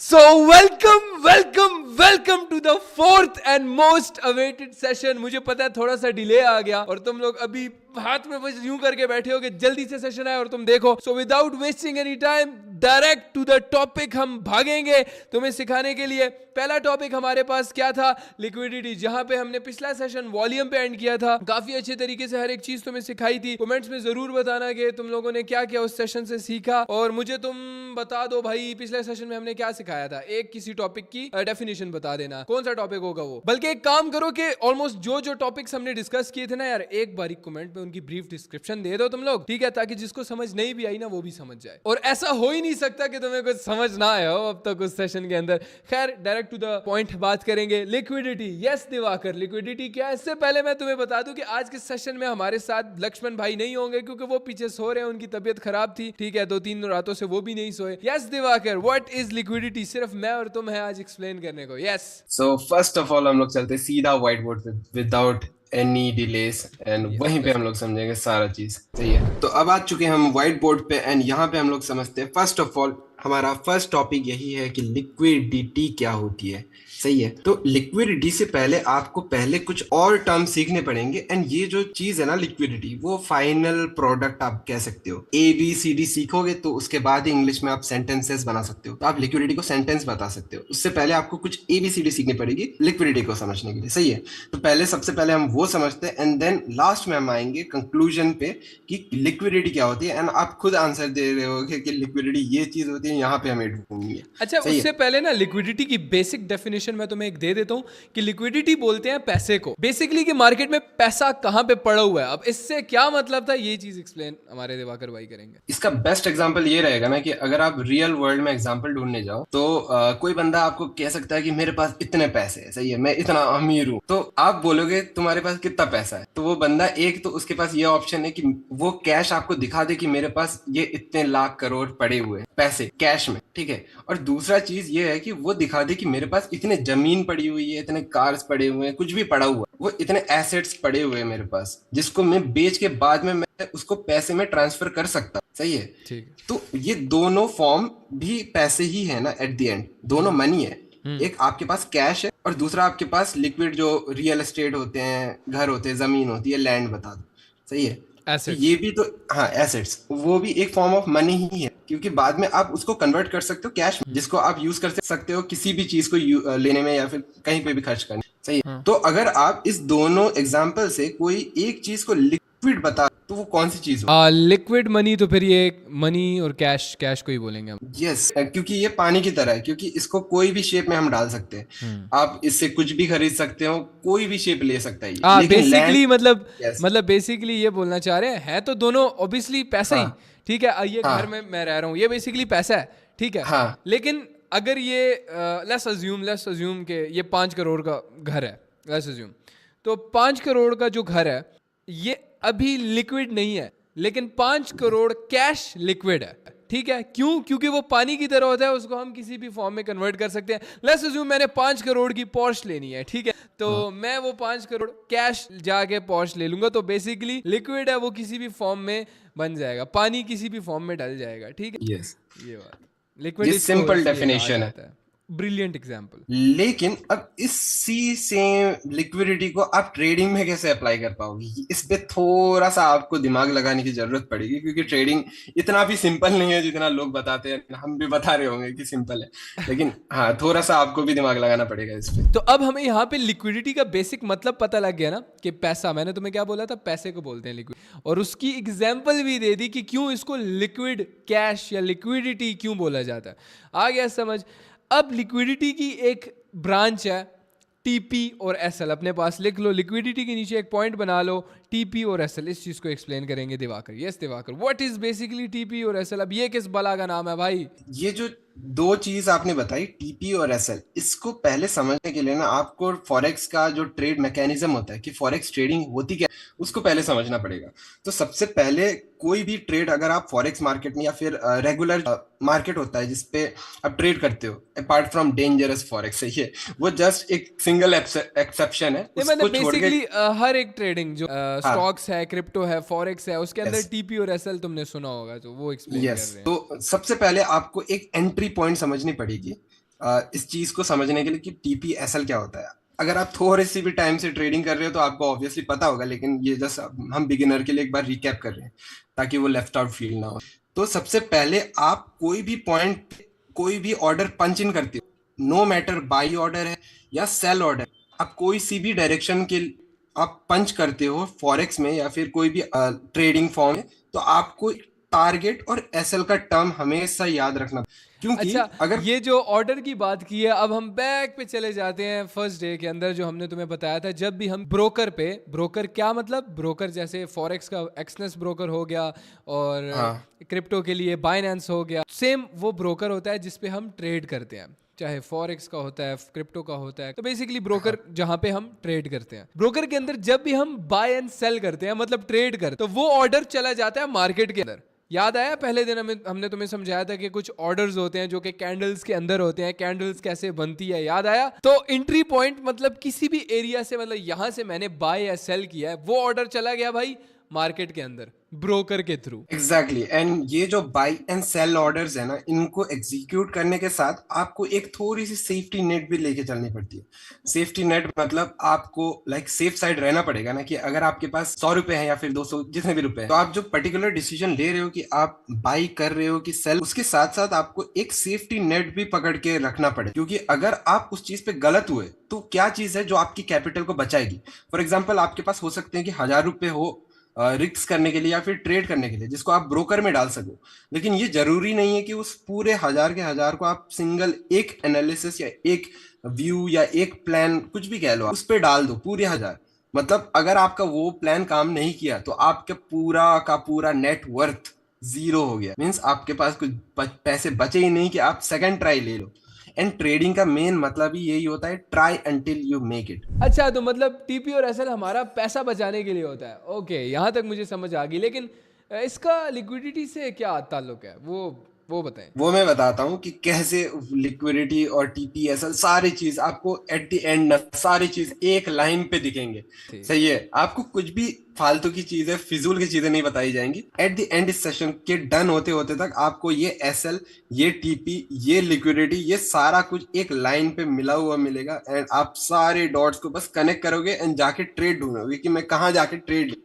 So welcome to the fourth and most awaited session. मुझे पता है थोड़ा सा डिले आ गया और तुम लोग अभी हाथ में बस यूं करके बैठे हो कि जल्दी से सेशन आए और तुम देखो. So without wasting any time, direct to the topic हम भागेंगे तुम्हें सिखाने के लिए. पहला टॉपिक हमारे पास क्या था? लिक्विडिटी. जहां पे हमने पिछला सेशन वॉल्यूम पे एंड किया था. काफी अच्छे तरीके से हर एक चीज तुम्हें सिखाई थी. कमेंट्स में जरूर बताना कि तुम लोगों ने क्या क्या उस सेशन से सीखा और मुझे तुम बता दो भाई पिछले सेशन में हमने क्या सिखाया था. एक किसी टॉपिक की डेफिनेशन बता देना, कौन सा टॉपिक होगा वो. बल्कि एक काम करो कि ऑलमोस्ट जो टॉपिक्स हमने डिस्कस किए थे ना यार, एक बारी कमेंट में उनकी ब्रीफ डिस्क्रिप्शन दे दो तुम लोग, ठीक है, ताकि जिसको समझ नहीं भी आई ना वो भी समझ जाए. और ऐसा हो ही नहीं सकता कि तुम्हें कुछ समझ ना आया हो अब तक उस सेशन के अंदर. खैर डायरेक्ट टू द पॉइंट बात करेंगे. लिक्विडिटी. यस दिवाकर, लिक्विडिटी क्या है? इससे पहले मैं तुम्हें बता दूं कि आज के सेशन में हमारे साथ लक्ष्मण भाई नहीं होंगे क्योंकि वो पीछे सो रहे हैं, उनकी तबीयत खराब थी, ठीक है, 2-3 रातों से वो भी नहीं सोए. Yes Diwakar, what is liquidity? सिर्फ मैं और तुम है आज एक्सप्लेन करने को. Yes. So first of all हम लोग चलते सीधा व्हाइट बोर्ड पे विदाउट एनी डिलेस एंड वहीं पे हम लोग समझेंगे सारा चीज. सही है, तो अब आ चुके हैं हम व्हाइट बोर्ड पे एंड यहाँ पे हम लोग समझते हैं. फर्स्ट ऑफ ऑल हमारा फर्स्ट टॉपिक यही है कि लिक्विडिटी क्या होती है. सही है, तो लिक्विडिटी से पहले आपको पहले कुछ और टर्म सीखने पड़ेंगे एंड ये जो चीज है ना लिक्विडिटी, वो फाइनल प्रोडक्ट आप कह सकते हो. ABCD सीखोगे तो उसके बाद ही इंग्लिश में आप सेंटेंसेस बना सकते हो. तो आप लिक्विडिटी को सेंटेंस बता सकते हो. उससे पहले आपको कुछ ABCD सीखनी पड़ेगी लिक्विडिटी को समझने के लिए. सही है, तो पहले सबसे पहले हम वो समझते हैं एंड देन लास्ट में हम आएंगे कंक्लूजन पे कि लिक्विडिटी क्या होती है. एंड आप खुद आंसर दे रहे हो कि लिक्विडिटी ये चीज होती है, यहाँ पे हमें ढूंढनी है. अच्छा, सही उससे है, पहले ना लिक्विडिटी की बेसिक डेफिनेशन मैं तुम्हें एक दे देता हूं कि लिक्विडिटी बोलते हैं पैसे को, बेसिकली कि मार्केट में पैसा कहां पे पड़ा हुआ है. अब इससे क्या मतलब था ये चीज एक्सप्लेन हमारे दिवाकर भाई करेंगे. इसका बेस्ट एग्जांपल ये रहेगा ना कि अगर आप रियल वर्ल्ड में एग्जांपल ढूंढने जाओ तो कोई बंदा आपको कह सकता है कि मेरे पास इतने पैसे हैं. सही है, मैं इतना अमीर हूं. तो आप बोलोगे तुम्हारे पास कितना पैसा है, तो वो बंदा एक तो उसके पास ये ऑप्शन है कि वो कैश आपको दिखा दे कि मेरे पास ये इतने लाख करोड़ पड़े हुए हैं पैसे कैश में. ठीक है, और दूसरा चीज ये है कि वो दिखा दे कि मेरे पास इतने जमीन पड़ी हुई है, इतने कार्स पड़े हुए हैं, कुछ भी पड़ा हुआ है, वो इतने एसेट्स पड़े हुए हैं मेरे पास जिसको मैं बेच के बाद में मैं उसको पैसे में ट्रांसफर कर सकता हूं. सही है, ठीक है. तो ये दोनों फॉर्म भी पैसे ही है ना. एट द एंड दोनों मनी है. हम्म. एक आपके पास कैश है और दूसरा आपके पास लिक्विड जो रियल एस्टेट होते हैं, घर होते हैं, जमीन होती है, लैंड बता दो. सही है, तो ये एसेट्स. भी तो, हाँ एसेट्स, वो भी एक फॉर्म ऑफ मनी ही है क्योंकि बाद में आप उसको कन्वर्ट कर सकते हो कैश में जिसको आप यूज कर सकते हो किसी भी चीज को लेने में या फिर कहीं पे भी खर्च करने. सही है, तो अगर आप इस दोनों एग्जाम्पल से कोई एक चीज को लिक्विड बता तो वो कौन सी चीज हो? लिक्विड मनी, तो फिर ये मनी और कैश, कैश को ही बोलेंगे हम. यस, क्योंकि ये पानी की तरह है, क्योंकि इसको कोई भी शेप में हम डाल सकते हैं. हम्म. आप इससे कुछ भी खरीद सकते हो, कोई भी शेप ले सकता है ये. लेकिन लैंड, बेसिकली मतलब यस, बेसिकली ये बोलना चाह रहे हैं तो दोनों ऑब्वियसली पैसा ही. हाँ ठीक है, ये घर में हाँ मैं रह रहा हूँ, ये बेसिकली पैसा है, ठीक है. हाँ लेकिन अगर ये लेट्स अज्यूम के ये 5 करोड़ का घर है, लेट्स अज्यूम, तो 5 करोड़ का जो घर है ये अभी लिक्विड नहीं है, लेकिन 5 करोड़ कैश लिक्विड है. ठीक है, क्यों? क्योंकि वो पानी की तरह होता है, उसको हम किसी भी फॉर्म में कन्वर्ट कर सकते हैं. लेट्स अज्यूम मैंने 5 करोड़ की पॉर्श लेनी है, ठीक है, तो मैं वो 5 करोड़ कैश जाके पॉर्श ले लूंगा, तो बेसिकली लिक्विड है वो किसी भी फॉर्म में बन जाएगा, पानी किसी भी फॉर्म में डल जाएगा. ठीक है, यस, ये बात. लिक्विड ये इसको सिंपल इसलिए कहा डेफिनेशन है. जाता है. Brilliant example. लेकिन अब इसी सेम लिक्विडिटी को आप ट्रेडिंग में कैसे अप्लाई कर पाओगे, इस पे थोड़ा सा आपको दिमाग लगाने की जरूरत पड़ेगी क्योंकि ट्रेडिंग इतना भी सिंपल नहीं है जितना लोग बताते हैं. हम भी बता रहे होंगे कि सिंपल है, लेकिन हाँ थोड़ा सा आपको भी दिमाग लगाना पड़ेगा इस पे. तो अब हमें यहाँ पे लिक्विडिटी का बेसिक मतलब पता लग गया ना कि पैसा, मैंने तुम्हें क्या बोला था, पैसे को बोलते हैं लिक्विड, और उसकी एग्जाम्पल भी दे दी कि क्यों इसको लिक्विड कैश या लिक्विडिटी क्यों बोला जाता है. आ गया समझ. अब लिक्विडिटी की एक ब्रांच है टीपी और एसएल, अपने पास लिख लो. लिक्विडिटी के नीचे एक पॉइंट बना लो, टीपी और एसएल. इस चीज को एक्सप्लेन करेंगे Diwakar. Yes Diwakar, what is basically TP और एसएल? अब ये किस बला का नाम है भाई? ये जो दो चीज आपने बताई टीपी और एसएल, इसको पहले समझने के लिए ना आपको फॉरेक्स का जो ट्रेड मैकेनिज्म होता है कि फॉरेक्स ट्रेडिंग होती क्या, उसको पहले समझना पड़ेगा. तो सबसे पहले कोई भी ट्रेड अगर आप फॉरेक्स मार्केट में या फिर रेगुलर मार्केट होता है जिसपे आप ट्रेड करते हो, अपार्ट फ्रॉम डेंजरस फॉरेक्स, सही है, वो जस्ट एक सिंगल एक्सेप्शन है, नहीं, उसको मतलब छोड़ के. बेसिकली हर एक ट्रेडिंग जो हाँ, स्टॉक्स है, क्रिप्टो है, फॉरेक्स है, उसके अंदर यस टीपी और एसएल तुमने सुना होगा, तो वो एक्सप्लेन कर यस, रहे हैं. तो सबसे पहले आपको एक एंट्री पॉइंट समझनी पड़ेगी इस चीज को समझने के लिए कि टीपीएसएल क्या होता है। अगर आप थोड़ी सी भी टाइम से ट्रेडिंग कर रहे हो तो आपको ऑब्वियसली पता होगा, लेकिन ये जस्ट हम बिगिनर के लिए एक बार रिकैप कर रहे हैं ताकि वो लेफ्ट आउट फील ना हो। तो सबसे पहले आप कोई भी पॉइंट, कोई भी ऑर्डर पंच इन करते हो, नो मैटर बाई ऑर्डर है या सेल ऑर्डर, आप कोई सी भी डायरेक्शन के आप पंच करते हो फॉरेक्स में या फिर कोई भी ट्रेडिंग फॉर्म में, तो आपको टारगेट और एसएल का टर्म हमेशा याद रखना, क्योंकि अच्छा, अगर ये जो ऑर्डर की बात की है, अब हम बैक पे चले जाते हैं फर्स्ट डे के अंदर, जो हमने तुम्हें बताया था। जब भी हम ब्रोकर पे, ब्रोकर क्या मतलब, ब्रोकर जैसे फॉरेक्स का एक्सनेस ब्रोकर हो गया और हाँ क्रिप्टो के लिए बाइनेंस हो गया, सेम वो ब्रोकर होता है जिसपे हम ट्रेड करते हैं, चाहे फॉरेक्स का होता है, क्रिप्टो का होता है। तो बेसिकली ब्रोकर जहां पे हम ट्रेड करते हैं, ब्रोकर के अंदर जब भी हम बाय एंड सेल करते हैं, मतलब ट्रेड करते हैं, तो वो ऑर्डर चला जाता है मार्केट के अंदर। याद आया पहले दिन हमने तुम्हें समझाया था कि कुछ ऑर्डर्स होते हैं जो कि कैंडल्स के अंदर होते हैं, कैंडल्स कैसे बनती है, याद आया? तो एंट्री पॉइंट मतलब किसी भी एरिया से, मतलब यहां से मैंने बाय या सेल किया है, वो ऑर्डर चला गया भाई मार्केट के अंदर ब्रोकर के थ्रू। एग्जैक्टली एंड ये जो बाई एंड सेल ऑर्डर्स है ना, इनको एग्जीक्यूट करने के साथ आपको एक थोड़ी सी सेफ्टी नेट भी लेके चलनी पड़ती है। सेफ्टी नेट मतलब आपको लाइक सेफ साइड रहना पड़ेगा ना, कि अगर आपके पास 100 रुपए है या फिर 200, जितने भी रुपए हैं, तो आप जो पर्टिकुलर डिसीजन ले रहे हो कि आप बाई कर रहे हो कि सेल, उसके साथ साथ आपको एक सेफ्टी नेट भी पकड़ के रखना पड़े, क्योंकि अगर आप उस चीज पे गलत हुए तो क्या चीज है जो आपकी कैपिटल को बचाएगी। फॉर एग्जाम्पल आपके पास हो सकते हैं कि 1000 रुपए हो रिस्क करने के लिए या फिर ट्रेड करने के लिए, जिसको आप ब्रोकर में डाल सको, लेकिन ये जरूरी नहीं है कि उस पूरे 1000 के 1000 को आप सिंगल एक एनालिसिस या एक व्यू या एक प्लान, कुछ भी कह लो, उस पर डाल दो पूरे 1000। मतलब अगर आपका वो प्लान काम नहीं किया तो आपके पूरा का पूरा नेट वर्थ जीरो हो गया, मीन्स आपके पास कुछ पैसे बचे ही नहीं कि आप सेकंड ट्राई ले लो। एंड ट्रेडिंग का मेन मतलब ही यही होता है, try until you make it. अच्छा, तो मतलब टीपी और एसएल हमारा पैसा बचाने के लिए होता है। ओके, यहाँ तक मुझे समझ आ गई, लेकिन इसका लिक्विडिटी से क्या ताल्लुक है, वो बताएं। वो मैं बताता हूँ कि कैसे लिक्विडिटी और टीपीएसएल सारी चीज आपको एट द एंड सारी चीज एक लाइन पे दिखेंगे। ठीक। सही है, आपको कुछ भी फालतू की चीजें, फिजूल की चीजें नहीं बताई जाएंगी। एट द एंड इस सेशन के डन होते होते तक आपको ये एसएल, ये टीपी, ये लिक्विडिटी, ये सारा कुछ एक लाइन पे मिला हुआ मिलेगा, एंड आप सारे डॉट्स को बस कनेक्ट करोगे एंड जाके ट्रेड ढूंढोगे कि मैं कहाँ जाके ट्रेड।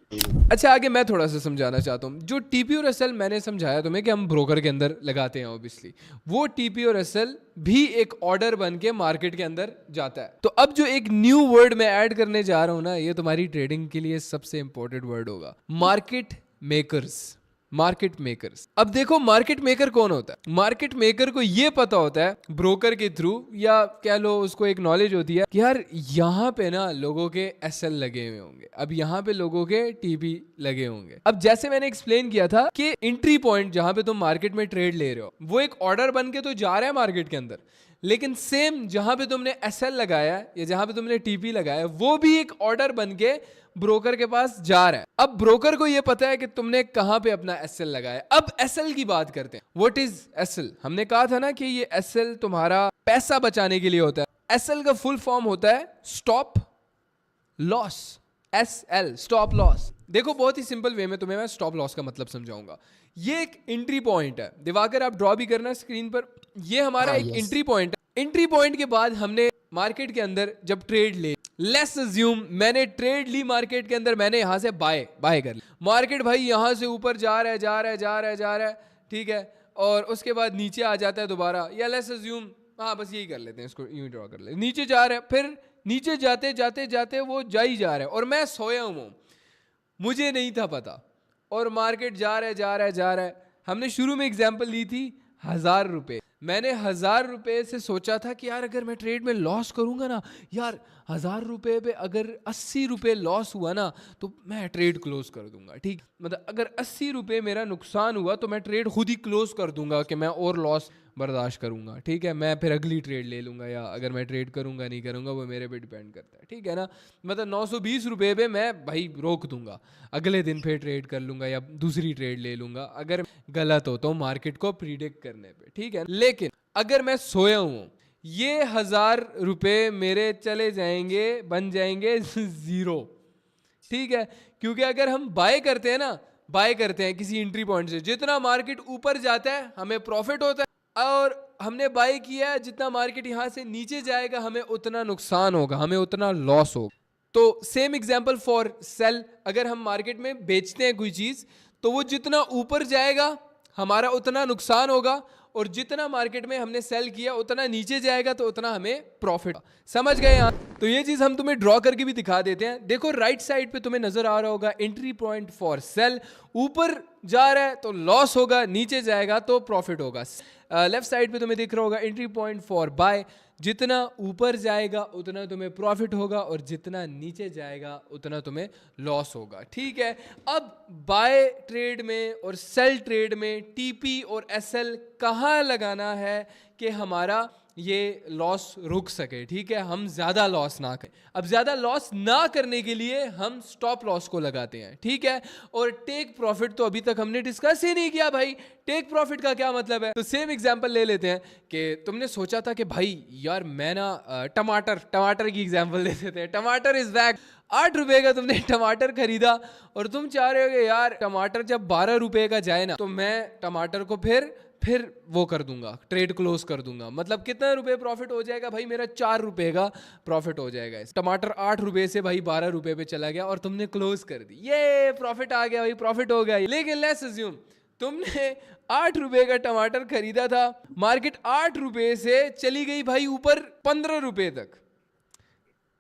अच्छा, आगे मैं थोड़ा सा समझाना चाहता हूँ। जो टीपी और एसएल मैंने समझाया तुम्हें कि हम ब्रोकर के अंदर लगाते हैं, ऑब्वियसली वो टीपी और एसएल भी एक ऑर्डर बन के मार्केट के अंदर जाता है। तो अब जो एक न्यू वर्ड मैं ऐड करने जा रहा हूं ना, ये तुम्हारी ट्रेडिंग के लिए सबसे इंपॉर्टेंट वर्ड होगा, मार्केट मेकर्स। Market makers. अब देखो, मार्केट मेकर कौन होता है? मार्केट मेकर को ये पता होता है ब्रोकर के थ्रू, या कह लो उसको एक नॉलेज होती है कि यार यहाँ पे ना लोगों के एसएल लगे हुए होंगे, अब यहाँ पे लोगों के टीपी लगे होंगे। अब जैसे मैंने एक्सप्लेन किया था कि एंट्री पॉइंट जहां पे तुम मार्केट में ट्रेड ले रहे हो, वो एक ऑर्डर बन के तो जा रहा है मार्केट के अंदर, लेकिन सेम जहां पे तुमने एसएल लगाया है या जहां पे तुमने टीपी लगाया है, वो भी एक ऑर्डर बन के ब्रोकर के पास जा रहा है। अब ब्रोकर को ये पता है कि तुमने कहां पे अपना एसएल लगाया है। अब एसएल की बात करते हैं। What is SL? हमने कहा था ना कि ये एसएल तुम्हारा पैसा बचाने के लिए होता है। एसएल का फुल फॉर्म होता है stop loss. SL, stop loss. देखो, बहुत ही सिंपल वे में तुम्हें मैं स्टॉप लॉस का मतलब समझाऊंगा। ये एक एंट्री पॉइंट है। दिवाकर, आप ड्रॉ भी करना स्क्रीन पर। ये हमारा एक एंट्री पॉइंट है। एंट्री पॉइंट के बाद हमने मार्केट के अंदर जब ट्रेड ले, लेट्स अज्यूम मैंने ट्रेड ली मार्केट के अंदर, मैंने यहां से बाय कर ली। मार्केट भाई यहां से ऊपर जा रहा है, ठीक है, और उसके बाद नीचे आ जाता है दोबारा, या लेट्स अज्यूम, हाँ बस यही कर लेते हैं, इसको यूं ड्रॉ कर लेते हैं। नीचे जा रहा है, फिर नीचे जाते वो जा ही जा रहा है, और मैं सोया हूं, मुझे नहीं था पता, और मार्केट जा रहा है। हमने शुरू में एग्जांपल ली थी 1000 रुपए। मैंने 1000 रुपए से सोचा था कि यार अगर मैं ट्रेड में लॉस करूंगा ना, यार 1000 रुपए पे अगर 80 रुपए लॉस हुआ ना तो मैं ट्रेड क्लोज कर दूंगा। ठीक, मतलब अगर 80 रुपए मेरा नुकसान हुआ तो मैं ट्रेड खुद ही क्लोज कर दूंगा कि मैं और लॉस बर्दाश्त करूंगा। ठीक है, मैं फिर अगली ट्रेड ले लूंगा, या अगर मैं ट्रेड करूंगा नहीं करूंगा वो मेरे पे डिपेंड करता है। ठीक है ना, मतलब 920 रुपए पे मैं भाई रोक दूंगा, अगले दिन फिर ट्रेड कर लूंगा या दूसरी ट्रेड ले लूंगा अगर गलत हो तो मार्केट को प्रिडिक्ट करने पे। ठीक है, लेकिन अगर मैं सोया हूं, ये 1000 रुपए मेरे चले जाएंगे, बन जाएंगे जीरो। ठीक है, क्योंकि अगर हम बाय करते हैं किसी एंट्री पॉइंट से, जितना मार्केट ऊपर जाता है हमें प्रॉफिट होता है, और हमने बाय किया है, जितना मार्केट यहाँ से नीचे जाएगा हमें उतना नुकसान होगा, हमें उतना लॉस होगा। तो सेम एग्जांपल फॉर सेल, अगर हम मार्केट में बेचते हैं कोई चीज़ तो वो जितना ऊपर जाएगा हमारा उतना नुकसान होगा, और जितना मार्केट में हमने सेल किया उतना नीचे जाएगा तो उतना हमें प्रॉफिट। समझ गए यहाँ? तो ये चीज़ हम तुम्हें ड्रॉ करके भी दिखा देते हैं। देखो राइट साइड पे तुम्हें नजर आ रहा होगा एंट्री पॉइंट फॉर सेल, ऊपर जा रहा है तो लॉस होगा, नीचे जाएगा तो प्रॉफिट होगा। लेफ्ट साइड पे तुम्हें दिख रहा होगा एंट्री पॉइंट फॉर बाय, जितना ऊपर जाएगा उतना तुम्हें प्रॉफिट होगा और जितना नीचे जाएगा उतना तुम्हें लॉस होगा। ठीक है, अब बाय ट्रेड में और सेल ट्रेड में टीपी और एसएल कहाँ लगाना है कि हमारा ये लॉस रुक सके। ठीक है, हम ज़्यादा लॉस ना करें। अब ज़्यादा लॉस ना करने के लिए हम स्टॉप लॉस को लगाते हैं। ठीक है, और टेक प्रॉफिट तो अभी तक हमने डिस्कस ही नहीं किया भाई। टेक प्रॉफिट का क्या मतलब है? तो सेम एग्जांपल ले लेते हैं कि तुमने सोचा था कि भाई यार मैं ना टमाटर की एग्जांपल ले लेते हैं। टमाटर इज बैक, 8 रुपए का तुमने टमाटर खरीदा और तुम चाह रहे हो कि यार टमाटर जब 12 रुपए का जाए ना तो मैं टमाटर को फिर वो कर दूंगा, ट्रेड क्लोज कर दूंगा। मतलब कितना रुपए प्रॉफिट हो जाएगा भाई? मेरा 4 रुपए का प्रॉफिट हो जाएगा। टमाटर 8 रुपए से भाई 12 रुपए पे चला गया और तुमने क्लोज कर दी, ये प्रॉफिट आ गया भाई, प्रॉफिट हो गया। लेकिन लेट्स अज्यूम तुमने 8 रुपए का टमाटर खरीदा था, मार्केट 8 रुपए से चली गई भाई ऊपर 15 रुपए तक,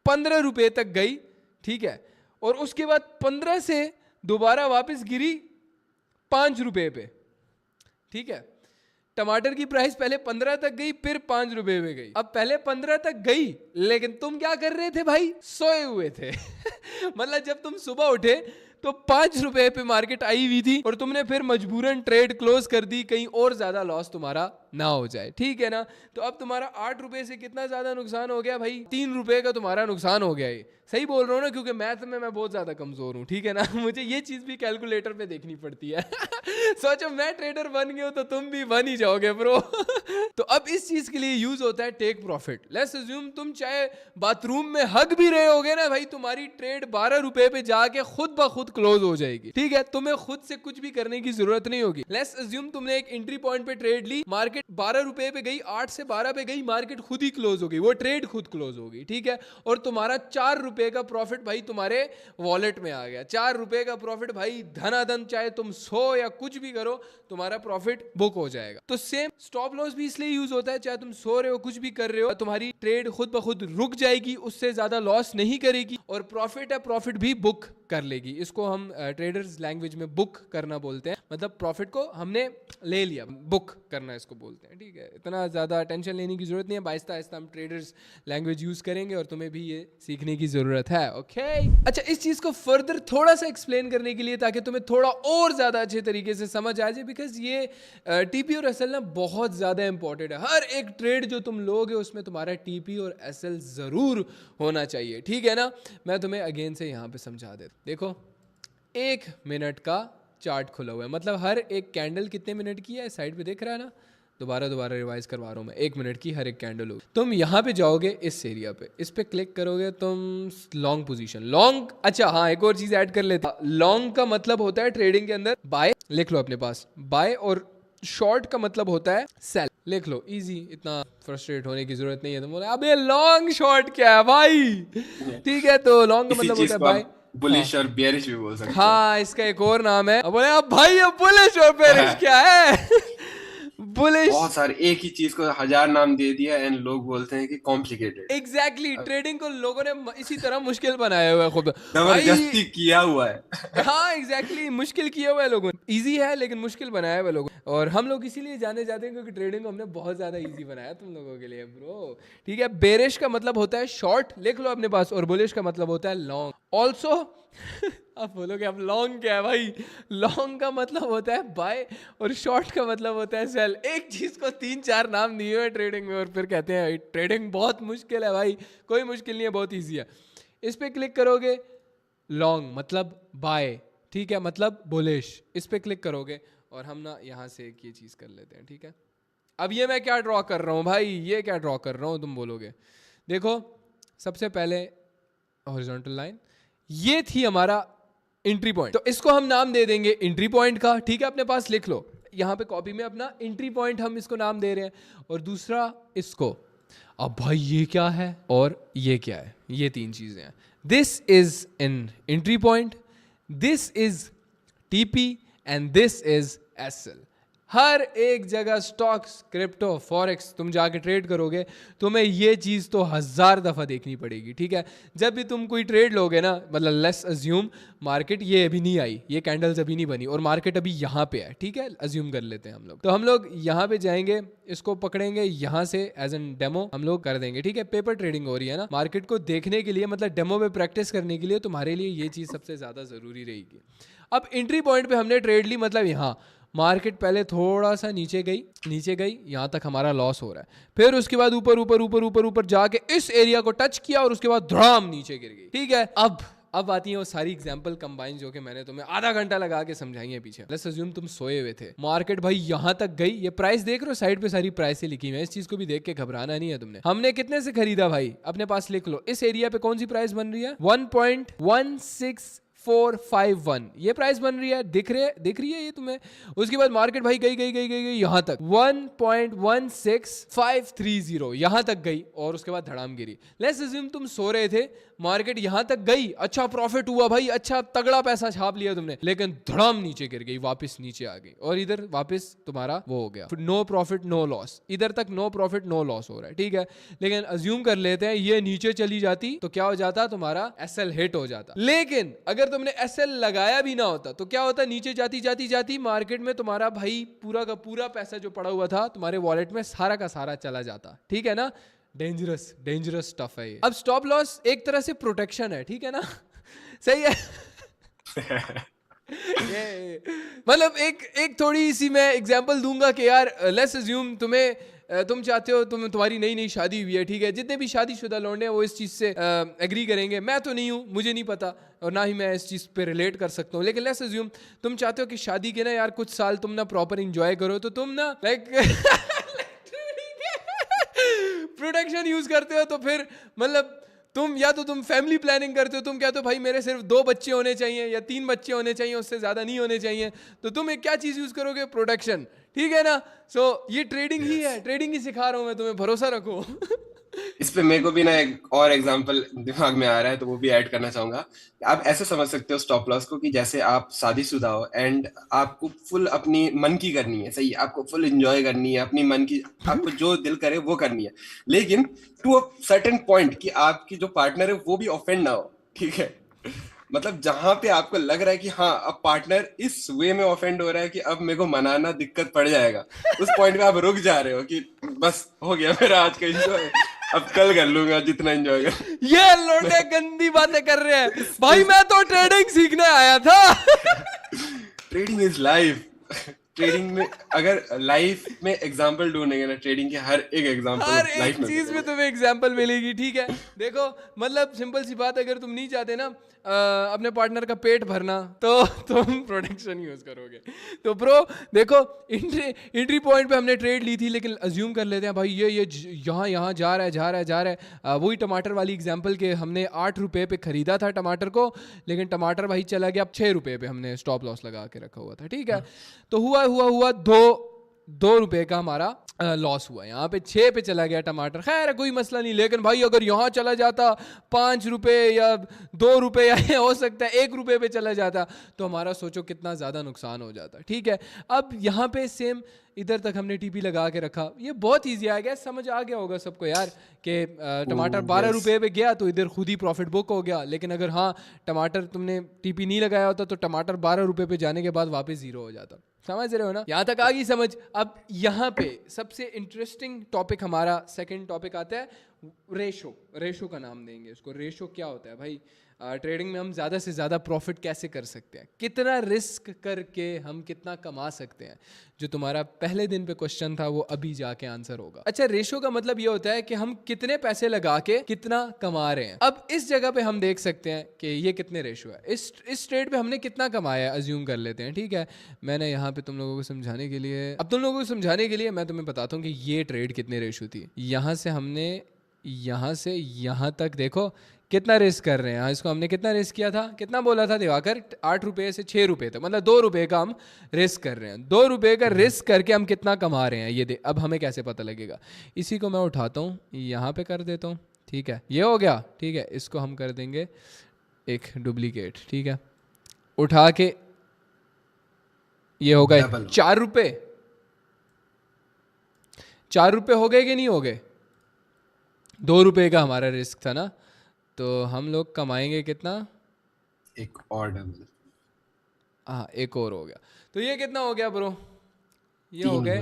15 रुपए तक गई। ठीक है, और उसके बाद 15 से दोबारा वापस गिरी 5 रुपए पे। ठीक है, टमाटर की प्राइस पहले 15 तक गई, फिर 5 रुपए में गई। अब पहले 15 तक गई, लेकिन तुम क्या कर रहे थे भाई? सोए हुए थे। मतलब जब तुम सुबह उठे तो 5 रुपए पे मार्केट आई हुई थी और तुमने फिर मजबूरन ट्रेड क्लोज कर दी, कहीं और ज्यादा लॉस तुम्हारा ना हो जाए। ठीक है ना? तो अब तुम्हारा 8 रुपए से कितना ज्यादा नुकसान हो गया भाई? 3 रुपए का तुम्हारा नुकसान हो गया। ये सही बोल रहा हूँ ना? क्योंकि मैथ में मैं बहुत ज्यादा कमजोर हूँ। ठीक है ना? मुझे ये चीज भी कैलकुलेटर पे देखनी पड़ती है। सोचो मैं ट्रेडर बन गया तो तुम भी बन ही जाओगे ब्रो। तो अब इस चीज के लिए यूज होता है टेक प्रॉफिट। लेट्स अज्यूम तुम चाहे बाथरूम में हग भी रहे होगे ना भाई, तुम्हारी ट्रेड 12 रुपए पे जाके खुद ब खुद क्लोज हो जाएगी। ठीक है, तुम्हें खुद से कुछ भी करने की जरूरत नहीं होगी। लेट्स अज्यूम तुमने एक एंट्री पॉइंट पे ट्रेड ली, मार्केट 12 रुपए पे गई, 8 से 12 पे गई, मार्केट खुद ही क्लोज हो गई, वो ट्रेड खुद क्लोज हो गई। ठीक है, और तुम्हारा 4 रुपए का प्रॉफिट भाई तुम्हारे वॉलेट में आ गया। 4 रुपए का प्रॉफिट भाई धनाधन, चाहे तुम सो या कुछ भी करो तुम्हारा प्रॉफिट बुक हो जाएगा। तो सेम स्टॉप लॉस भी इसलिए यूज होता है, चाहे तुम सो रहे हो कुछ भी कर रहे हो, तुम्हारी ट्रेड खुद ब खुद रुक जाएगी, उससे ज्यादा लॉस नहीं करेगी, और प्रॉफिट है प्रॉफिट भी बुक कर लेगी। इसको हम ट्रेडर्स लैंग्वेज में बुक करना बोलते हैं। मतलब प्रॉफिट को हमने ले लिया, बुक करना इसको बोलते हैं। ठीक है, इतना ज़्यादा टेंशन लेने की जरूरत नहीं है, आहिस्ता आहिस्ता हम ट्रेडर्स लैंग्वेज यूज़ करेंगे और तुम्हें भी ये सीखने की ज़रूरत है। ओके, अच्छा, इस चीज़ को फर्दर थोड़ा सा एक्सप्लेन करने के लिए, ताकि तुम्हें थोड़ा और ज़्यादा अच्छे तरीके से समझ आ जाए, बिकॉज ये टीपी और एसएल ना बहुत ज़्यादा इंपॉर्टेंट है। हर एक ट्रेड जो तुम लोगे उसमें तुम्हारा टीपी और एसएल ज़रूर होना चाहिए। ठीक है ना? मैं तुम्हें अगेन से यहाँ पे समझा देता। देखो 1 मिनट का चार्ट खुला हुआ है, मतलब हर एक कैंडल कितने मिनट की है साइड पे दिख रहा है ना? दोबारा रिवाइज करवा रहा हूँ मैं। 1 मिनट की हर एक कैंडल होगी। तुम यहाँ पे जाओगे इस एरिया पे, इस पे क्लिक करोगे तुम, लॉन्ग पोजीशन, लॉन्ग। अच्छा हाँ, एक और चीज ऐड कर लेता। लॉन्ग का मतलब होता है ट्रेडिंग के अंदर बाय, लिख लो अपने पास, बाय, और शॉर्ट का मतलब होता है सेल, लिख लो। इजी, इतना फ्रस्ट्रेट होने की जरूरत नहीं है। तुम बोले अबे लॉन्ग शॉर्ट क्या है भाई? ठीक है, तो लॉन्ग का मतलब होता है बाय, बुलिश और बेयरिश भी बोल सकते हैं। हाँ, इसका एक और नाम है। बोले अब भाई अब बुलिश और बेयरिश क्या है? बुलिश, बहुत सारे, एक ही चीज को 1000 नाम दे दिया एंड लोग बोलते हैं कि कॉम्प्लिकेटेड। एग्जैक्टली, ट्रेडिंग को लोगों ने इसी तरह मुश्किल बनाया हुआ है खुद, जबरदस्ती किया हुआ है। हाँ एग्जैक्टली, मुश्किल किया हुआ है लोगों ने। इजी है लेकिन मुश्किल बनाया हुआ है लोगों, और हम लोग इसीलिए जाने जाते हैं क्योंकि ट्रेडिंग को हमने बहुत ज्यादा इजी बनाया तुम लोगों के लिए ब्रो। ठीक है, बेरिश का मतलब होता है शॉर्ट, लिख लो अपने पास, और बुलिश का मतलब होता है लॉन्ग। ऑल्सो आप बोलोगे अब लॉन्ग क्या है भाई? लॉन्ग का मतलब होता है बाय और शॉर्ट का मतलब होता है सेल। एक चीज को 3-4 नाम दिए हुए ट्रेडिंग में और फिर कहते हैं ट्रेडिंग बहुत मुश्किल है भाई। कोई मुश्किल नहीं है, बहुत ईजी है। इस पे क्लिक करोगे, लॉन्ग मतलब बाय, ठीक है, मतलब बुलिश। इस पे क्लिक करोगे और हम ना यहाँ से एक ये चीज़ कर लेते हैं। ठीक है, अब ये मैं क्या ड्रॉ कर रहा हूँ भाई? ये क्या ड्रॉ कर रहा हूँ तुम बोलोगे? देखो सबसे पहले हॉरिजॉन्टल लाइन, ये थी हमारा एंट्री पॉइंट, तो इसको हम नाम दे देंगे एंट्री पॉइंट का। ठीक है, अपने पास लिख लो यहाँ पे कॉपी में अपना एंट्री पॉइंट हम इसको नाम दे रहे हैं, और दूसरा इसको। अब भाई ये क्या है और ये क्या है, ये तीन चीजें हैं। This is an entry point, this is TP and this is SL. हर एक जगह स्टॉक्स, क्रिप्टो, फॉरेक्स तुम जाके ट्रेड करोगे, तुम्हें ये चीज़ तो 1000 दफ़ा देखनी पड़ेगी, ठीक है। जब भी तुम कोई ट्रेड लोगे ना, मतलब लेट्स अज्यूम मार्केट ये अभी नहीं आई, ये कैंडल्स अभी नहीं बनी और मार्केट अभी यहाँ पे है, ठीक है, अज्यूम कर लेते हैं हम लोग। तो हम लोग यहाँ पे जाएंगे, इसको पकड़ेंगे यहाँ से एज एन डेमो हम लोग कर देंगे, ठीक है। पेपर ट्रेडिंग हो रही है ना, मार्केट को देखने के लिए, मतलब डेमो में प्रैक्टिस करने के लिए तुम्हारे लिए ये चीज़ सबसे ज़्यादा ज़रूरी रहेगी। अब एंट्री पॉइंट पे हमने ट्रेड ली, मतलब यहाँ मार्केट पहले थोड़ा सा नीचे गई, यहाँ तक हमारा लॉस हो रहा है, फिर उसके बाद ऊपर ऊपर ऊपर ऊपर ऊपर जाके इस एरिया को टच किया और उसके बाद धड़ाम नीचे गिर गई, ठीक है। अब आती है वो सारी एग्जांपल कंबाइन जो कि मैंने तुम्हें आधा घंटा लगा के समझाई है पीछे। लेट्स अज्यूम तुम सोए हुए थे, मार्केट भाई यहाँ तक गई, ये प्राइस देख रहे हो साइड पे सारी प्राइसें लिखी हुई है, इस चीज को भी देख के घबराना नहीं है तुमने। हमने कितने से खरीदा भाई, अपने पास लिख लो, इस एरिया पे कौन सी प्राइस बन रही है, 1.16451 ये प्राइस बन रही है, दिख रही है ये तुम्हें। उसके बाद मार्केट भाई गई यहाँ तक 1.16530 यहाँ तक गई और उसके बाद धड़ाम गिरी। लेट्स अज्यूम तुम सो रहे थे, मार्केट यहाँ तक गई, अच्छा प्रॉफिट हुआ भाई, अच्छा तगड़ा पैसा छाप लिया तुमने, लेकिन धड़ाम नीचे गिर गई, वापस नीचे आ गई और इधर वापस तुम्हारा वो हो गया, नो प्रॉफिट नो लॉस, इधर तक नो प्रॉफिट नो लॉस हो रहा है, ठीक है। लेकिन अज्यूम कर लेते हैं ये नीचे चली जाती तो क्या हो जाता, तुम्हारा एसएल हिट हो जाता। लेकिन अगर तुमने एसएल लगाया भी ना होता तो क्या होता, नीचे जाती जाती जाती मार्केट में तुम्हारा भाई पूरा का पूरा पैसा जो पड़ा हुआ था तुम्हारे वॉलेट में सारा का सारा चला जाता, ठीक है ना। डेंजरस स्टफ है ये। अब स्टॉप लॉस एक तरह से प्रोटेक्शन है, ठीक है ना सही है मतलब एक थोड़ी सी मैं एग्जांपल दूंगा कि यार लेट्स अज्यूम तुम चाहते हो, तुम्हारी नई शादी हुई है, ठीक है। जितने भी शादीशुदा लौंडे हैं वो इस चीज़ से एग्री करेंगे, मैं तो नहीं हूँ, मुझे नहीं पता और ना ही मैं इस चीज़ पे रिलेट कर सकता हूँ, लेकिन लेट्स अज्यूम तुम चाहते हो कि शादी के ना यार कुछ साल तुम ना प्रॉपर इंजॉय करो, तो तुम ना लाइक प्रोटेक्शन यूज करते हो। तो फिर मतलब तुम फैमिली प्लानिंग करते हो, तुम कहते हो भाई मेरे सिर्फ 2 बच्चे होने चाहिए या 3 बच्चे होने चाहिए, उससे ज़्यादा नहीं होने चाहिए, तो तुम एक क्या चीज़ यूज़ करोगे, प्रोटेक्शन, ठीक है ना। सो ये ट्रेडिंग ही है, ट्रेडिंग ही सिखा रहा हूँ मैं तुम्हें, भरोसा रखो इस पे मेरे को भी ना एक और एग्जांपल दिमाग में आ रहा है, तो वो भी ऐड करना चाहूंगा। आप ऐसे समझ सकते हो स्टॉप लॉस को कि जैसे आप शादीशुदा हो एंड आपको फुल अपनी मन की करनी है, सही, आपको फुल एंजॉय करनी है, अपनी मन की, आपको जो दिल करे वो करनी है, लेकिन टू अ सर्टेन पॉइंट कि आपकी जो पार्टनर है वो भी ऑफेंड ना हो, ठीक है। मतलब जहां पे आपको लग रहा है कि हाँ अब पार्टनर इस वे में ऑफेंड हो रहा है कि अब मेरे को मनाना दिक्कत पड़ जाएगा, उस पॉइंट पे आप रुक जा रहे हो कि बस हो गया मेरा आज का एंजॉय, अब कल कर लूंगा जितना एंजॉय कर। ये लोटे गंदी बातें कर रहे हैं भाई, मैं तो ट्रेडिंग सीखने आया था ट्रेडिंग इज लाइफ। ट्रेडिंग में अगर लाइफ में एग्जांपल ढूंढेंगे ना, ट्रेडिंग के हर एक एग्जांपल हर लाइफ एक चीज में तुम्हें एग्जांपल मिलेगी, ठीक है। देखो मतलब सिंपल सी बात, अगर तुम नहीं चाहते ना अपने पार्टनर का पेट भरना तो तुम प्रोटेक्शन यूज करोगे। तो ब्रो देखो एंट्री पॉइंट पे हमने ट्रेड ली थी, लेकिन अज्यूम कर लेते हैं भाई ये यहाँ जा रहा है। वही टमाटर वाली एग्जांपल के हमने 8 रुपए पे खरीदा था टमाटर को, लेकिन टमाटर भाई चला गया अब 6 रुपए पे, हमने स्टॉप लॉस लगा के रखा हुआ था, ठीक है। तो हुआ 2 रुपए का हमारा लॉस हुआ, यहाँ पे 6 पे चला गया टमाटर, खैर कोई मसला नहीं। लेकिन भाई अगर यहाँ चला जाता 5 रुपए या 2 रुपए या हो सकता है 1 रुपए पे चला जाता, तो हमारा सोचो कितना ज़्यादा नुकसान हो जाता, ठीक है। अब यहाँ पे सेम इधर तक हमने टीपी लगा के रखा, ये बहुत ईजी आ गया, समझ आ गया होगा सबको यार कि टमाटर 12 रुपए पे गया तो इधर खुद ही प्रॉफिट बुक हो गया। लेकिन अगर हाँ टमाटर तुमने टीपी नहीं लगाया होता तो टमाटर 12 रुपए पे जाने के बाद वापस 0 हो जाता, समझ रहे हो ना, यहाँ तक आ गई समझ। अब यहाँ पे सबसे इंटरेस्टिंग टॉपिक हमारा सेकंड टॉपिक आता है रेशो का नाम देंगे उसको। रेशो क्या होता है भाई, ट्रेडिंग में हम ज़्यादा से ज़्यादा प्रॉफिट कैसे कर सकते हैं, कितना रिस्क करके हम कितना कमा सकते हैं, जो तुम्हारा पहले दिन पे क्वेश्चन था वो अभी जाके आंसर होगा। अच्छा, रेशो का मतलब ये होता है कि हम कितने पैसे लगा के कितना कमा रहे हैं। अब इस जगह पे हम देख सकते हैं कि ये कितने रेशो है, इस ट्रेड पे हमने कितना कमाया है, अज्यूम कर लेते हैं, ठीक है। मैंने यहाँ पे तुम लोगों को समझाने के लिए मैं तुम्हें बताता हूँ कि ये ट्रेड कितने रेशो थी। यहाँ से हमने यहाँ से यहाँ तक देखो कितना रिस्क कर रहे हैं। इसको हमने कितना रिस्क किया था, कितना बोला था दिवाकर, 8 रुपये से 6 रुपये तक, मतलब 2 रुपये का हम रिस्क कर रहे हैं। 2 रुपये का रिस्क करके हम कितना कमा रहे हैं ये दे, अब हमें कैसे पता लगेगा। इसी को मैं उठाता हूँ, यहाँ पे कर देता हूँ, ठीक है, ये हो गया, ठीक है। इसको हम कर देंगे एक डुप्लीकेट, ठीक है, उठा के ये हो गए 4 रुपये। 4 रुपये हो गए कि नहीं हो गए? 2 रुपये का हमारा रिस्क था ना, तो हम लोग कमाएंगे कितना, एक और डबल, हाँ एक और हो गया। तो ये कितना हो गया ब्रो, ये हो गए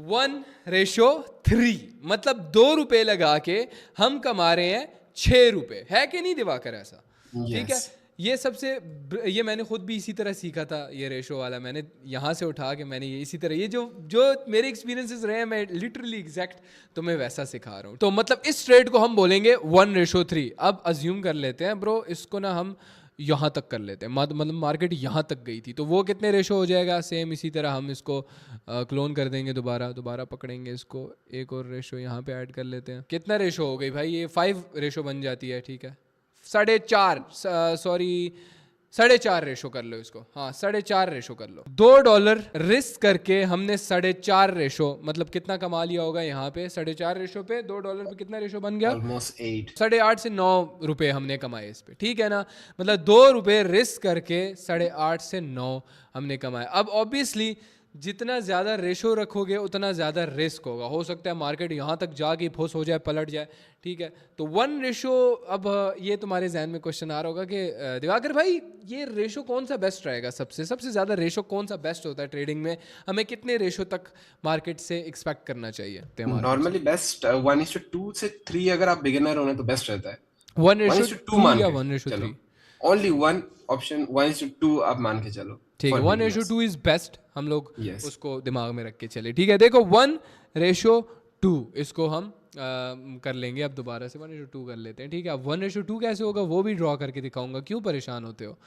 1:3, मतलब 2 रुपये लगा के हम कमा रहे हैं 6 रुपये, है कि नहीं दिवाकर ऐसा? ठीक है, ये सबसे ये मैंने खुद भी इसी तरह सीखा था, ये रेशो वाला मैंने यहाँ से उठा के मैंने ये इसी तरह, ये जो जो मेरे एक्सपीरियंसेस रहे हैं मैं लिटरली एग्जैक्ट तो मैं वैसा सिखा रहा हूँ। तो मतलब इस ट्रेड को हम बोलेंगे 1:3। अब अज्यूम कर लेते हैं ब्रो, इसको ना हम यहाँ तक कर लेते हैं, मतलब मार्केट यहाँ तक गई थी, तो वो कितने रेशो हो जाएगा, सेम इसी तरह हम इसको क्लोन कर देंगे, दोबारा पकड़ेंगे इसको, एक और रेशो यहाँ पे ऐड कर लेते हैं। कितना रेशो हो गई भाई, ये 5 रेशो बन जाती है, ठीक है, 4.5 रेशो कर लो इसको, हाँ 4.5 रेशो कर लो। $2 रिस्क करके हमने 4.5 रेशो, मतलब कितना कमा लिया होगा यहाँ पे, 4.5 रेशो पे $2 पे कितना रेशो बन गया, ऑलमोस्ट 8, 8.5 से 9 रुपए हमने कमाए इस पे, ठीक है ना। मतलब 2 रुपये रिस्क करके 8.5 से 9 हमने कमाए। अब ऑब्वियसली जितना ज़्यादा रेशो रखोगे उतना ज़्यादा रिस्क होगा, हो सकता है मार्केट यहाँ तक जाके फुस हो जाए, पलट जाए, ठीक है। तो 1 रेशो, अब ये तुम्हारे जहन में क्वेश्चन आ रहा होगा कि दिवाकर भाई ये रेशो कौन सा बेस्ट रहेगा, सबसे ज़्यादा रेशो कौन सा बेस्ट होता है ट्रेडिंग में, हमें कितने रेशो तक मार्केट से एक्सपेक्ट करना चाहिए? नॉर्मली बेस्ट 1:2 से 3, अगर आप बिगिनर हो तो बेस्ट रहता है। 1:2 या 1:3, ओनली वन ऑप्शन 1:2 आप मान के चलो, ठीक है। 1:2 इज बेस्ट, हम लोग उसको दिमाग में रख के चले, ठीक है। देखो 1:2 इसको हम कर लेंगे, अब दोबारा से 1:2 कर लेते हैं, ठीक है। अब 1:2 कैसे होगा वो भी ड्रॉ करके दिखाऊंगा। क्यों परेशान होते हो,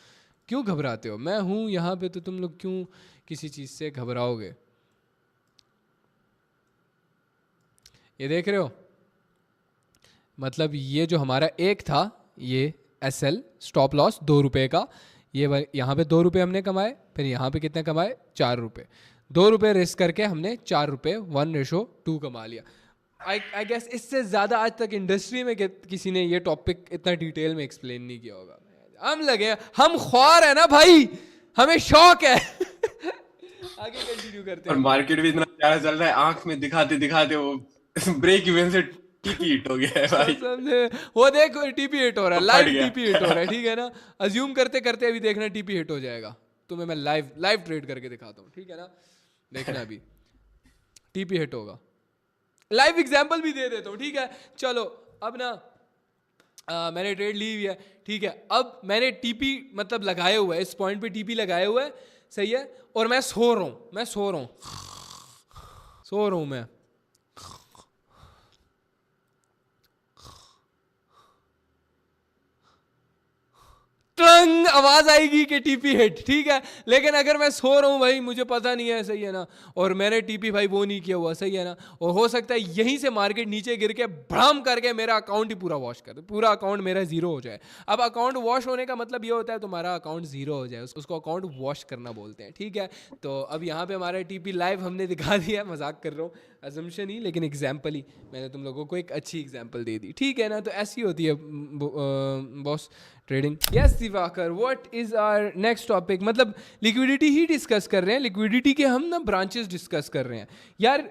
क्यों घबराते हो, मैं हूँ यहाँ पे, तो तुम लोग क्यों किसी चीज़ से घबराओगे। ये देख रहे हो, मतलब ये जो हमारा एक था, ये SL स्टॉप लॉस 2 रुपये का, ये यहाँ पे 2 रुपये हमने कमाए, फिर यहाँ पे कितने कमाए, 4 रुपये। 2 रुपये रिस्क करके हमने 4 रुपये 1:2 कमा लिया। आई गेस इससे ज़्यादा आज तक इंडस्ट्री में किसी ने ये टॉपिक इतना डिटेल में एक्सप्लेन नहीं किया होगा। हम लगे, हम ख्वार है ना भाई, हमें शौक है। आगे कंटिन्यू करते हैं। और मार्केट भी इतना प्यारा चल रहा है, आंख में दिखाते दिखाते वो ब्रेक इवन से टीपी हिट हो गया है भाई, समझे, वो देख टीपी हिट हो रहा है, लाइव टीपी हिट हो रहा है, ठीक है ना। अज्यूम करते करते अभी देखना टीपी हिट हो जाएगा, तुम्हें मैं लाइव ट्रेड करके दिखाता हूँ, ठीक है ना। देखना अभी टीपी हिट होगा, लाइव एग्जांपल भी दे देता हूँ, ठीक है। चलो अब ना मैंने ट्रेड ली हुई है, ठीक है। अब मैंने टीपी मतलब लगाए हुआ है, इस पॉइंट पे टीपी लगाए हुआ है, सही है। और मैं सो रहा हूँ मैं, आवाज आएगी कि टीपी हिट, ठीक है। लेकिन अगर मैं सो रहा हूँ भाई, मुझे पता नहीं है, सही है ना, और मैंने टीपी भाई वो नहीं किया हुआ, सही है ना, और हो सकता है यहीं से मार्केट नीचे गिर के भड़ाम करके मेरा अकाउंट ही पूरा वॉश कर दे, पूरा अकाउंट मेरा जीरो हो जाए। अब अकाउंट वॉश होने का मतलब ये होता है तुम्हारा अकाउंट जीरो हो जाए, उसको अकाउंट वॉश करना बोलते हैं, ठीक है। तो अब यहाँ पे हमारा टीपी लाइव हमने दिखा दिया, मजाक कर रहा हूँ, अजम्पशन ही, लेकिन एग्जाम्पल ही, मैंने तुम लोगों को एक अच्छी एग्जाम्पल दे दी, ठीक है ना। तो ऐसी होती है boss trading. Yes Diwakar, what is our next topic, मतलब लिक्विडिटी ही डिस्कस कर रहे हैं, लिक्विडिटी के हम ना ब्रांचेस डिस्कस कर रहे हैं यार।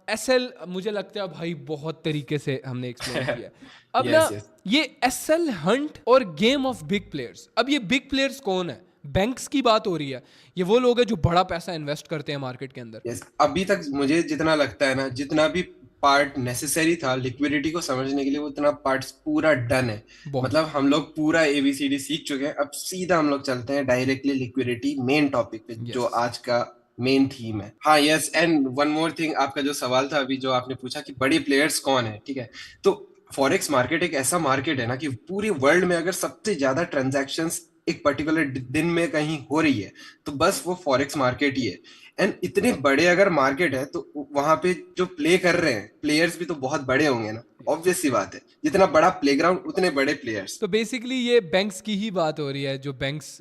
SL मुझे लगता है भाई बहुत तरीके से हमने एक्सप्लेन किया। अब ना ये SL हंट और गेम ऑफ बिग प्लेयर्स, अब ये बिग प्लेयर्स कौन है, बैंक्स की बात हो रही है, ये वो लोग हैं जो बड़ा पैसा इन्वेस्ट करते हैं मार्केट के अंदर। अभी तक मुझे जितना लगता है ना, जितना भी पार्ट नेसेसरी था लिक्विडिटी को समझने के लिए, वो इतना पार्ट पूरा डन है। मतलब हम लोग पूरा ABCD सीख चुके हैं, अब सीधा हम लोग चलते हैं डायरेक्टली लिक्विडिटी मेन टॉपिक पे, जो आज का मेन थीम है। हाँ yes, and one more thing, आपका जो सवाल था अभी, जो आपने पूछा कि बड़े प्लेयर्स कौन है, ठीक है। तो फॉरेक्स मार्केट एक ऐसा मार्केट है ना कि पूरे वर्ल्ड में अगर सबसे ज्यादा ट्रांजैक्शंस एक पर्टिकुलर दिन में कहीं हो रही है तो बस वो फॉरेक्स मार्केट ही है। एंड इतने बड़े अगर मार्केट है तो वहां पे जो प्ले कर रहे हैं प्लेयर्स भी तो बहुत बड़े होंगे ना। ऑब्वियस सी बात है, जितना बड़ा प्लेग्राउंड उतने बड़े प्लेयर्स। तो बेसिकली ये बैंक्स की ही बात हो रही है, जो बैंक्स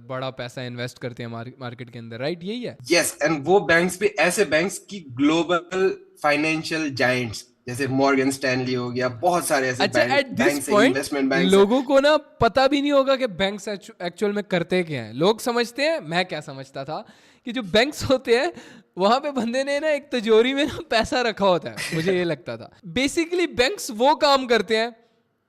बड़ा पैसा इन्वेस्ट करते हैं मार्केट के अंदर, राइट? यही है। यस, एंड वो बैंक्स भी ऐसे बैंक्स की ग्लोबल फाइनेंशियल जायंट्स, जैसे मॉर्गन स्टैनली हो गया, बहुत सारे ऐसे अच्छा, एट दिस बैंक्स है, पॉइंट इन्वेस्टमेंट बैंक्स है। लोगों को ना पता भी नहीं होगा कि बैंक्स एक्चुअल में करते क्या हैं। लोग समझते हैं, मैं क्या समझता था कि जो बैंक्स होते हैं वहां पे बंदे ने ना एक तिजोरी में ना पैसा रखा होता है, मुझे ये लगता था। बेसिकली बैंक्स वो काम करते हैं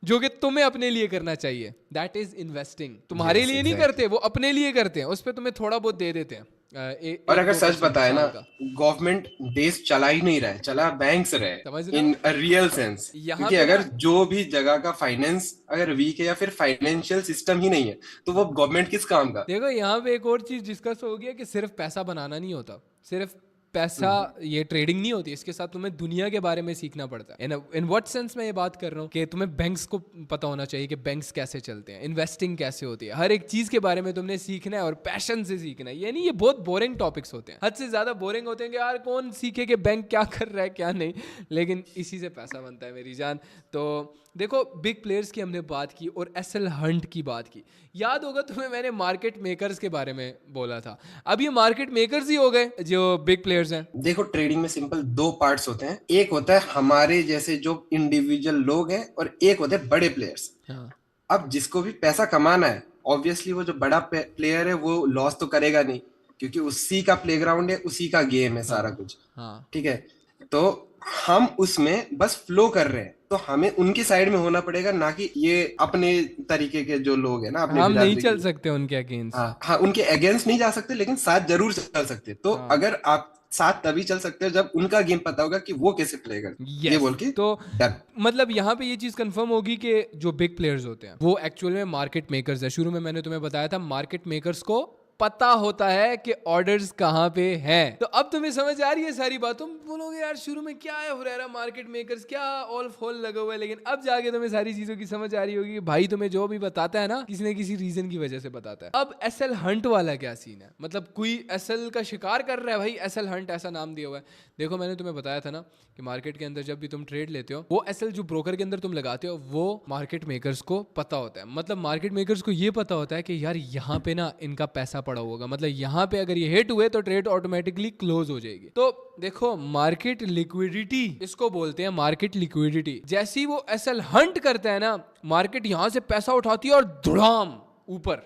जो कि तुम्हें अपने लिए करना चाहिए, दैट इज इन्वेस्टिंग। तुम्हारे Yes, लिए नहीं exactly. करते, वो अपने लिए करते हैं, उस पर तुम्हें थोड़ा बहुत दे देते हैं। और अगर 1-2% सच बताए ना, साल का। गवर्नमेंट देश चला ही नहीं रहा है, चला बैंक्स रहे समझ रहे इन हो? A real sense. यहाँ क्योंकि पे अगर ना जो भी जगह का फाइनेंस अगर वीक है या फिर फाइनेंशियल सिस्टम ही नहीं है, तो वो गवर्नमेंट किस काम का। देखो, यहाँ पे एक और चीज डिस्कस हो गया कि सिर्फ पैसा बनाना नहीं होता, सिर्फ पैसा, ये ट्रेडिंग नहीं होती, इसके साथ तुम्हें दुनिया के बारे में सीखना पड़ता है। इन व्हाट सेंस मैं ये बात कर रहा हूँ कि तुम्हें बैंक्स को पता होना चाहिए कि बैंक्स कैसे चलते हैं, इन्वेस्टिंग कैसे होती है, हर एक चीज के बारे में तुमने सीखना है और पैशन से सीखना है। ये नहीं, ये बहुत बोरिंग टॉपिक्स होते हैं, हद से ज्यादा बोरिंग होते हैं कि यार कौन सीखे कि बैंक क्या कर रहा है क्या नहीं, लेकिन इसी से पैसा बनता है मेरी जान। तो देखो, बिग प्लेयर्स की हमने बात की और एसएल हंट की बात की। याद होगा तुम्हें, मैंने मार्केट मेकर्स के बारे में बोला था। अब ये मार्केट मेकर्स ही हो गए जो बिग प्लेयर्स हैं। देखो, ट्रेडिंग में सिंपल दो पार्ट्स होते हैं, एक होता है हमारे जैसे जो इंडिविजुअल लोग हैं और एक होते हैं बड़े प्लेयर्स। हाँ। अब जिसको भी पैसा कमाना है, ऑब्वियसली वो जो बड़ा प्लेयर है वो लॉस तो करेगा नहीं, क्योंकि उसी का प्लेग्राउंड है, उसी का गेम है सारा कुछ। हाँ। ठीक है, तो हम उसमें बस फ्लो कर रहे हैं, तो हमें उनकी साइड में होना पड़ेगा, ना कि ये अपने तरीके के जो लोग हैं ना, अपने हम नहीं बिरादरी चल के। सकते उनके अगेंस्ट। हाँ हाँ, उनके अगेंस्ट नहीं जा सकते, लेकिन साथ जरूर चल सकते। तो हाँ। अगर आप साथ तभी चल सकते हो जब उनका गेम पता होगा कि वो कैसे प्ले करते हैं। ये यस, बोल के तो डन। मतलब यहाँ पे ये चीज कंफर्म होगी कि जो बिग प्लेयर्स होते हैं वो एक्चुअल में मार्केट मेकर्स है। शुरू में मैंने तुम्हें बताया था, मार्केट मेकर्स को पता होता है कि ऑर्डर्स कहाँ पे हैं। तो अब तुम्हें समझ आ रही है सारी बात। तुम बोलोगे यार शुरू में क्या है हुरैरा, मार्केट मेकर्स क्या ऑल फोल लगा हुआ है, लेकिन अब जाके तुम्हें सारी चीजों की समझ आ रही होगी कि भाई तुम्हें जो भी बताता है ना, किसी न किसी रीजन की वजह से बताता है। अब एसएल हंट वाला क्या सीन है, मतलब कोई एसएल का शिकार कर रहा है भाई, एसएल हंट ऐसा नाम दिया हुआ है। देखो, मैंने तुम्हें बताया था ना कि मार्केट के अंदर जब भी तुम ट्रेड लेते हो, वो एसएल जो ब्रोकर के अंदर तुम लगाते हो वो मार्केट मेकर्स को पता होता है। मतलब मार्केट मेकर्स को ये पता होता है कि यार यहाँ पे ना इनका पैसा पड़ा होगा, मतलब यहाँ पे अगर ये हिट हुए तो ट्रेड ऑटोमेटिकली क्लोज हो जाएगी। तो देखो, मार्केट लिक्विडिटी इसको बोलते हैं, मार्केट लिक्विडिटी। जैसी वो एसएल हंट करता है ना, मार्केट यहां से पैसा उठाती है और धड़ाम ऊपर,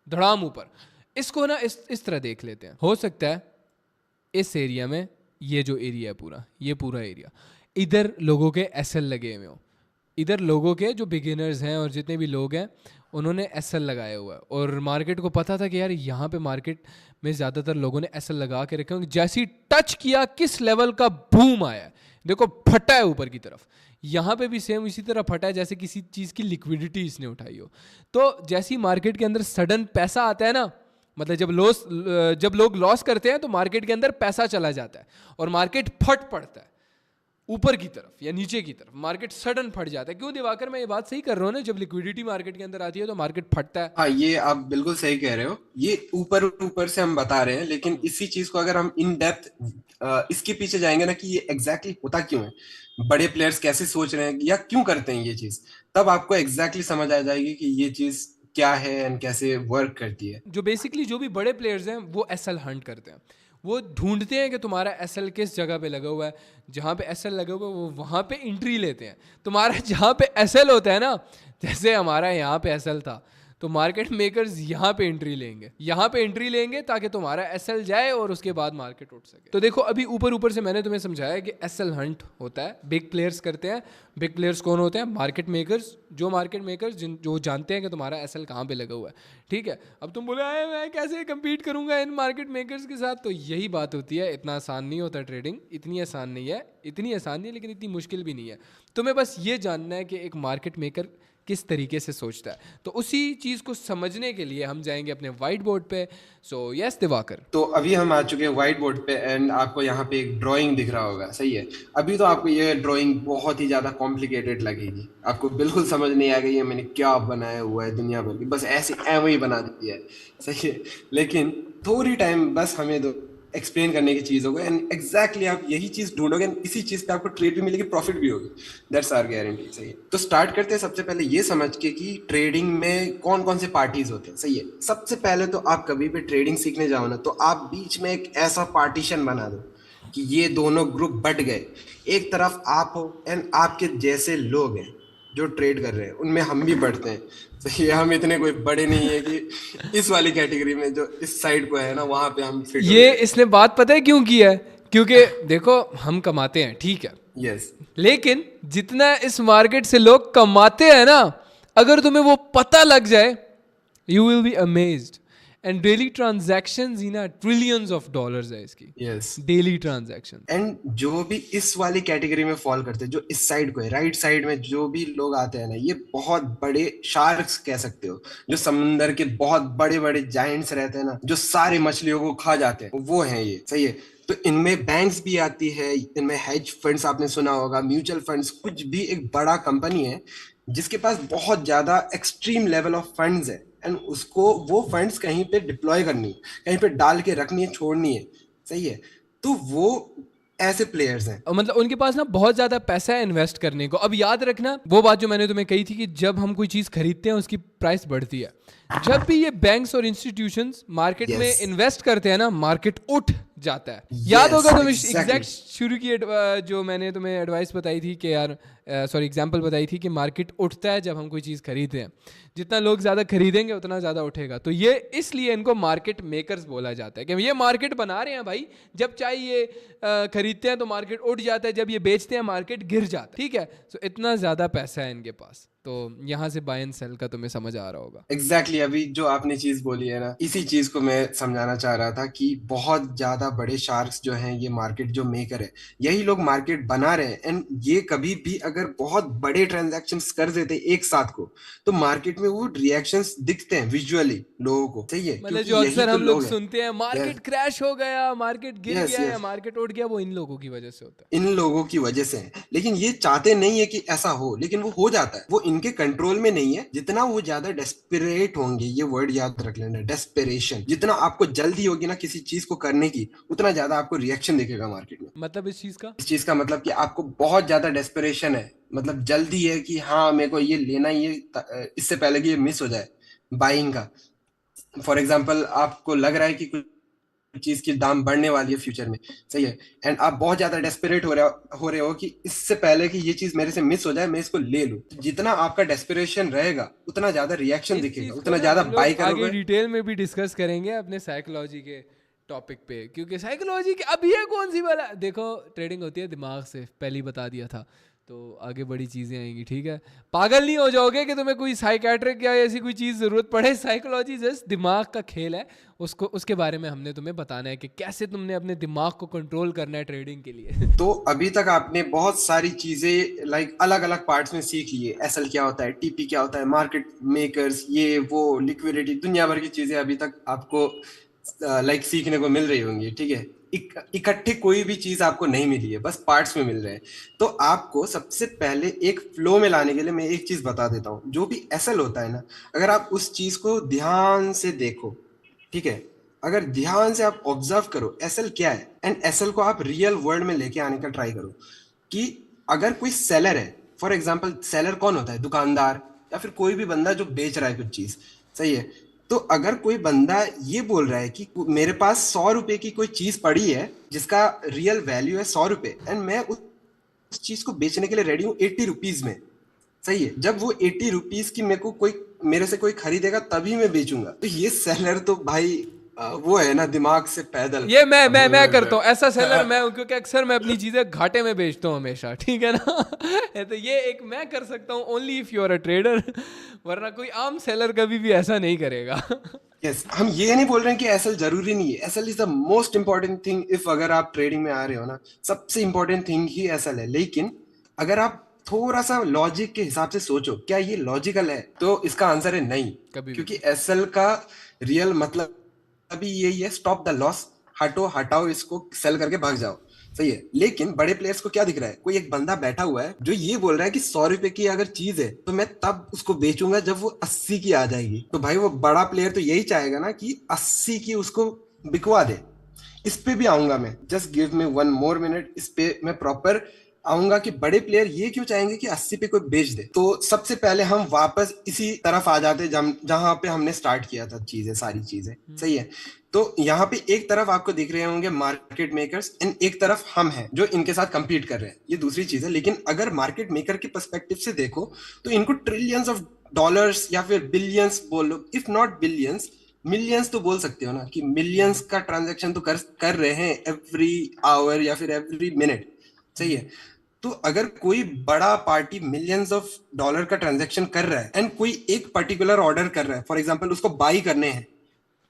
धड़ाम ऊपर। इसको ना इस तरह देख लेते हैं। हो सकता है इस एरिया में, ये जो एरिया है पूरा, ये पूरा एरिया, इधर लोगों के एसएल लगे हुए हो, इधर लोगों के जो बिगिनर्स हैं और जितने भी लोग हैं उन्होंने एसएल लगाया हुआ है, और मार्केट को पता था कि यार यहाँ पे मार्केट में ज़्यादातर लोगों ने एसएल लगा के रखे होंगे। जैसे ही टच किया, किस लेवल का बूम आया है, देखो फटा है ऊपर की तरफ। यहाँ पे भी सेम इसी तरह फटा है जैसे किसी चीज़ की लिक्विडिटी इसने उठाई हो। तो जैसी मार्केट के अंदर सडन पैसा आता है ना, मतलब जब लोग लॉस करते हैं तो मार्केट के अंदर पैसा चला जाता है और मार्केट फट पड़ता है ऊपर की तरफ या नीचे की तरफ, मार्केट सडन फट जाता है। क्यों दिवाकर, मैं ये बात सही कर रहा हूँ ना? जब लिक्विडिटी मार्केट के अंदर आती है तो मार्केट फटता है। हाँ, ये आप बिल्कुल सही कह रहे हो। ये ऊपर ऊपर से हम बता रहे हैं, लेकिन इसी चीज को अगर हम इन डेप्थ इसके पीछे जाएंगे ना कि ये एग्जैक्टली होता क्यों है, बड़े प्लेयर्स कैसे सोच रहे हैं या क्यों करते हैं ये चीज, तब आपको एग्जैक्टली समझ आ जाएगी कि ये चीज क्या है एंड कैसे वर्क करती है। जो बेसिकली जो भी बड़े प्लेयर्स हैं वो एसएल हंट करते हैं। वो ढूंढते हैं कि तुम्हारा एसएल किस जगह पे लगा हुआ है, जहाँ पे एसएल लगा हुआ है वो वहाँ पे एंट्री लेते हैं। तुम्हारा जहाँ पे एसएल होता है ना, जैसे हमारा यहाँ पे एसएल था, तो मार्केट मेकर्स यहाँ पे एंट्री लेंगे, यहाँ पे एंट्री लेंगे ताकि तुम्हारा एसएल जाए और उसके बाद मार्केट उठ सके। तो देखो, अभी ऊपर ऊपर से मैंने तुम्हें समझाया कि एसएल हंट होता है, बिग प्लेयर्स करते हैं। बिग प्लेयर्स कौन होते हैं? Market makers. जो मार्केट मेकर्स जो जानते हैं कि तुम्हारा एसएल कहाँ पे लगा हुआ है। ठीक है, अब तुम बोले आए मैं कैसे कम्पीट करूंगा इन मार्केट मेकर्स के साथ? तो यही बात होती है, इतना आसान नहीं होता ट्रेडिंग, इतनी आसान नहीं है, इतनी आसान नहीं है लेकिन इतनी मुश्किल भी नहीं है। तुम्हें बस ये जानना है कि एक मार्केट मेकर किस तरीके से सोचता है। तो उसी चीज़ को समझने के लिए हम जाएंगे अपने वाइट बोर्ड पे। So yes Diwakar. तो अभी हम आ चुके हैं व्हाइट बोर्ड पे एंड आपको यहाँ पे एक ड्राइंग दिख रहा होगा, सही है। अभी तो आपको ये ड्राइंग बहुत ही ज्यादा कॉम्प्लिकेटेड लगेगी, आपको बिल्कुल समझ नहीं आ गई है मैंने क्या बनाया हुआ है दुनिया भर की, बस ऐसे एवं ही बना दी है, सही है। लेकिन थोड़ी टाइम बस हमें दो एक्सप्लेन करने की चीज होगा एंड एग्जैक्टली आप यही चीज ढूंढोगे and इसी चीज पे आपको ट्रेड भी मिलेगी, प्रॉफिट भी होगी। That's our guarantee. सही है, तो स्टार्ट करते हैं सबसे पहले ये समझ के कि ट्रेडिंग में कौन कौन से पार्टीज होते हैं। सही है, सबसे पहले तो आप कभी भी ट्रेडिंग सीखने जाओ ना, तो आप बीच में एक ऐसा पार्टीशन बना दो कि ये दोनों ग्रुप बट गए। एक तरफ आप हो एंड आपके जैसे लोग हैं जो ट्रेड कर रहे हैं, उनमें हम भी बढ़ते हैं। सही है, हम इतने कोई बड़े नहीं है कि इस वाली कैटेगरी में जो इस साइड को है ना वहां पे हम फिट ये इसने बात पता है क्यों की है? क्योंकि देखो हम कमाते हैं, ठीक है, यस लेकिन जितना इस मार्केट से लोग कमाते हैं ना, अगर तुम्हें वो पता लग जाए, you will be amazed. And daily transactions ही ना ट्रिलियंस ऑफ डॉलर्स है इसकी, यस। Daily transaction. एंड जो भी इस वाली कैटेगरी में फॉल करते हैं, जो इस साइड को है, राइट साइड में जो भी लोग आते हैं ना, ये बहुत बड़े शार्क्स कह सकते हो, जो समुंदर के बहुत बड़े बड़े जायंट्स रहते हैं ना, जो सारे मछलियों को खा जाते हैं, वो हैं ये। सही है, तो इनमें बैंक्स भी आती है, इनमें हेज फंड्स आपने सुना होगा, म्यूचुअल फंड्स, कुछ भी एक बड़ा कंपनी है जिसके पास बहुत ज्यादा एक्सट्रीम लेवल ऑफ फंड्स है एंड उसको वो फंड्स कहीं पे डिप्लॉय करनी है, कहीं पे डाल के रखनी है, छोड़नी है। सही है, तो वो ऐसे प्लेयर्स हैं। और मतलब उनके पास ना बहुत ज्यादा पैसा है इन्वेस्ट करने को। अब याद रखना वो बात जो मैंने तुम्हें कही थी कि जब हम कोई चीज खरीदते हैं उसकी प्राइस बढ़ती है। जब भी ये बैंक्स और इंस्टीट्यूशंस मार्केट में Yes. इन्वेस्ट करते हैं ना, मार्केट उठ जाता है। याद होगा तुम्हें exactly. एग्जैक्ट शुरू की जो मैंने तुम्हें एडवाइस बताई थी कि यार सॉरी एग्जांपल बताई थी कि मार्केट उठता है जब हम कोई चीज़ खरीदते हैं। जितना लोग ज़्यादा खरीदेंगे उतना ज़्यादा उठेगा। तो ये इसलिए इनको मार्केट मेकर्स बोला जाता है कि ये मार्केट बना रहे हैं भाई। जब चाहे ये खरीदते हैं तो मार्केट उठ जाता है, जब ये बेचते हैं मार्केट गिर जाता है। ठीक है, तो इतना ज़्यादा पैसा है इनके पास, तो यहाँ से बाय एंड सेल का तुम्हें समझ आ रहा होगा। एग्जैक्टली अभी जो आपने चीज बोली है ना, इसी चीज को मैं समझाना चाह रहा था कि बहुत ज्यादा बड़े शार्क्स जो हैं, ये मार्केट जो मेकर है, यही लोग मार्केट बना रहे हैं एंड ये कभी भी अगर बहुत बड़े ट्रांजैक्शंस कर देते एक साथ को, तो मार्केट में वो रिएक्शंस दिखते हैं विजुअली लोगों को। सही है, मतलब क्योंकि जो यही अक्सर तो हम लोग लोग हैं। सुनते हैं मार्केट क्रैश हो गया, मार्केट गिर Yes, गया या yes. मार्केट उठ गया, वो इन लोगों की वजह से होता है। इन लोगों की वजह से है, लेकिन ये चाहते नहीं है कि ऐसा हो, लेकिन वो हो जाता है। वो इनके कंट्रोल में नहीं है। जितना वो ज्यादा डेस्परेट होंगे, ये वर्ड याद रख लेना, डेस्परेशन, जितना आपको जल्दी होगी ना किसी चीज को करने की, उतना ज्यादा आपको रिएक्शन दिखेगा मार्केट में। मतलब इस चीज का मतलब कि आपको बहुत ज्यादा डेस्परेशन है, मतलब जल्दी है कि हाँ मेरे को ये लेना ही है, इससे पहले कि ये मिस हो जाए बाइंग का। फॉर एग्जाम्पल आपको लग रहा है कि कुछ चीज की दाम बढ़ने वाली है फ्यूचर में। सही है, एंड आप बहुत ज्यादा डेस्परेट हो रहे हो कि इससे पहले कि ये चीज मेरे से मिस हो जाए मैं इसको ले लूं। जितना आपका डेस्परेशन रहेगा उतना ज्यादा रिएक्शन दिखेगा, उतना ज्यादा बाय आगे करोगे। डिटेल में भी डिस्कस करेंगे अपने साइकोलॉजी के टॉपिक पे, क्योंकि साइकोलॉजी के अब ये कौन सी वाला, देखो ट्रेडिंग होती है दिमाग से, पहले ही बता दिया था, तो आगे बड़ी चीज़ें आएंगी। ठीक है, पागल नहीं हो जाओगे कि तुम्हें कोई साइकेट्रिक या ऐसी कोई चीज़ ज़रूरत पड़े। साइकोलॉजी जस्ट दिमाग का खेल है, उसको उसके बारे में हमने तुम्हें बताना है कि कैसे तुमने अपने दिमाग को कंट्रोल करना है ट्रेडिंग के लिए। तो अभी तक आपने बहुत सारी चीजें लाइक अलग अलग पार्ट्स में सीख ली है। एसएल क्या होता है, टीपी क्या होता है, मार्केट मेकर्स, ये वो, लिक्विडिटी, दुनिया भर की चीजें अभी तक आपको लाइक सीखने को मिल रही होंगी। ठीक है, इकट्ठे कोई भी चीज आपको नहीं मिली है, बस पार्ट्स में मिल रहे हैं। तो आपको सबसे पहले एक फ्लो में लाने के लिए मैं एक चीज बता देता हूँ। जो भी एसएल होता है ना, अगर आप उस चीज को ध्यान से देखो, ठीक है, अगर ध्यान से आप ऑब्जर्व करो एसएल क्या है, एंड एसएल को आप रियल वर्ल्ड में लेके आने का ट्राई करो कि अगर कोई सेलर है, फॉर एग्जाम्पल सेलर कौन होता है, दुकानदार या फिर कोई भी बंदा जो बेच रहा है कुछ चीज। सही है, तो अगर कोई बंदा ये बोल रहा है कि मेरे पास 100 रुपए की कोई चीज पड़ी है जिसका रियल वैल्यू है 100 रुपए, एंड मैं उस चीज को बेचने के लिए रेडी हूँ 80 रुपीज में। सही है, जब वो 80 रुपीज की मेरे से कोई खरीदेगा तभी मैं बेचूंगा। तो ये सेलर तो भाई वो है ना, दिमाग से पैदल। ये मैं करता हूँ ऐसा सेलर मैं हूँ, क्योंकि अक्सर मैं अपनी चीजें घाटे में बेचता हूँ हमेशा। ठीक है ना। तो ये एक मैं कर सकता हूँ only if you are a trader, वरना कोई आम सेलर कभी भी ऐसा नहीं करेगा। यस, हम ये नहीं बोल रहे हैं कि एसएल जरूरी नहीं है। SL is the most important thing. If अगर आप ट्रेडिंग में आ रहे हो ना, सबसे इंपॉर्टेंट थिंग ही एसएल है। लेकिन अगर आप थोड़ा सा लॉजिक के हिसाब से सोचो, क्या ये लॉजिकल है, तो इसका आंसर है नहीं। क्योंकि एसएल का रियल मतलब अभी यही है, स्टॉप द लॉस, हटाओ इसको, सेल करके भाग जाओ। सही है, लेकिन बड़े प्लेयर्स को क्या दिख रहा है, कोई एक बंदा बैठा हुआ है जो ये बोल रहा है कि 100 रुपए की अगर चीज है तो मैं तब उसको बेचूंगा जब वो 80 की आ जाएगी। तो भाई वो बड़ा प्लेयर तो यही चाहेगा ना कि 80 की उसको बिकवा दे। इस पे भी आऊंगा मैं, just give me 1 more minute, इस पे मैं प्रॉपर आऊंगा कि बड़े प्लेयर ये क्यों चाहेंगे कि 80 पे कोई बेच दे। तो सबसे पहले हम वापस इसी तरफ आ जाते जहां पे हमने स्टार्ट किया था चीजें, सारी चीजें सही है। तो यहाँ पे एक तरफ आपको दिख रहे होंगे मार्केट मेकर्स एंड एक तरफ हम हैं जो इनके साथ compete कर रहे हैं, ये दूसरी चीज है। लेकिन अगर मार्केट मेकर के पर्सपेक्टिव से देखो तो इनको ट्रिलियंस ऑफ डॉलर्स या फिर बिलियंस बोलो, इफ नॉट बिलियंस, मिलियंस तो बोल सकते हो ना, कि मिलियंस का ट्रांजैक्शन तो कर रहे हैं एवरी आवर या फिर एवरी मिनट, सही है। तो अगर कोई बड़ा पार्टी मिलियंस ऑफ डॉलर का ट्रांजैक्शन कर रहा है एंड कोई एक पर्टिकुलर ऑर्डर कर रहा है, फॉर एग्जांपल उसको बाई करने हैं,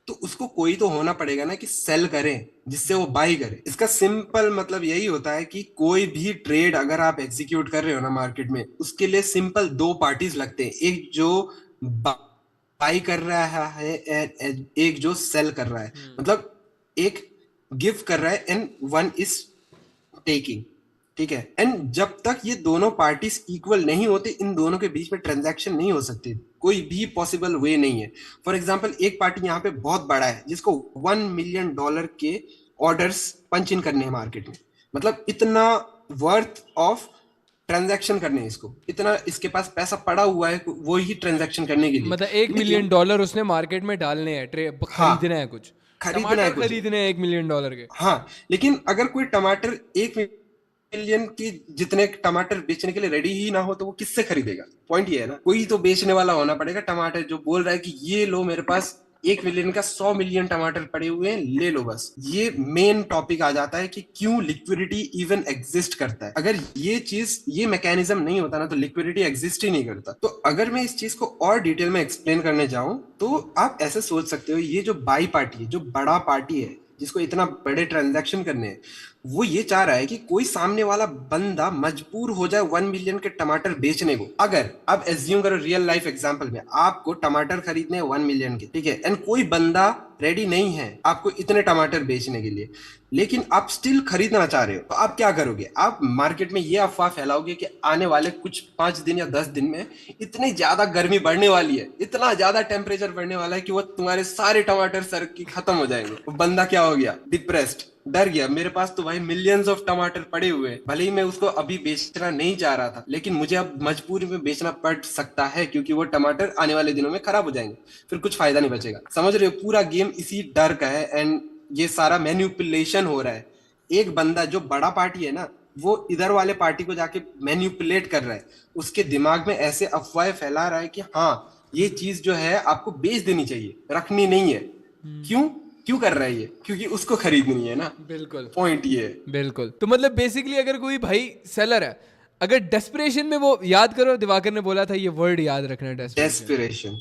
तो उसको कोई तो होना पड़ेगा ना कि सेल करें जिससे वो बाई करे। इसका सिंपल मतलब यही होता है कि कोई भी ट्रेड अगर आप एग्जीक्यूट कर रहे हो ना मार्केट में, उसके लिए सिंपल दो पार्टीज लगते हैं, एक जो बाई कर रहा है and एक जो सेल कर रहा है। मतलब एक गिव कर रहा है एंड वन इज टेकिंग, ठीक है। एंड जब तक ये दोनों पार्टीज इक्वल नहीं होते, इन दोनों के बीच में ट्रांजैक्शन नहीं हो सकती, कोई भी पॉसिबल वे नहीं है। फॉर एग्जांपल एक पार्टी यहाँ पे बहुत बड़ा है जिसको $1 million के ऑर्डर्स पंच इन करने हैं मार्केट में, मतलब इतना वर्थ ऑफ ट्रांजैक्शन करने हैं इसको, इतना इसके पास पैसा पड़ा हुआ है वो ही ट्रांजैक्शन करने के लिए। मतलब $1 million उसने मार्केट में डालने हैं, खरीदना है कुछ, खरीदना है टमाटर खरीदने हैं $1 million के। हाँ, लेकिन अगर कोई टमाटर 1 मिलियन की जितने टमाटर बेचने के लिए रेडी ही ना हो तो वो किससे खरीदेगा? पॉइंट ये है ना, कोई तो बेचने वाला होना पड़ेगा टमाटर, जो बोल रहा है कि ये लो मेरे पास 1 मिलियन का 100 मिलियन टमाटर पड़े हुए हैं, ले लो बस। ये मेन टॉपिक आ जाता है कि क्यों लिक्विडिटी इवन एग्जिस्ट करता है। अगर ये चीज, ये मैकेनिज्म नहीं होता ना तो लिक्विडिटी एग्जिस्ट ही नहीं करता। तो अगर मैं इस चीज को और डिटेल में एक्सप्लेन करने जाऊं तो आप ऐसे सोच सकते हो, ये जो बाई पार्टी है, जो बड़ा पार्टी है जिसको इतना बड़े ट्रांजैक्शन करने हैं, वो ये चाह रहा है कि कोई सामने वाला बंदा मजबूर हो जाए 1 मिलियन के टमाटर बेचने को। अगर आप एज्यूम करो रियल लाइफ एग्जांपल में आपको टमाटर खरीदने हैं 1 मिलियन के, ठीक है, एंड कोई बंदा रेडी नहीं है आपको इतने टमाटर बेचने के लिए, लेकिन आप स्टिल खरीदना चाह रहे हो, तो आप क्या करोगे? आप मार्केट में ये अफवाह फैलाओगे कि आने वाले कुछ 5 दिन या 10 दिन में इतनी ज्यादा गर्मी बढ़ने वाली है, इतना ज्यादा टेम्परेचर बढ़ने वाला है कि वो तुम्हारे सारे टमाटर सर की खत्म हो जाएंगे। वो बंदा क्या हो गया? डिप्रेस्ड, डर गया। मेरे पास तो भाई मिलियंस ऑफ टमाटर पड़े हुए हैं, भले ही मैं उसको अभी बेचना नहीं चाह रहा था, लेकिन मुझे अब मजबूरी में बेचना पड़ सकता है क्योंकि वो टमाटर आने वाले दिनों में खराब हो जाएंगे, फिर कुछ फायदा नहीं बचेगा। समझ रहे हो? पूरा गेम इसी डर का है एंड ये सारा मैन्युपुलेशन हो रहा है। एक बंदा जो बड़ा पार्टी है ना, वो इधर वाले पार्टी को जाके मैन्युपुलेट कर रहा है, उसके दिमाग में ऐसे अफवाहें फैला रहा है कि हाँ ये चीज जो है आपको बेच देनी चाहिए, रखनी नहीं है। क्यों क्यों कर रहा है ये? क्योंकि उसको खरीदनी है ना। बिल्कुल, पॉइंट ये है। बिल्कुल। तो मतलब बेसिकली अगर कोई भाई सेलर है, अगर डेस्परेशन में, वो याद करो दिवाकर ने बोला था ये वर्ड याद रखना, डेस्पिरेशन।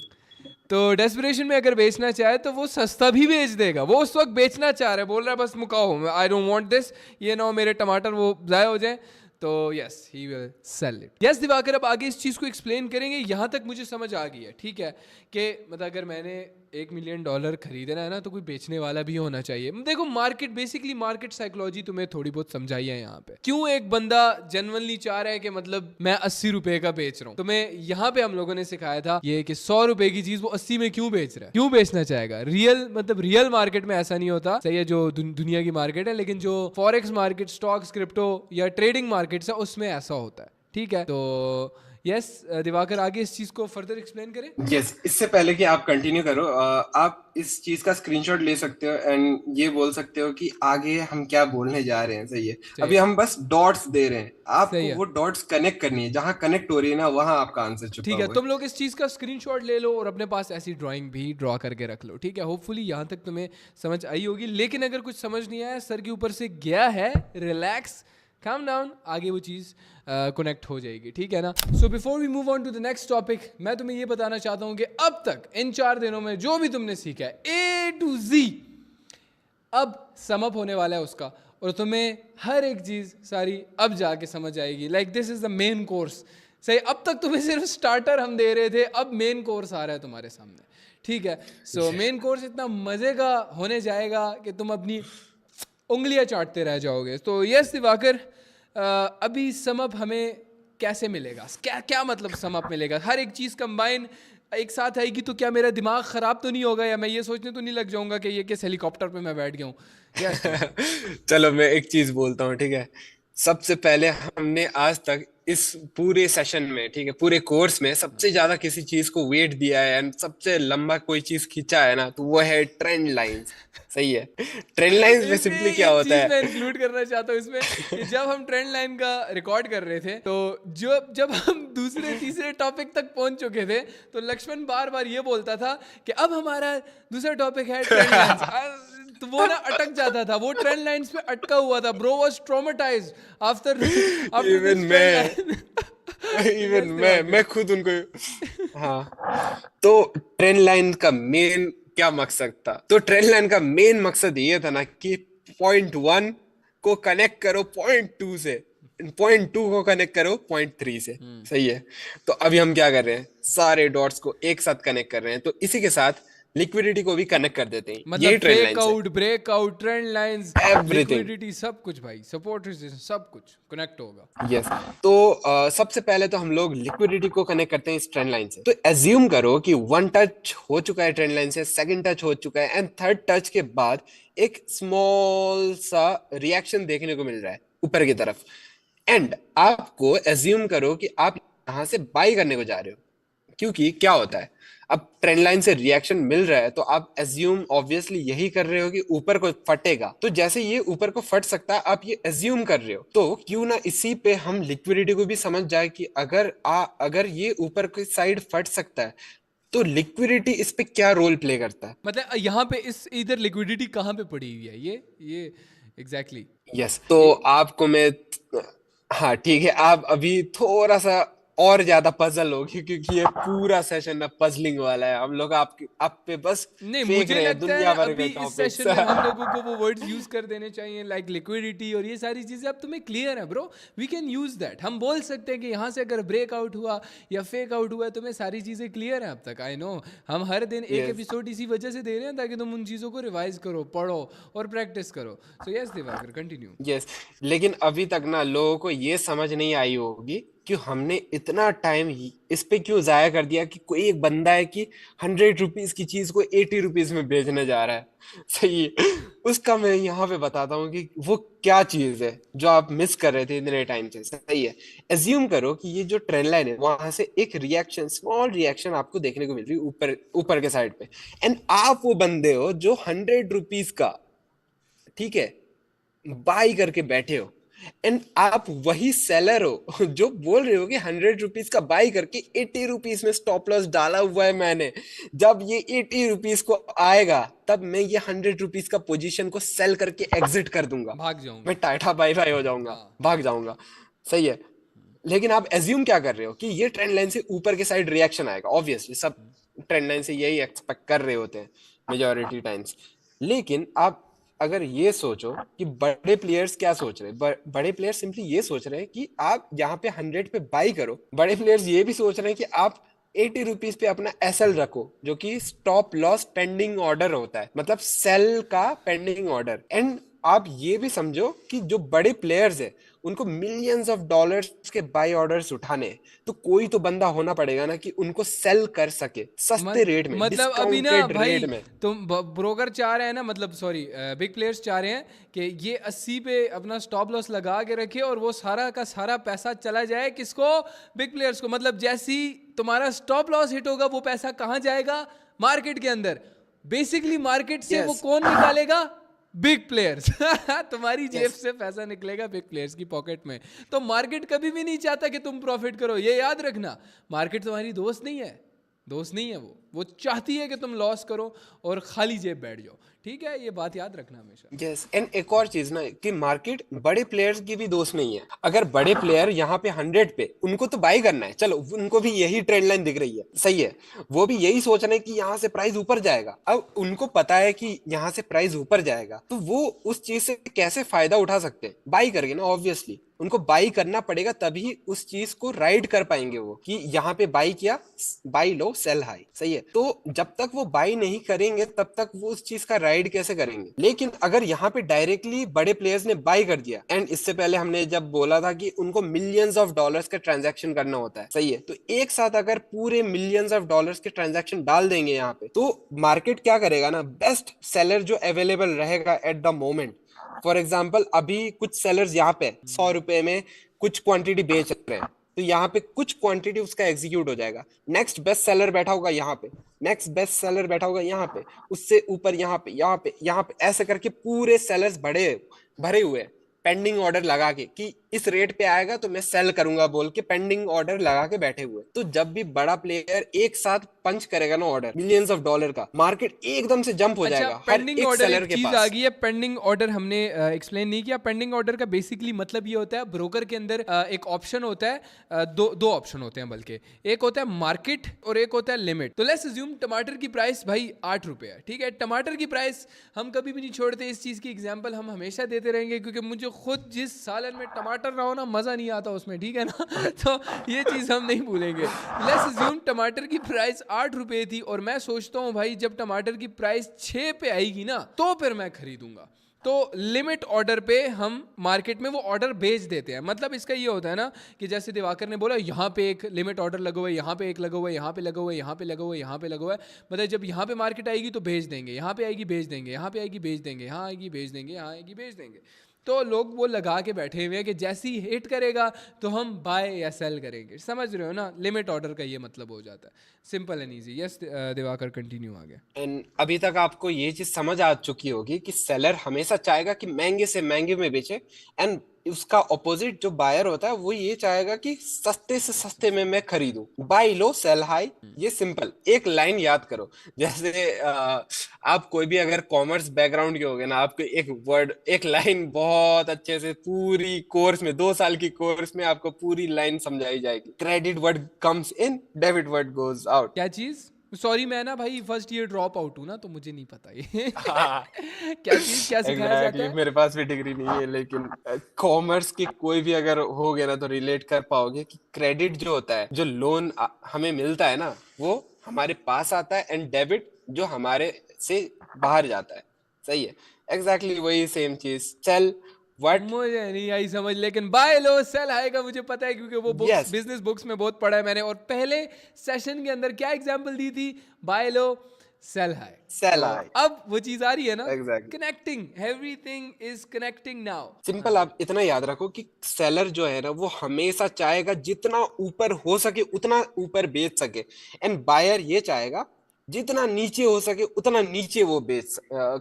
तो डेस्परेशन में अगर बेचना चाहे तो वो सस्ता भी बेच देगा। वो उस वक्त बेचना चाह रहा है, बोल रहा है बस macaw, I don't want this, ये ना हो मेरे टमाटर वो ज़ाया हो जाए, तो yes he will sell it. Yes Diwakar, अब आगे इस चीज़ को एक्सप्लेन करेंगे। यहाँ तक मुझे समझ आ गई है, ठीक है, कि मतलब अगर मैंने $1 मिलियन खरीदना है ना तो कोई बेचने वाला भी होना चाहिए। देखो मार्केट, बेसिकली मार्केट साइकोलॉजी तुम्हें थोड़ी बहुत समझाई है यहाँ पे। क्यों एक बंदा जेन्युइनली चाह रहा है कि मतलब मैं 80 रुपए का बेच रहा हूँ, तो मैं यहाँ पे हम लोगों ने सिखाया था ये कि 100 रुपए की चीज वो 80 में क्यों बेच रहा है, क्यों बेचना चाहेगा। रियल मतलब रियल मार्केट में ऐसा नहीं होता, सही है, जो दुनिया की मार्केट है, लेकिन जो फॉरेक्स मार्केट, स्टॉक्स, क्रिप्टो या ट्रेडिंग मार्केट है उसमें ऐसा होता है, ठीक है। तो यस दिवाकर, आगे इस चीज को फर्दर एक्सप्लेन करें। यस, इससे पहले कि आप कंटिन्यू करो, आप इस चीज का स्क्रीनशॉट ले सकते हो एंड ये बोल सकते हो कि आगे हम क्या बोलने जा रहे हैं, सही है। अभी हम बस डॉट्स दे रहे हैं, आपको वो डॉट्स कनेक्ट करनी है, जहां कनेक्ट हो रही है ना वहां आपका आंसर छुपा ठीक है। हुआ है। तुम लोग इस चीज का स्क्रीनशॉट ले लो और अपने पास ऐसी ड्राइंग भी ड्रॉ करके रख लो, ठीक है। होपफुली यहाँ तक तुम्हें समझ आई होगी, लेकिन अगर कुछ समझ नहीं आया, सर के ऊपर से गया है, रिलैक्स, काम डाउन, आगे वो चीज़ कनेक्ट हो जाएगी, ठीक है ना। So before we move on to the next topic, मैं तुम्हें ये बताना चाहता हूँ कि अब तक इन 4 दिनों में जो भी तुमने सीखा है A to Z, अब सम अप होने वाला है उसका, और तुम्हें हर एक चीज़ सारी अब जाके समझ आएगी। Like this is the main course, सही। अब तक तुम्हें सिर्फ स्टार्टर हम दे रहे थे, अब मेन कोर्स आ रहा है तुम्हारे सामने, ठीक है। सो मेन कोर्स इतना मज़े का होने जाएगा कि तुम अपनी उंगलियां चाटते रह जाओगे। तो यस दिवाकर, अभी सम अप हमें कैसे मिलेगा, क्या क्या मतलब सम अप मिलेगा, हर एक चीज़ कंबाइन एक साथ आएगी तो क्या मेरा दिमाग खराब तो नहीं होगा, या मैं ये सोचने तो नहीं लग जाऊंगा कि ये किस हेलीकॉप्टर पे मैं बैठ गया हूँ? यस चलो मैं एक चीज बोलता हूँ, ठीक है। सबसे पहले हमने आज तक इस पूरे सेशन में, ठीक है, पूरे कोर्स में सबसे ज्यादा किसी चीज को वेट दिया है एंड सबसे लंबा कोई चीज खींचा है ना, तो वो है ट्रेंड लाइंस। सही है। ट्रेंड लाइंस में इसमें सिंपली क्या एक होता चीज मैं है। इंक्लूड करना चाहता हूँ इसमें, कि जब हम ट्रेंड लाइन का रिकॉर्ड कर रहे थे, तो जब हम दूसरे तीसरे टॉपिक तक पहुंच चुके थे, तो लक्ष्मण बार बार ये बोलता था कि अब हमारा दूसरा टॉपिक है ट्रेंड लाइंस। तो वो ना अटक जाता था, वो ट्रेंड लाइंस पे अटका हुआ था। Bro was traumatised after after even this trend मैं लाइन। इवन यस मैं दिवाकर। खुद उनको। हाँ, तो ट्रेंड लाइन का मेन क्या मकसद था? तो ट्रेंड लाइन का मेन मकसद ये था ना कि पॉइंट 1 को कनेक्ट करो पॉइंट 2 से, पॉइंट 2 को कनेक्ट करो पॉइंट 3 से। सही है। तो अभी हम क्या कर रहे हैं, सारे डॉट्स को एक साथ कनेक्ट कर रहे हैं, तो इसी के साथ लिक्विडिटी को भी कनेक्ट कर देते हैं। मतलब यही ट्रेंड फेक लाइन्स है। Out, breakout, trend lines, everything. Liquidity, सब कुछ भाई, सपोर्ट रेजिस्टेंस, सब कुछ कनेक्ट होगा। यस। तो सबसे पहले तो हम लोग लिक्विडिटी को कनेक्ट करते हैं इस ट्रेंड लाइन से। तो एज्यूम करो कि 1 टच हो चुका है ट्रेंड लाइन से, सेकंड टच हो चुका है, एंड थर्ड टच के बाद एक स्मॉल सा रिएक्शन देखने को मिल रहा है ऊपर की तरफ। एंड आपको एज्यूम करो कि आप यहां से बाई करने को जा रहे हो, क्योंकि क्या होता है, अब ट्रेंड लाइन से रिएक्शन मिल रहा है, तो आप एज्यूम ऑब्वियसली यही कर रहे हो कि ऊपर को फटेगा। तो जैसे ये ऊपर को फट सकता है, आप ये एज्यूम कर रहे हो, तो क्यों ना इसी पे हम लिक्विडिटी को भी समझ जाए कि अगर ये ऊपर की साइड फट सकता है, तो लिक्विडिटी इस पे क्या रोल प्ले करता है। मतलब यहाँ पे इस इधर लिक्विडिटी कहाँ पे पड़ी हुई है, ये एग्जैक्टली यस। तो आपको मैं, हाँ ठीक है, आप अभी थोड़ा सा और ज्यादा पजल होगी, क्योंकि ये पूरा सेशन ना पजलिंग वाला है। हम लोग आप पे बस नहीं, फेंक मुझे रहे हैं लगता है दुनिया भर अभी के इस टॉपिक्स। सेशन में हम लोगों को वो वर्ड्स यूज कर देने चाहिए, लाइक लिक्विडिटी और ये सारी चीजें अब तुम्हें क्लियर है bro. We can use that. हम बोल सकते हैं कि यहाँ से अगर ब्रेकआउट हुआ या फेक आउट हुआ है, तुम्हें सारी चीजें क्लियर है अब तक। आई नो हम हर दिन एक यस। एपिसोड इसी वजह से दे रहे हैं, ताकि तुम उन चीजों को रिवाइज करो, पढ़ो और प्रैक्टिस करो। So yes Diwakar, continue. Yes. लेकिन अभी तक ना लोगों को ये समझ नहीं आई होगी कि हमने इतना टाइम इस पे क्यों जाया कर दिया कि कोई एक बंदा है कि 100 रुपीज की चीज को 80 रुपीज में बेचने जा रहा है। सही है। उसका मैं यहाँ पे बताता हूँ कि वो क्या चीज है जो आप मिस कर रहे थे इतने टाइम से। सही है। एज्यूम करो कि ये जो ट्रेंड लाइन है, वहां से एक रिएक्शन, स्मॉल रिएक्शन आपको देखने को मिल रही है ऊपर ऊपर के साइड पे, एंड आप वो बंदे हो जो 100 रुपीज का, ठीक है, बाई करके बैठे हो। एंड आप वही सेलर हो जो बोल रहे हो कि 100 रुपीज का बाई करके 80 रुपीज में स्टॉप लॉस डाला हुआ है मैंने। जब ये 80 रुपीज को आएगा, तब मैं ये 100 रुपीज का पोजीशन को सेल करके एग्जिट कर दूंगा। भाग जाऊंगा। मैं टाटा बाई बाई हो जाऊंगा, हाँ। भाग जाऊंगा। सही है। लेकिन आप एज्यूम क्या कर रहे हो कि ये ट्रेंड लाइन से ऊपर के साइड रिएक्शन आएगा। ऑब्वियसली सब ट्रेंड लाइन से यही एक्सपेक्ट कर रहे होते हैं मेजोरिटी टाइम्स। लेकिन आप अगर ये सोचो कि बड़े प्लेयर्स क्या सोच रहे हैं, बड़े प्लेयर्स सिंपली ये सोच रहे हैं कि आप यहाँ पे 100 पे बाई करो। बड़े प्लेयर्स ये भी सोच रहे हैं कि आप 80 रुपीज पे अपना एसएल रखो, जो कि स्टॉप लॉस पेंडिंग ऑर्डर होता है, मतलब सेल का पेंडिंग ऑर्डर। एंड आप ये भी समझो कि जो बड़े प्लेयर्स है, उनको मिलियंस ऑफ डॉलर्स के बाई ऑर्डर्स उठाने हैं, तो कोई तो बंदा होना पड़ेगा ना कि उनको सेल कर सके सस्ते रेट में, मतलब अभी ना डिस्काउंटेड भाई, रेट में। तुम ब्रोकर चाह रहे हैं ना, मतलब सॉरी बिग प्लेयर्स चाह रहे हैं कि ये 80 पे अपना स्टॉप लॉस लगा के रखे और वो सारा का सारा पैसा चला जाए किसको? बिग प्लेयर्स को। मतलब जैसी तुम्हारा स्टॉप लॉस हिट होगा, वो पैसा कहाँ जाएगा? मार्केट के अंदर। बेसिकली मार्केट से वो यस। कौन निकालेगा? Big players. तुम्हारी जेब यस। से पैसा निकलेगा बिग प्लेयर्स की पॉकेट में। तो मार्केट कभी भी नहीं चाहता कि तुम प्रॉफिट करो, ये याद रखना। मार्केट तुम्हारी दोस्त नहीं है, दोस्त नहीं है वो चाहती है कि तुम लॉस करो और खाली जेब बैठ जाओ। ठीक है, ये बात याद रखना हमेशा। यस। एंड एक और चीज ना कि मार्केट बड़े प्लेयर्स की भी दोस्त नहीं है। अगर बड़े प्लेयर यहाँ पे 100 पे, उनको तो बाई करना है, चलो उनको भी यही ट्रेंड लाइन दिख रही है। सही है। वो भी यही सोच रहे हैं कि यहाँ से प्राइस ऊपर जाएगा। अब उनको पता है कि यहाँ से प्राइस ऊपर जाएगा, तो वो उस चीज से कैसे फायदा उठा सकते हैं? बाई करके ना। ऑब्वियसली उनको बाई करना पड़ेगा, तभी उस चीज को राइड कर पाएंगे वो, कि यहाँ पे बाई किया, बाई लो सेल हाई। सही है। तो जब तक वो बाई नहीं करेंगे, तब तक वो उस चीज का राइड कैसे करेंगे। लेकिन अगर यहाँ पे डायरेक्टली बड़े प्लेयर्स ने बाय कर दिया, एंड इससे पहले हमने जब बोला था कि उनको मिलियंस ऑफ डॉलर्स का ट्रांजैक्शन करना होता है, सही है, तो एक साथ अगर पूरे मिलियंस ऑफ डॉलर्स के ट्रांजैक्शन डाल देंगे यहाँ पे, तो मार्केट क्या करेगा ना, बेस्ट सेलर जो अवेलेबल रहेगा at the moment, for example अभी कुछ सेलर्स यहाँ पे 100 रुपए में कुछ क्वांटिटी बेच रहे हैं, तो यहाँ पे कुछ क्वांटिटी उसका एग्जीक्यूट हो जाएगा, नेक्स्ट बेस्ट सेलर बैठा होगा यहाँ पे, नेक्स्ट बेस्ट सेलर बैठा होगा यहाँ पे, उससे ऊपर यहाँ पे, यहाँ पे, यहाँ पे, ऐसे करके पूरे सेलर्स बड़े भरे हुए हैं, पेंडिंग ऑर्डर लगा के कि इस रेट पे आएगा तो मैं सेल करूंगा बोल के पेंडिंग ऑर्डर लगा के बैठे हुए। तो जब भी बड़ा प्लेयर एक साथ पंच करेगा ना ऑर्डर मिलियंस ऑफ डॉलर का, मार्केट एकदम से जंप हो जाएगा हर पेंडिंग एक ऑर्डर सेलर एक के चीज पास। आ गई है। पेंडिंग ऑर्डर हमने एक्सप्लेन नहीं किया। पेंडिंग ऑर्डर का बेसिकली मतलब ये होता है, ब्रोकर के अंदर एक ऑप्शन होता है, दो ऑप्शन होते हैं बल्कि, एक होता है मार्केट और एक होता है लिमिट। तो लेट्स अज्यूम टमाटर की प्राइस भाई 8 रुपए है, ठीक है। टमाटर की प्राइस हम कभी भी नहीं छोड़ते, इस चीज की एग्जांपल हम हमेशा देते रहेंगे, क्योंकि मुझे खुद जिस सालन में टमाटर रहा हो ना, मजा नहीं आता उसमें, ठीक है ना। तो ये चीज हम नहीं भूलेंगे। लेट्स अज्यूम टमाटर की प्राइस 8 रुपए थी और मैं सोचता हूँ भाई जब टमाटर की प्राइस 6 पे आएगी ना तो फिर मैं खरीदूंगा। तो लिमिट ऑर्डर पे हम मार्केट में वो ऑर्डर बेच देते हैं। मतलब इसका ये होता है ना कि जैसे दिवाकर ने बोला यहाँ पे एक लिमिट ऑर्डर लगा हुआ है, यहाँ पे एक लगा हुआ है, यहाँ पे लगा हुआ है, यहाँ पे लगा हुआ है, यहाँ पे लगा हुआ है। मतलब जब यहाँ पे मार्केट आएगी तो बेच देंगे, यहाँ पे आएगी बेच देंगे, यहाँ पे आएगी बेच देंगे, यहाँ आएगी बेच देंगे, यहाँ आएगी बेच देंगे। तो लोग वो लगा के बैठे हुए हैं कि जैसी हिट करेगा तो हम बाय या सेल करेंगे। समझ रहे हो ना, लिमिट ऑर्डर का ये मतलब हो जाता है। Simple and easy. Yes Diwakar continue आगे। एंड अभी तक आपको ये चीज समझ आ चुकी होगी कि सेलर हमेशा चाहेगा कि महंगे से महंगे में बेचे, एंड उसका ऑपोजिट जो बायर होता है वो ये चाहेगा कि सस्ते से सस्ते में मैं खरीदूं। बाय लो सेल हाई, ये सिंपल एक लाइन याद करो। जैसे आप कोई भी अगर कॉमर्स बैकग्राउंड के होगे ना, आपको एक वर्ड एक लाइन बहुत अच्छे से पूरी कोर्स में 2 साल की कोर्स में आपको पूरी लाइन समझाई जाएगी। Credit word comes in, debit word goes out. क्या चीज? सॉरी मैं ना भाई फर्स्ट ईयर ड्रॉप आउट हूँ ना, तो मुझे नहीं पता ये। हाँ, क्या चीज, क्या सिखाया जाता है? मेरे पास भी डिग्री नहीं है, लेकिन कॉमर्स की कोई भी अगर हो गया ना तो रिलेट कर पाओगे कि क्रेडिट जो होता है, जो लोन हमें मिलता है ना, वो हमारे पास आता है, एंड डेबिट जो हमारे से बाहर जाता है। सही है, एग्जैक्टली वही सेम चीज। सेल व्हाट, मुझे नहीं आई समझ, लेकिन बाय लो सेल हाई का मुझे पता है, क्योंकि वो बुक्स Yes. बिजनेस बुक्स में बहुत पढ़ा है मैंने। और पहले सेशन के अंदर क्या एग्जांपल दी थी? बाय लो सेल हाई। सेल हाई, अब वो चीज आ रही है ना, Exactly. Connecting, everything is connecting now. Simple. आप इतना याद रखो कि सेलर जो है ना वो हमेशा चाहेगा जितना ऊपर हो सके उतना ऊपर बेच सके, एंड बायर ये चाहेगा जितना नीचे हो सके उतना नीचे वो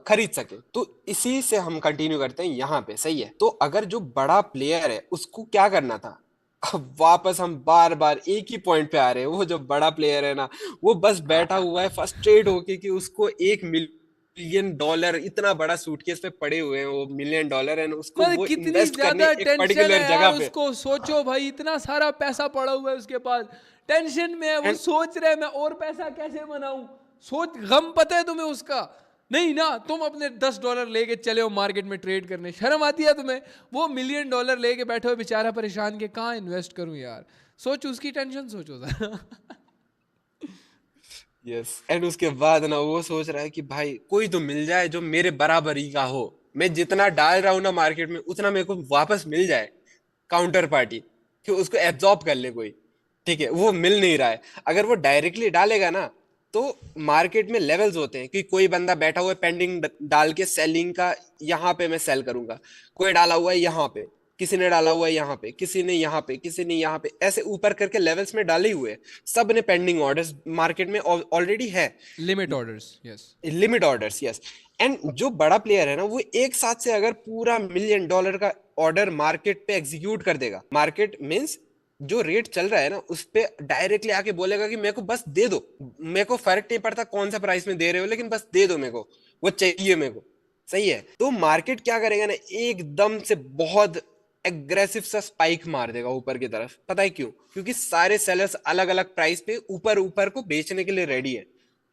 खरीद सके। तो इसी से हम कंटिन्यू करते हैं यहाँ पे। सही है, तो अगर जो बड़ा प्लेयर है उसको क्या करना था, अब वापस हम बार बार एक ही पॉइंट पे आ रहे हैं। वो जो बड़ा प्लेयर है ना, वो बस बैठा हुआ है फ्रस्ट्रेट होके कि उसको $1 मिलियन इतना बड़ा सूटकेस पे पड़े हुए हैं, वो $1 मिलियन है, उसको मतलब वो कितनी इन्वेस्ट करने ज्यादा एक टेंशन पर्टिकुलर है जगह यार पे। उसको। सोचो भाई, इतना सारा पैसा पड़ा हुआ है उसके पास, टेंशन में है वो, And- सोच रहे मैं और पैसा कैसे बनाऊं। सोच, गम पता है तुम्हें उसका? नहीं ना, तुम अपने $10 लेके चले हो मार्केट में ट्रेड करने, शर्म आती है तुम्हें? वो $1 मिलियन लेके बैठे हो बेचारा परेशान के कहाँ इन्वेस्ट करूं यार। सोच उसकी टेंशन, सोचो जरा। यस, एंड उसके बाद ना वो सोच रहा है कि भाई कोई तो मिल जाए जो मेरे बराबरी का हो, मैं जितना डाल रहा हूँ ना मार्केट में उतना मेरे को वापस मिल जाए, काउंटर पार्टी, कि उसको एब्जॉर्ब कर ले कोई। ठीक है, वो मिल नहीं रहा है। अगर वो डायरेक्टली डालेगा ना तो मार्केट में लेवल्स होते हैं कि कोई बंदा बैठा हुआ है पेंडिंग डाल के सेलिंग का, यहाँ पे मैं सेल करूंगा, कोई डाला हुआ है यहाँ पे, किसी ने डाला हुआ है यहाँ पे, किसी ने यहाँ पे, किसी ने यहाँ पे, ऐसे ऊपर करके लेवल्स में डाले हुए हैं। सब ने पेंडिंग ऑर्डर्स मार्केट में ऑलरेडी है, limit orders, yes. Limit orders, yes. And जो बड़ा प्लेयर है ना वो एक साथ से अगर पूरा $1 मिलियन का ऑर्डर मार्केट पे एग्जीक्यूट कर देगा, मार्केट मींस जो रेट चल रहा है ना उस पे डायरेक्टली आके बोलेगा कि मेरे को बस दे दो, मेरे को फर्क नहीं पड़ता कौन सा प्राइस में दे रहे हो, लेकिन बस दे दो, मेरे को वो चाहिए मेरे को। सही है, तो मार्केट क्या करेगा ना, एकदम से बहुत एग्रेसिव सा स्पाइक मार देगा ऊपर की तरफ। पता है क्यों? क्योंकि सारे सेलर्स अलग अलग प्राइस पे ऊपर ऊपर को बेचने के लिए रेडी है।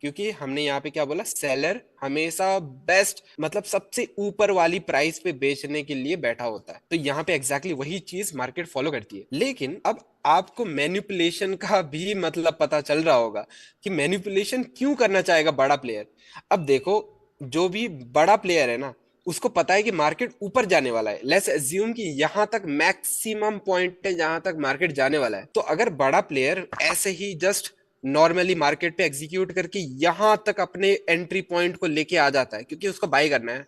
क्योंकि हमने यहाँ पे क्या बोला, सेलर हमेशा बेस्ट मतलब सबसे ऊपर वाली प्राइस पे बेचने के लिए बैठा होता है। तो यहाँ पे एग्जैक्टली वही चीज मार्केट फॉलो करती है। लेकिन अब आपको मैनिपुलेशन का भी मतलब पता चल रहा होगा कि मैनिपुलेशन क्यों करना चाहेगा बड़ा प्लेयर। अब देखो, जो भी बड़ा प्लेयर है ना, उसको पता है कि मार्केट ऊपर जाने वाला है। लेट्स अज्यूम कि यहाँ तक मैक्सिमम पॉइंट है जहां तक मार्केट जाने वाला है। तो अगर बड़ा प्लेयर ऐसे ही जस्ट नॉर्मली मार्केट पे एग्जीक्यूट करके यहाँ तक अपने एंट्री पॉइंट को लेके आ जाता है, क्योंकि उसको बाय करना है,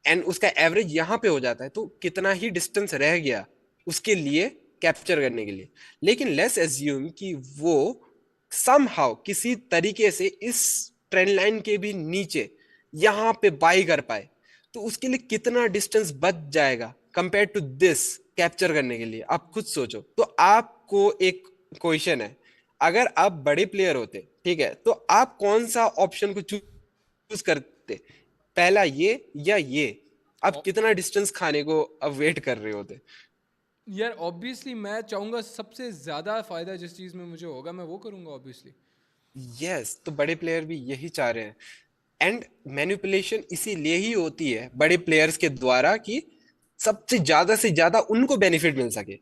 एंड उसका एवरेज यहाँ पे हो जाता है, तो कितना ही डिस्टेंस रह गया उसके लिए कैप्चर करने के लिए। लेकिन लेट्स एज्यूम कि वो समहाउ किसी तरीके से इस ट्रेंड लाइन के भी नीचे यहाँ पे बाई कर पाए, तो उसके लिए कितना डिस्टेंस बच जाएगा कंपेयर टू दिस कैप्चर करने के लिए। आप खुद सोचो। तो आपको एक क्वेश्चन है, अगर आप बड़े प्लेयर होते, ठीक है, तो आप कौन सा ऑप्शन को चूज करते, पहला ये या ये? आप कितना डिस्टेंस खाने को अब वेट कर रहे होते? यार ऑब्वियसली मैं चाहूंगा सबसे ज्यादा फायदा जिस चीज में मुझे होगा मैं वो करूंगा ऑब्वियसली। यस, तो बड़े प्लेयर भी यही चाह रहे हैं। एंड मैनिपुलेशन इसीलिए ही होती है बड़े प्लेयर्स के द्वारा कि सबसे ज्यादा से ज्यादा उनको बेनिफिट मिल सके।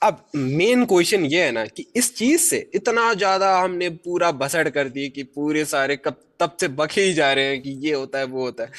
अब मेन क्वेश्चन ये है ना कि इस चीज से इतना ज्यादा हमने पूरा बसड़ कर दी कि पूरे सारे कब तब से बके ही जा रहे हैं कि ये होता है वो होता है।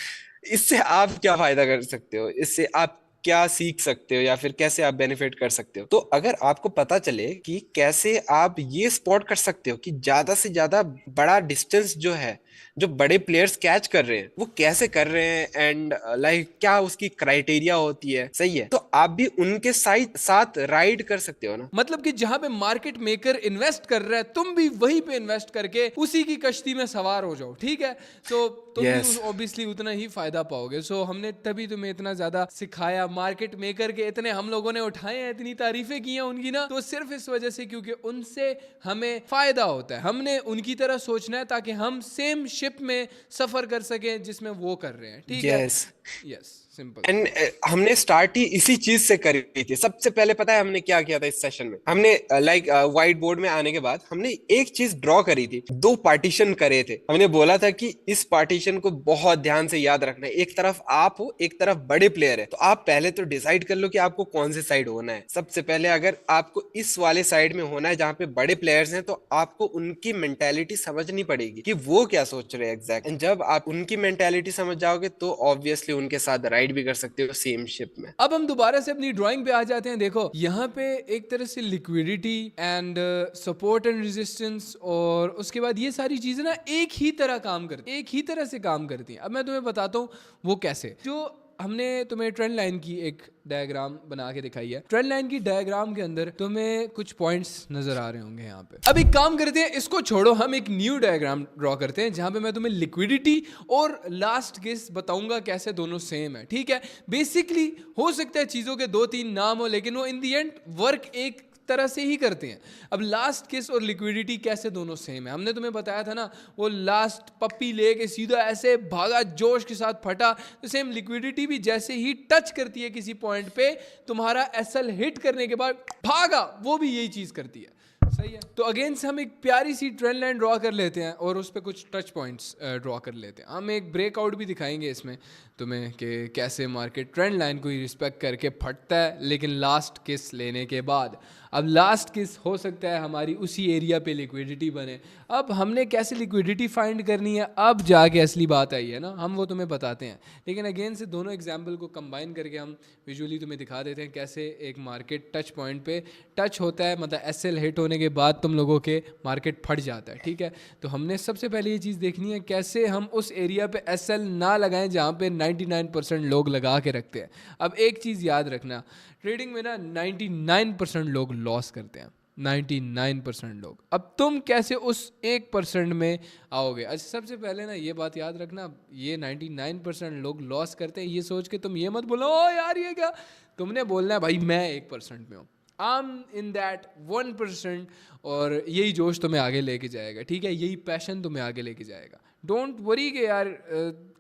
इससे आप क्या फायदा कर सकते हो, इससे आप क्या सीख सकते हो, या फिर कैसे आप बेनिफिट कर सकते हो? तो अगर आपको पता चले कि कैसे आप ये स्पॉट कर सकते हो कि ज्यादा से ज्यादा बड़ा डिस्टेंस जो है, जो बड़े प्लेयर्स कैच कर रहे हैं, वो कैसे कर रहे हैं, एंड लाइक क्या उसकी क्राइटेरिया होती है, सही है, तो आप भी उनके साथ साथ राइड कर सकते हो ना। मतलब कि जहां पे मार्केट मेकर इन्वेस्ट कर रहा है तुम भी वहीं पे इन्वेस्ट करके उसी की कश्ती में सवार हो जाओ, ठीक है। सो तुम यस, भी ऑब्वियसली उतना ही फायदा पाओगे। सो हमने तभी तुम्हें इतना ज्यादा सिखाया, मार्केट मेकर के इतने हम लोगों ने उठाए हैं, इतनी तारीफें की हैं उनकी ना, तो सिर्फ इस वजह से क्योंकि उनसे हमें फायदा होता है। हमने उनकी तरह सोचना है ताकि हम सेम शिप में सफर कर सकें जिसमें वो कर रहे हैं, ठीक है। यस। Yes, simple. एंड हमने स्टार्ट ही इसी चीज से करी थी। सबसे पहले पता है हमने क्या किया था इस सेशन में? हमने लाइक व्हाइट बोर्ड में आने के बाद हमने एक चीज ड्रॉ करी थी, दो पार्टीशन करे थे। हमने बोला था कि इस पार्टीशन को बहुत ध्यान से याद रखना है। एक तरफ आप हो, एक तरफ बड़े प्लेयर है। तो आप पहले तो डिसाइड कर लो कि आपको कौन से साइड होना है। सबसे पहले अगर आपको इस वाले साइड में होना है जहां पे बड़े प्लेयर्स हैं, तो आपको उनकी मेंटेलिटी समझनी पड़ेगी कि वो क्या सोच रहे हैं एग्जैक्ट। एंड जब आप उनकी मेंटेलिटी समझ जाओगे तो ऑब्वियसली उनके साथ राइड भी कर सकते हो सेम शिप में। अब हम दोबारा से अपनी ड्राइंग पे आ जाते हैं। देखो यहाँ पे एक तरह से liquidity and support and resistance और उसके बाद ये सारी चीजें ना एक ही तरह काम करती, एक ही तरह से काम करती हैं। अब मैं तुम्हें बताता हूँ वो कैसे। जो हमने तुम्हें ट्रेंड लाइन की एक डायग्राम बना के दिखाई है। ट्रेंड लाइन की डायग्राम के अंदर तुम्हें कुछ पॉइंट्स नजर आ रहे होंगे यहाँ पे। अब एक काम करते हैं, इसको छोड़ो, हम एक न्यू डायग्राम ड्रॉ करते हैं जहां पे मैं तुम्हें लिक्विडिटी और लास्ट केस बताऊंगा कैसे दोनों सेम है, ठीक है। बेसिकली हो सकता है चीजों के दो तीन नाम हो लेकिन वो इन दी एंड वर्क एक तरह से ही करते हैं। अब लास्ट किस और लिक्विडिटी कैसे दोनों सेम है, हमने तुम्हें बताया था ना, वो लास्ट पप्पी लेके सीधा ऐसे भागा, जोश के साथ फटा। तो सेम लिक्विडिटी भी जैसे ही टच करती है किसी पॉइंट पे, तुम्हारा एसएल हिट करने के बाद भागा, वो भी यही चीज करती है, सही है। तो अगेन से हम एक प्यारी सी ट्रेंड लाइन ड्रॉ कर लेते हैं और उस पर कुछ टच पॉइंट्स ड्रॉ कर लेते हैं। हम एक ब्रेकआउट भी दिखाएंगे इसमें तुम्हें कि कैसे मार्केट ट्रेंड लाइन को ही रिस्पेक्ट करके फटता है लेकिन लास्ट किस लेने के बाद। अब लास्ट किस हो सकता है हमारी उसी एरिया पे लिक्विडिटी बने। अब हमने कैसे लिक्विडिटी फाइंड करनी है, अब जाके असली बात आई है ना, हम वो तुम्हें बताते हैं। लेकिन अगेन से दोनों एग्जाम्पल को कंबाइन करके हम विजुअली तुम्हें दिखा देते हैं कैसे एक मार्केट टच पॉइंट पे टच होता है, मतलब एसएल हिट होने के बाद तुम लोगों के मार्केट फट जाता है, ठीक है। तो हमने सबसे पहले ये चीज़ देखनी है कैसे हम उस एरिया पे एसएल ना लगाएं जहाँ पे 99% लोग लगा के रखते हैं। अब एक चीज़ याद रखना, ट्रेडिंग में ना 99% लोग लॉस करते हैं, 99% लोग। अब तुम कैसे उस 1% में आओगे? अच्छा, सबसे पहले ना ये बात याद रखना, ये 99% लोग लॉस करते हैं ये सोच के तुम ये मत बोलो ओ यार ये क्या, तुमने बोलना है भाई मैं 1% में हूँ, आई एम इन दैट 1%, और यही जोश तुम्हें आगे लेके जाएगा, ठीक है, यही पैशन तुम्हें आगे लेके जाएगा। डोंट वरी के यार,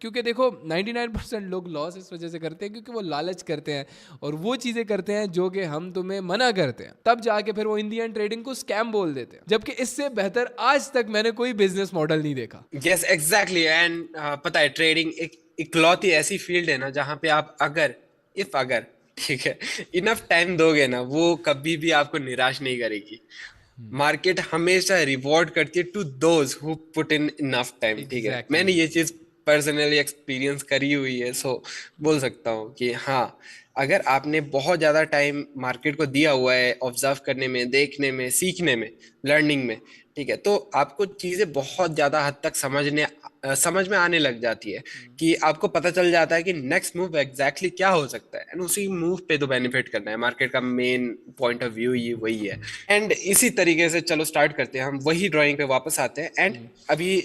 क्योंकि देखो 99% लोग लॉस इस वजह से करते हैं क्योंकि वो लालच करते हैं और वो चीज़ें करते हैं जो कि हम तुम्हें मना करते हैं, तब जाके फिर वो इंडियन ट्रेडिंग को स्कैम बोल देते हैं। जबकि इससे बेहतर आज तक मैंने कोई बिजनेस मॉडल नहीं देखा। Yes exactly. एंड पता है ट्रेडिंग एक इकलौती ऐसी फील्ड है ना जहां पे आप अगर ठीक है इनफ टाइम दोगे ना, वो कभी भी आपको निराश नहीं करेगी। मार्केट हमेशा रिवॉर्ड करती है to those who put in enough time, ठीक है। Exactly. मैंने ये चीज पर्सनली एक्सपीरियंस करी हुई है, सो बोल सकता हूँ कि हाँ, अगर आपने बहुत ज़्यादा टाइम मार्केट को दिया हुआ है ऑब्जर्व करने में, देखने में, सीखने में, लर्निंग में, ठीक है, तो आपको चीज़ें बहुत ज़्यादा हद तक समझ में आने लग जाती है कि आपको पता चल जाता है कि नेक्स्ट मूव एग्जैक्टली क्या हो सकता है, एंड उसी मूव पे तो बेनिफिट करना है। मार्केट का मेन पॉइंट ऑफ व्यू ये वही है। एंड इसी तरीके से चलो स्टार्ट करते हैं, हम वही ड्राइंग पे वापस आते हैं। एंड अभी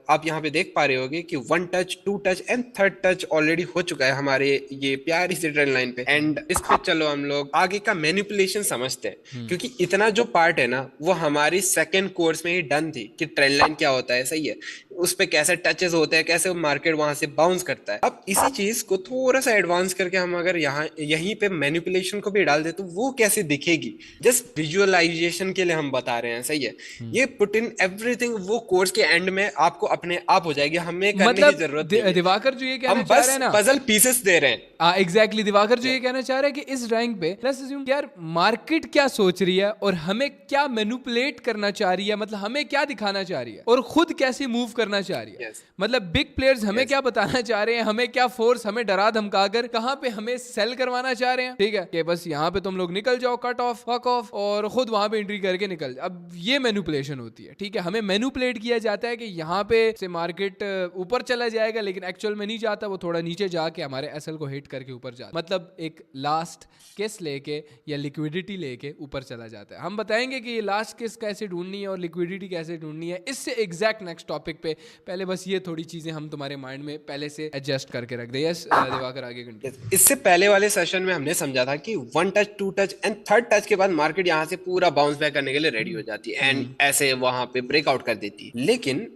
आप यहाँ पे देख पा रहे होगे कि 1 touch, 2 touch and 3rd touch already हो चुका है हमारे ये प्यारी सी ट्रेंड लाइन पे। एंड इस पे चलो हम लोग आगे का मैनिपुलेशन समझते हैं, क्योंकि इतना जो पार्ट है ना वो हमारी सेकंड कोर्स में ही डन थी कि ट्रेंड लाइन क्या होता है, सही है, उस पे कैसे टचेस होते हैं, कैसे मार्केट वहां से बाउंस करता है। अब इसी चीज को थोड़ा सा एडवांस करके हम अगर यहाँ यहीं पे मैनिपुलेशन को भी डाल दे तो वो कैसे दिखेगी, जस्ट विजुअलाइजेशन के लिए हम बता रहे हैं, सही है। ये पुट इन एवरीथिंग वो कोर्स के एंड में आपको अपने आप हो जाएगी, हमें करने मतलब की जरूरत नहीं है। दिवाकर जो ये कहना हम चाह बस रहे हैं ना, पजल पीसेस दे रहे हैं। एग्जैक्टली दिवाकर जो ये कहना चाह रहे हैं कि इस ड्राइंग पे लेट्स अज्यूम यार मार्केट क्या सोच रही है और हमें क्या मैनिपुलेट करना चाह रही है, मतलब हमें क्या दिखाना चाह रही है और खुद कैसे मूव करना चाह रही है। Yes. मतलब बिग प्लेयर्स हमें क्या बताना चाह रहे हैं, हमें क्या फोर्स, हमें डरा धमकाकर कहाँ पे हमें सेल करवाना चाह रहे हैं, ठीक है, कि बस यहाँ पे तुम लोग निकल जाओ, कट ऑफ, फक ऑफ, और खुद वहां पे एंट्री करके निकल जाओ। अब ये मैनिपुलेशन होती है, ठीक है, हमें मैनिपुलेट किया जाता है कि यहाँ पे से मार्केट ऊपर चला जाएगा, लेकिन एक्चुअल में नहीं जाता, वो थोड़ा नीचे जाके हमारे एसएल को हिट करके ऊपर जाता, मतलब एक लास्ट किस लेके या लिक्विडिटी लेके ऊपर चला जाता है। हम बताएंगे कि ये लास्ट किस कैसे ढूंढनी है और लिक्विडिटी कैसे ढूंढनी है, इससे एग्जैक्ट नेक्स्ट टॉपिक पे। पहले बस ये थोड़ी चीजें हम तुम्हारे माइंड में पहले से एडजस्ट करके रख दे। यस दिवाकर आगे कंटिन्यू। इससे पहले वाले सेशन में हमने समझा था कि 1 touch, 2 touch and 3rd touch के बाद मार्केट यहाँ से पूरा बाउंस बैक करने के लिए रेडी हो जाती है एंड ऐसे वहां पे ब्रेकआउट कर देती है। लेकिन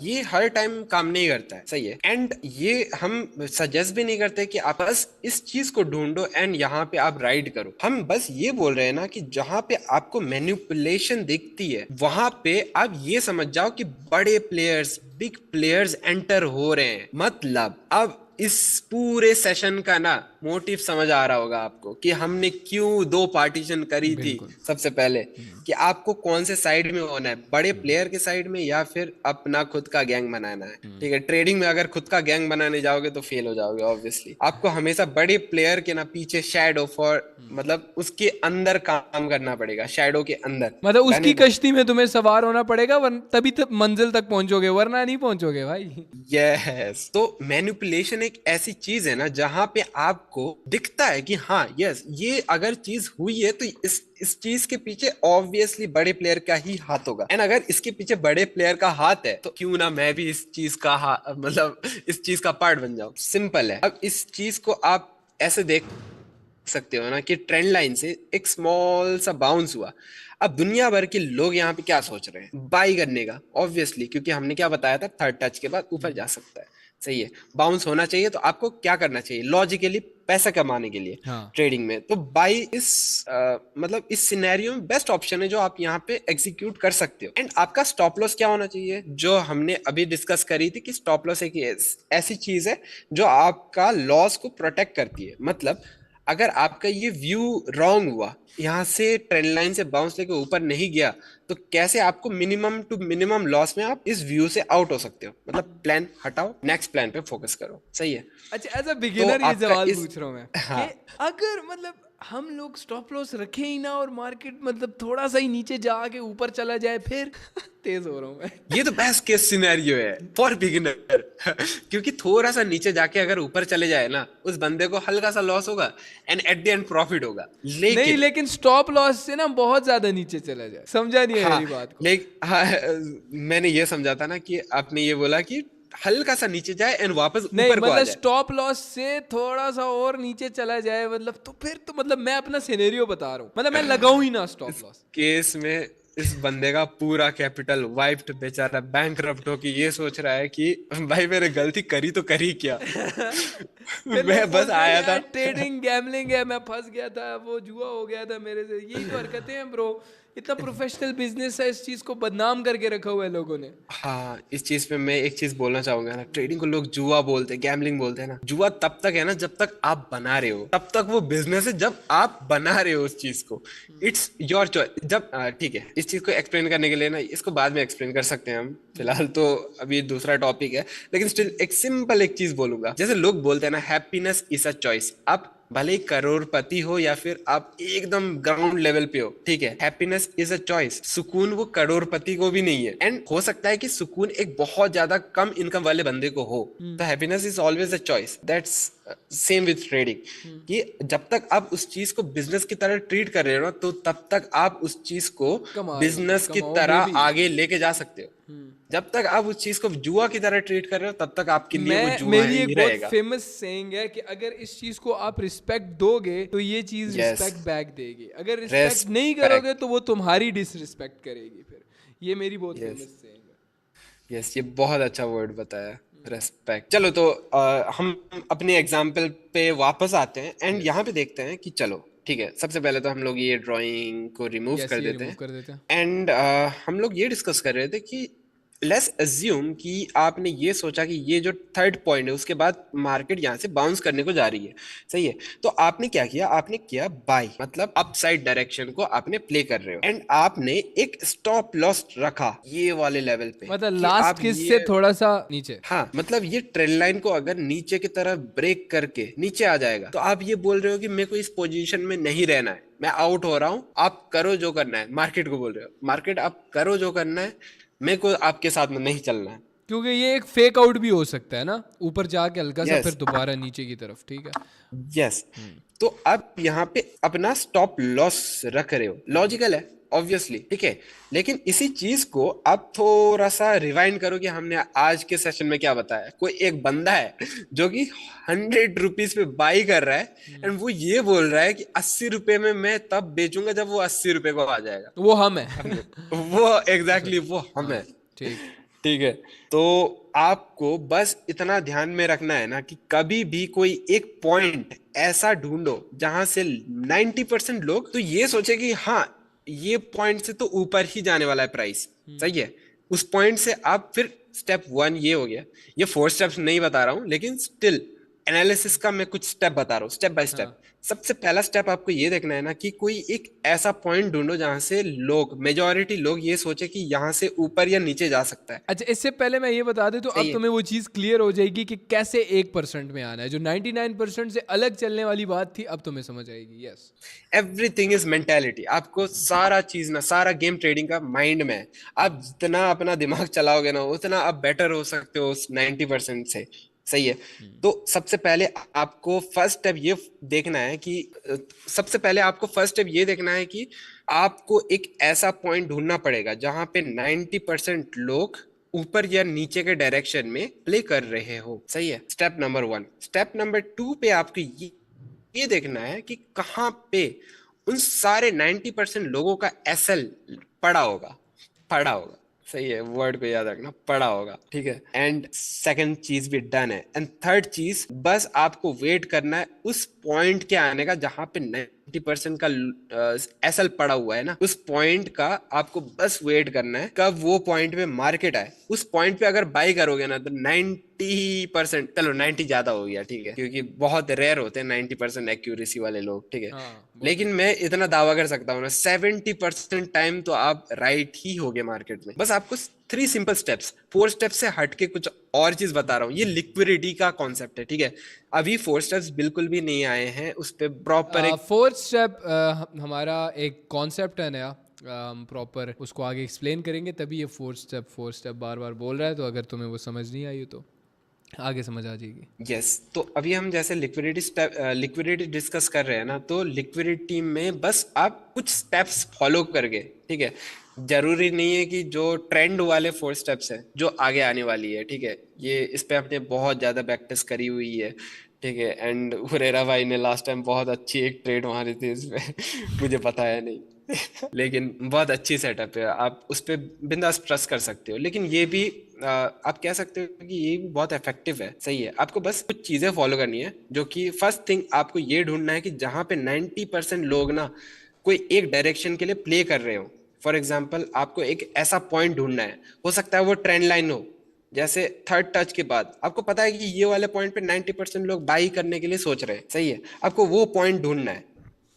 ये हर टाइम काम नहीं करता है, सही है, एंड ये हम सजेस्ट भी नहीं करते कि आप बस इस चीज को ढूंढो एंड यहाँ पे आप राइड करो। हम बस ये बोल रहे हैं ना कि जहां पे आपको मैनिपुलेशन दिखती है वहां पे आप ये समझ जाओ कि बड़े प्लेयर्स, बिग प्लेयर्स एंटर हो रहे हैं। मतलब अब इस पूरे सेशन का ना मोटिव समझ आ रहा होगा आपको कि हमने क्यों 2 पार्टीशन करी थी। सबसे पहले कि आपको कौन से साइड में होना है, बड़े प्लेयर के साइड में या फिर अपना खुद का गैंग बनाना है, ठीक है। ट्रेडिंग में अगर खुद का गैंग बनाने जाओगे तो फेल हो जाओगे ऑब्वियसली। आपको हमेशा बड़े प्लेयर के ना पीछे शैडो फॉर, मतलब उसके अंदर काम करना पड़ेगा, शैडो के अंदर, मतलब उसकी कश्ती में तुम्हें सवार होना पड़ेगा, तभी मंजिल तक पहुंचोगे, वरना नहीं पहुंचोगे भाई। यस, तो मैनिपुलेशन एक ऐसी चीज है ना जहां पे आपको दिखता है कि हाँ यस ये अगर चीज हुई है तो इस चीज के पीछे ऑब्वियसली बड़े प्लेयर का ही हाथ होगा, एंड अगर इसके पीछे बड़े प्लेयर का हाथ है तो क्यों ना मैं भी इस चीज का मतलब इस चीज का पार्ट बन जाऊं। सिंपल है। अब इस चीज को आप ऐसे देख सकते हो ना कि ट्रेंड लाइन से एक स्मॉल सा बाउंस हुआ। अब दुनिया भर के लोग यहाँ पे क्या सोच रहे हैं, बाई करने का ऑब्वियसली, क्योंकि हमने क्या बताया था 3rd टच के बाद ऊपर जा सकता है, सही है, बाउंस होना चाहिए। तो आपको क्या करना चाहिए लॉजिकली, पैसा कमाने के लिए ट्रेडिंग में, तो बाई मतलब इस सिनेरियो में बेस्ट ऑप्शन है जो आप यहाँ पे एग्जीक्यूट कर सकते हो। एंड आपका स्टॉप लॉस क्या होना चाहिए, जो हमने अभी डिस्कस करी थी कि स्टॉप लॉस एक ऐसी चीज है जो आपका लॉस को प्रोटेक्ट करती है। मतलब अगर आपका ये व्यू रॉन्ग हुआ, यहाँ से ट्रेंड लाइन से बाउंस लेके ऊपर नहीं गया, तो कैसे आपको मिनिमम टू मिनिमम लॉस में आप इस व्यू से आउट हो सकते हो। मतलब प्लान हटाओ, नेक्स्ट प्लान पे फोकस करो, सही है। अच्छा, एज अ बिगिनर ये सवाल पूछ रहा हूँ मैं, हाँ, कि अगर मतलब हम लोग स्टॉप लॉस रखे ही ना और मार्केट मतलब थोड़ा सा ही नीचे जाके ऊपर चला जाए, फिर तेज हो रहा हूँ मैं। ये तो बेस्ट केस सिनेरियो है फॉर बिगिनर क्योंकि थोड़ा सा नीचे जाके अगर ऊपर चले जाए ना, उस बंदे को हल्का सा लॉस होगा and at the end profit होगा। लेकिन स्टॉप लॉस से ना बहुत ज्यादा नीचे चला जाए, समझा नहीं है मेरी बात को। हाँ, मैंने ये समझा था ना कि आपने ये बोला कि हल्का सा नीचे जाए एंड वापस ऊपर को आ जाए। स्टॉप लॉस से थोड़ा सा और नीचे चला जाए, मतलब तो फिर तो मतलब मैं अपना सिनेरियो बता रहा हूँ, मतलब मैं लगाऊं ही ना स्टॉप लॉस। केस में इस बंदे का पूरा कैपिटल वाइप्ड, बेचारा बैंकरप्ट हो कि ये सोच रहा है कि भाई मैंने गलती करी तो करी क्या मैं बस आया था, ट्रेडिंग गैम्बलिंग है, मैं फंस गया था, वो जुआ हो गया था मेरे से, यही तो हरकतें हैं ब्रो। इतना प्रोफेशनल बिजनेस है, इस चीज को बदनाम करके रखा हुआ है लोगों ने। हाँ, इस चीज पे मैं एक चीज बोलना चाहूंगा ना, ट्रेडिंग को लोग जुआ बोलते हैं, गैम्बलिंग बोलते हैं ना। जुआ तब तक है ना जब तक आप बना रहे हो, तब तक वो बिजनेस है जब आप बना रहे हो उस चीज को। It's your choice. जब ठीक है, इस चीज को एक्सप्लेन करने के लिए ना, इसको बाद में एक्सप्लेन कर सकते हैं हम, फिलहाल तो अभी दूसरा टॉपिक है। लेकिन स्टिल एक सिंपल एक चीज बोलूंगा, जैसे लोग बोलते हैं ना, हैप्पीनेस इज अ चॉइस। आप भले ही करोड़पति हो या फिर आप एकदम ग्राउंड लेवल पे हो, ठीक है, हैप्पीनेस इज अ चॉइस। सुकून वो करोड़पति को भी नहीं है, एंड हो सकता है कि सुकून एक बहुत ज्यादा कम इनकम वाले बंदे को हो। तो happiness is always a choice. That's same with trading, कि जब तक आप उस चीज को बिजनेस की तरह ट्रीट कर रहे हो ना, तो तब तक आप उस चीज को कमा रहे हो, बिजनेस की कमाओगे तरह भी। आगे लेके जा सकते हो। जब तक आप उस चीज को जुआ की तरह ट्रीट कर रहे हो, तब तक आपके लिए वो जुआ मेरी ही एक बहुत रहेगा। फेमस सेइंग है कि अगर इस चीज को आप रिस्पेक्ट दोगे तो ये चीज Yes. रिस्पेक्ट बैक देगी, अगर रिस्पेक्ट नहीं करोगे तो वो तुम्हारी डिसरिस्पेक्ट करेगी फिर। ये मेरी बहुत Yes. फेमस सेइंग है। यस, ये बहुत अच्छा वर्ड बताया, रेस्पेक्ट। चलो तो हम अपने एग्जाम्पल पे वापस आते हैं, एंड यहाँ पे देखते हैं कि चलो ठीक है, सबसे पहले तो हम लोग ये ड्राइंग को रिमूव यस, कर ये देते रिमूव हैं। कर देते हैं। एंड हम लोग ये डिस्कस कर रहे थे कि लेट्स अज्यूम कि आपने ये सोचा कि ये जो थर्ड पॉइंट है, उसके बाद मार्केट यहाँ से बाउंस करने को जा रही है, सही है। तो आपने क्या किया, आपने किया बाय, मतलब अपसाइड डायरेक्शन को आपने प्ले कर रहे हो, एंड आपने एक स्टॉप लॉस रखा ये वाले लेवल पे, मतलब कि लास्ट आप किस से ये, थोड़ा सा नीचे। हाँ, मतलब ये ट्रेंड लाइन को अगर नीचे की तरफ ब्रेक करके नीचे आ जाएगा, तो आप ये बोल रहे हो कि मेरे को इस पोजीशन में नहीं रहना है, मैं आउट हो रहा हूं, आप करो जो करना है। मार्केट को बोल रहे हो, मार्केट आप करो जो करना है, मेरे को आपके साथ में नहीं चलना है। क्योंकि ये एक फेक आउट भी हो सकता है ना, ऊपर जाके हल्का सा फिर यस, दोबारा नीचे की तरफ, ठीक है। यस। तो आप यहाँ पे अपना स्टॉप लॉस रख रहे हो, लॉजिकल है ऑब्वियसली, ठीक है। लेकिन इसी चीज को आप थोड़ा सा रिवाइंड करो कि हमने आज के सेशन में क्या बताया। कोई एक बंदा है जो कि 100 रुपीज पे बाई कर रहा है, एंड वो ये बोल रहा है कि 80 रुपए में मैं तब बेचूंगा जब वो 80 रुपए को आ जाएगा। वो हम है। वो एग्जैक्टली वो हम हाँ, है, ठीक। ठीक है। तो आपको बस इतना ध्यान में रखना है ना कि कभी भी कोई एक पॉइंट ऐसा ढूंढो जहां से 90% लोग तो ये सोचे कि हाँ, ये पॉइंट से तो ऊपर ही जाने वाला है प्राइस, सही है। उस पॉइंट से आप फिर स्टेप 1 ये हो गया। ये 4 स्टेप्स नहीं बता रहा हूं, लेकिन स्टिल एनालिसिस का मैं कुछ स्टेप बता रहा हूँ, स्टेप बाय स्टेप। हाँ, सबसे पहला स्टेप आपको ये देखना है ना कि कोई एक ऐसा पॉइंट ढूंढो जहां से लोग, मेजॉरिटी लोग ये सोचे कि यहां से ऊपर या नीचे जा सकता है। अच्छा, इससे पहले मैं ये बता दूं तो सही अब है। तुम्हें वो चीज़ क्लियर हो जाएगी कि कैसे 1% में आना है। जो 99% से अलग चलने वाली बात थी, अब तुम्हें समझ आएगी। Yes, everything is mentality. आपको सारा चीज ना, सारा गेम ट्रेडिंग का माइंड में है। आप जितना अपना दिमाग चलाओगे ना, उतना आप बेटर हो सकते हो उस 90% से, सही है। तो सबसे पहले आपको फर्स्ट स्टेप ये देखना है कि सबसे पहले आपको फर्स्ट स्टेप ये देखना है कि आपको एक ऐसा पॉइंट ढूंढना पड़ेगा जहां पे 90% लोग ऊपर या नीचे के डायरेक्शन में प्ले कर रहे हो, सही है। Step number 1। स्टेप नंबर 2 पे आपको ये देखना है कि कहाँ पे उन सारे 90% लोगों का एसएल पड़ा होगा, सही है, वर्ड को याद रखना, पड़ा होगा, ठीक है। एंड सेकंड चीज भी डन है, एंड थर्ड चीज बस आपको वेट करना है उस पॉइंट के आने का जहां पे 90% का एसएल पड़ा हुआ है ना, उस पॉइंट का आपको बस वेट करना है कब वो पॉइंट पे मार्केट आए। उस पॉइंट पे अगर बाई करोगे ना, तो 90%, चलो 90 ज्यादा हो गया, ठीक है, क्योंकि बहुत रेयर होते हैं 90% एक्यूरेसी वाले लोग, ठीक है। हाँ, लेकिन मैं इतना दावा कर सकता हूँ ना, 70% टाइम तो आप राइट ही होगे मार्केट में। बस आपको 3 सिंपल स्टेप्स, 4 स्टेप्स से हट के कुछ और चीज बता रहा हूँ। ये लिक्विडिटी का कॉन्सेप्ट है, ठीक है। अभी 4 स्टेप्स बिल्कुल भी नहीं आए हैं, उस पर प्रॉपर एक फोर्थ स्टेप हमारा एक कॉन्सेप्ट है नया, हम प्रॉपर उसको आगे एक्सप्लेन करेंगे, तभी ये फोर्थ स्टेप बार बार बोल रहा है। तो अगर तुम्हें वो समझ नहीं आई हो तो आगे समझ आ जाएगी। यस। तो अभी हम जैसे लिक्विडिटी डिस्कस कर रहे हैं ना, तो लिक्विडिटी में बस आप कुछ स्टेप्स फॉलो करके, ठीक है। जरूरी नहीं है कि जो ट्रेंड वाले 4 स्टेप्स है जो आगे आने वाली है, ठीक है, ये इस पे हमने बहुत ज्यादा प्रैक्टिस करी हुई है, ठीक है। एंड हुरेरा भाई ने लास्ट टाइम बहुत अच्छी एक ट्रेड मारी थी इसमें मुझे पता है नहीं लेकिन बहुत अच्छी सेटअप है, आप उस पर बिंदास ट्रस्ट कर सकते हो। लेकिन ये भी आप कह सकते हो कि ये भी बहुत इफेक्टिव है, सही है। आपको बस कुछ चीजें फॉलो करनी है, जो कि फर्स्ट थिंग आपको ये ढूंढना है कि जहां पे 90% लोग ना कोई एक डायरेक्शन के लिए प्ले कर रहे हो, फॉर एग्जाम्पल आपको एक ऐसा पॉइंट ढूंढना है, हो सकता है वो ट्रेंड लाइन हो, जैसे थर्ड टच के बाद आपको पता है कि ये वाले पॉइंट पे 90% लोग बाई करने के लिए सोच रहे हैं, सही है, आपको वो पॉइंट ढूंढना है।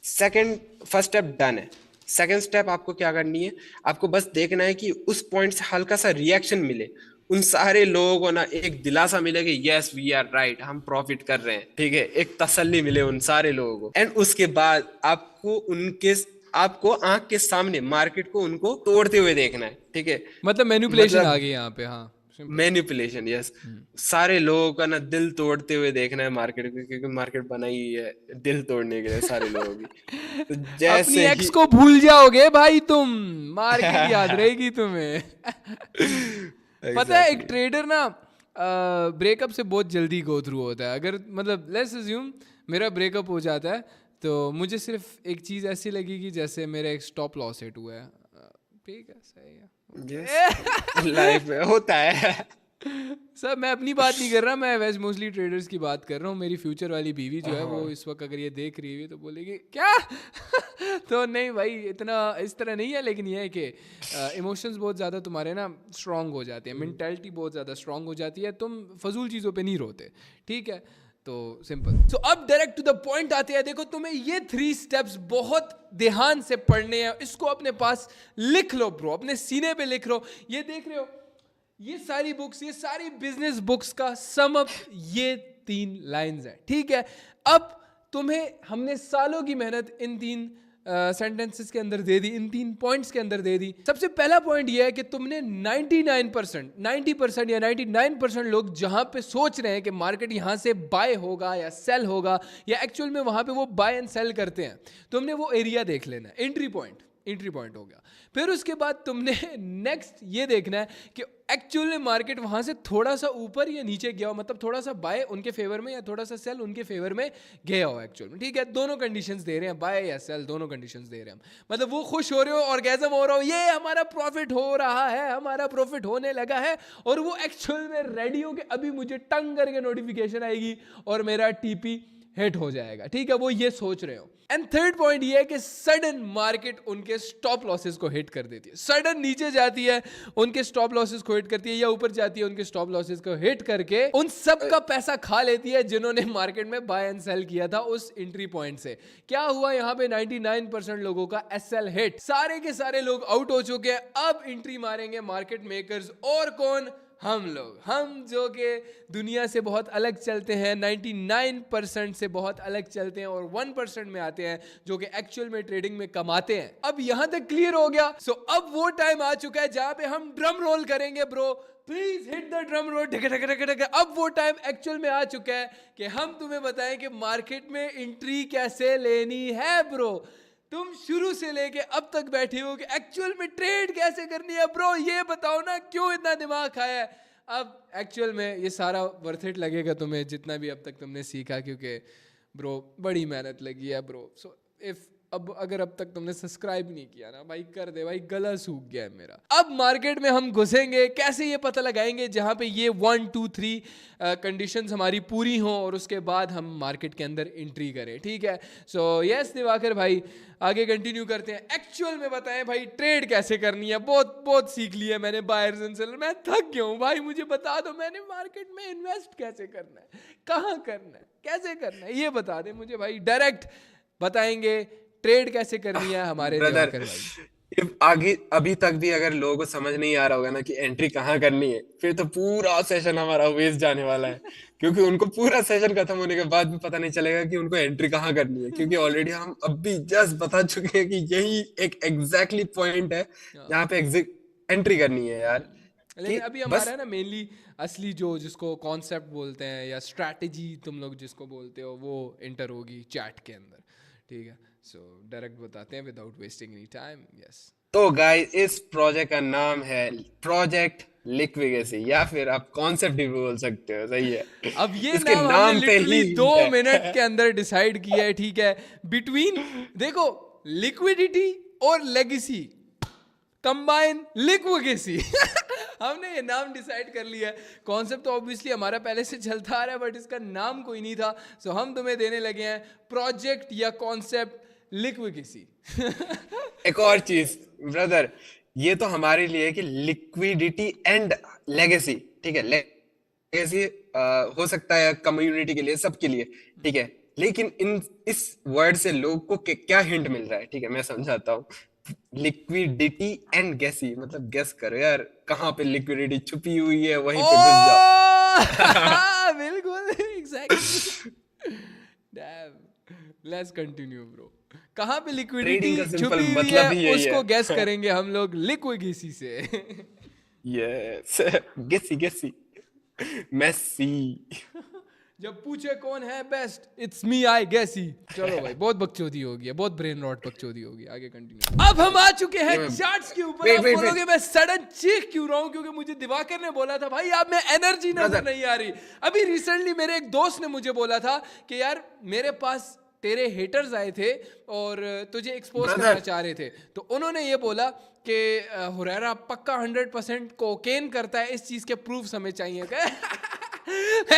फर्स्ट स्टेप डन है। सेकंड स्टेप आपको क्या करनी है, आपको बस देखना है कि उस पॉइंट से हल्का सा रिएक्शन मिले, उन सारे लोगों को ना एक दिलासा मिले कि यस वी आर राइट, हम प्रॉफिट कर रहे हैं, ठीक है, एक तसल्ली मिले उन सारे लोगों को। एंड उसके बाद आपको आंख के सामने मार्केट को उनको तोड़ते हुए देखना है, ठीक है। मतलब मैनिपुलेशन आ मतलब गई यहाँ पे, हाँ simple। Manipulation, yes. सारे लोगों का ना दिल तोड़ते हुए देखना है मार्केट को, क्योंकि मार्केट बनाई ही है दिल तोड़ने के लिए सारे लोगों की। तो अपनी जैसे एक्स ही को भूल जाओगे भाई तुम, मार्केट याद रहेगी तुम्हें। पता है एक एग्जैक्टली ट्रेडर ना ब्रेकअप से बहुत जल्दी गो थ्रू होता है। अगर मतलब लेट्स अज्यूम मेरा ब्रेकअप हो जाता है तो मुझे सिर्फ एक चीज़ ऐसी लगेगी जैसे मेरा एक स्टॉप लॉस हिट हुआ है। ठीक है, सही है। यस, लाइफ में होता है। सर मैं अपनी बात नहीं कर रहा, मैं वैसे मोस्टली ट्रेडर्स की बात कर रहा हूँ। मेरी फ्यूचर वाली बीवी जो है वो इस वक्त अगर ये देख रही है तो बोलेगी क्या। तो नहीं भाई, इतना इस तरह नहीं है, लेकिन ये है कि इमोशंस बहुत ज़्यादा तुम्हारे ना स्ट्रांग हो जाते हैं, मेंटालिटी बहुत ज़्यादा स्ट्रांग हो जाती है, तुम फजूल चीज़ों पे नहीं रोते, ठीक है। तो सिंपल। सो अब डायरेक्ट टू द पॉइंट आते हैं। देखो तुम्हें ये 3 स्टेप्स बहुत ध्यान से पढ़ने हैं, इसको अपने पास लिख लो ब्रो, अपने सीने पे लिख लो। ये देख रहे हो ये सारी बुक्स, ये सारी बिजनेस बुक्स का सम अप ये 3 लाइंस है, ठीक है। अब तुम्हें हमने सालों की मेहनत इन 3 सेंटेंसेस के अंदर दे दी, इन 3 पॉइंट्स के अंदर दे दी। सबसे पहला पॉइंट ये है कि तुमने 99% 90% या 99% लोग जहां पे सोच रहे हैं कि मार्केट यहां से बाय होगा या सेल होगा, या एक्चुअल में वहां पे वो बाय एंड सेल करते हैं, तुमने वो एरिया देख लेना है। एंट्री पॉइंट हो गया। फिर उसके बाद तुमने नेक्स्ट ये देखना है कि एक्चुअल में मार्केट वहां से थोड़ा सा ऊपर या नीचे गया हो, मतलब थोड़ा सा बाय उनके फेवर में या थोड़ा सा सेल उनके फेवर में गया हो एक्चुअल में, ठीक है। दोनों कंडीशंस दे रहे हैं, बाय या सेल, दोनों कंडीशंस दे रहे हैं हम। मतलब वो खुश हो रहे हो, ऑर्गेजम हो रहा हो, ये हमारा प्रॉफिट हो रहा है, हमारा प्रॉफिट होने लगा है, और वो एक्चुअल में रेडी हो के अभी मुझे टंग करके नोटिफिकेशन आएगी और मेरा टीपी हिट हो जाएगा, ठीक है, वो ये सोच रहे हो। एंड थर्ड पॉइंट ये है कि सडन मार्केट उनके स्टॉप लॉसेस को हिट कर देती है, सडन नीचे जाती है उनके स्टॉप लॉसेस को हिट करती है, या ऊपर जाती है उनके स्टॉप लॉसेस को हिट करके उन सब का पैसा खा लेती है जिन्होंने मार्केट में बाय एंड सेल किया था उस एंट्री पॉइंट से। क्या हुआ यहाँ पे, 99% लोगों का एसएल हिट, सारे के सारे लोग आउट हो चुके हैं। अब एंट्री मारेंगे मार्केट मेकर्स, और कौन, हम लोग, हम जो कि दुनिया से बहुत अलग चलते हैं, 99% से बहुत अलग चलते हैं, और 1% में आते हैं जो कि एक्चुअल में ट्रेडिंग में कमाते हैं। अब यहां तक क्लियर हो गया। सो अब वो टाइम आ चुका है जहां पे हम ड्रम रोल करेंगे bro, please hit the drum roll, ढक ढक ढक ढक। अब वो टाइम एक्चुअल में आ चुका है कि हम तुम्हें बताएं कि मार्केट में एंट्री कैसे लेनी है ब्रो। तुम शुरू से लेके अब तक बैठे हो कि एक्चुअल में ट्रेड कैसे करनी है ब्रो, ये बताओ ना, क्यों इतना दिमाग खाया है। अब एक्चुअल में ये सारा वर्थ इट लगेगा तुम्हें जितना भी अब तक तुमने सीखा, क्योंकि ब्रो बड़ी मेहनत लगी है ब्रो। सो इफ अब अगर अब तक तुमने सब्सक्राइब नहीं किया ना भाई, कर दे भाई, गला सूख गया है मेरा। अब मार्केट में हम घुसेंगे, कैसे ये पता लगाएंगे जहां पे ये 1 2 3 कंडीशंस हमारी पूरी हों, और उसके बाद हम मार्केट के अंदर एंट्री करें, ठीक है। सो यस दिवाकर भाई, आगे कंटिन्यू करते हैं। एक्चुअल में बताएं भाई ट्रेड कैसे करनी है। बहुत बहुत सीख लिया मैंने बायर्स एंड सेलर, मैं थक गया हूँ भाई, मुझे बता दो मैंने मार्केट में इन्वेस्ट कैसे करना है, कहाँ करना है, कैसे करना है, ये बता दे मुझे भाई। डायरेक्ट बताएंगे ट्रेड कैसे करनी है हमारे दिवाकर भाई। आगे अभी तक भी अगर लोगों को समझ नहीं आ रहा होगा ना कि एंट्री कहाँ करनी है, फिर तो पूरा सेशन हमारा वेस्ट जाने वाला है, क्योंकि उनको पूरा सेशन खत्म होने के बाद भी पता नहीं चलेगा कि उनको एंट्री कहाँ करनी है, क्योंकि ऑलरेडी हम अभी जस्ट बता चुके हैं कि यही एक एग्जैक्टली पॉइंट है जहाँ पे एंट्री करनी है यार। लेकिन अभी हमारा है ना मेनली असली जो जिसको कॉन्सेप्ट बोलते हैं या स्ट्रैटेजी तुम लोग जिसको बोलते हो, वो एंटर होगी चैट के अंदर, ठीक है। सो डायरेक्ट बताते हैं without wasting any time. Yes, तो गाइस इस प्रोजेक्ट का नाम है प्रोजेक्ट लिक्विडेसी, या फिर आप कॉन्सेप्ट भी बोल सकते हो, सही है। अब ये इसके नाम हमने नाम पे लिटरली ही 2 मिनट के अंदर डिसाइड किया है, ठीक है। बिटवीन देखो लिक्विडिटी और लेगेसी, कंबाइन लिक्विडेसी। हमने ये नाम डिसाइड कर लिया है। कॉन्सेप्ट तो ऑब्वियसली हमारा पहले से चलता आ रहा है, बट इसका नाम कोई नहीं था। सो हम तुम्हें देने लगे हैं प्रोजेक्ट या कॉन्सेप्ट लिक्विड किसी। एक और चीज ब्रदर, ये तो हमारे लिए है कि लिक्विडिटी एंड लेगेसी, ठीक है, लेगेसी हो सकता है कम्युनिटी के लिए, सबके लिए, ठीक है, लेकिन इस वर्ड से लोग को क्या हिंट मिल रहा है, ठीक है, मैं समझाता हूँ। लिक्विडिटी एंड गैसी, मतलब गेस करो यार, कहाँ पे लिक्विडिटी छुपी हुई है, वहीं पे घुस जाओ। बिल्कुल, exactly. Dam, let's continue bro. कहाँ पे लिक्विडिटी ट्रेडिंग का सिंपल छुपी हुई मतलब है ही यही उसको गैस है। करेंगे हम लोग लिक्विड किसी से। यस, गेसी गेसी, मेसी। जब पूछे कौन है best, it's me, I guess he. चलो भाई, बहुत बकचोदी हो गई, बहुत ब्रेन रॉट बकचोदी होगी, आगे कंटिन्यू। अब हम आ चुके हैं चार्ट्स के ऊपर। आप बोलोगे मैं सडन चीख क्यों रहा हूं, क्योंकि मुझे दिवाकर ने बोला था भाई आप में एनर्जी नजर नहीं आ रही। अभी रिसेंटली मेरे एक दोस्त ने मुझे बोला था कि यार मेरे पास तेरे हेटर्स आए थे और तुझे एक्सपोज करना चाह रहे थे, तो उन्होंने ये बोला कि हुरैरा पक्का 100% कोकेन करता है, इस चीज के प्रूफ हमें चाहिए।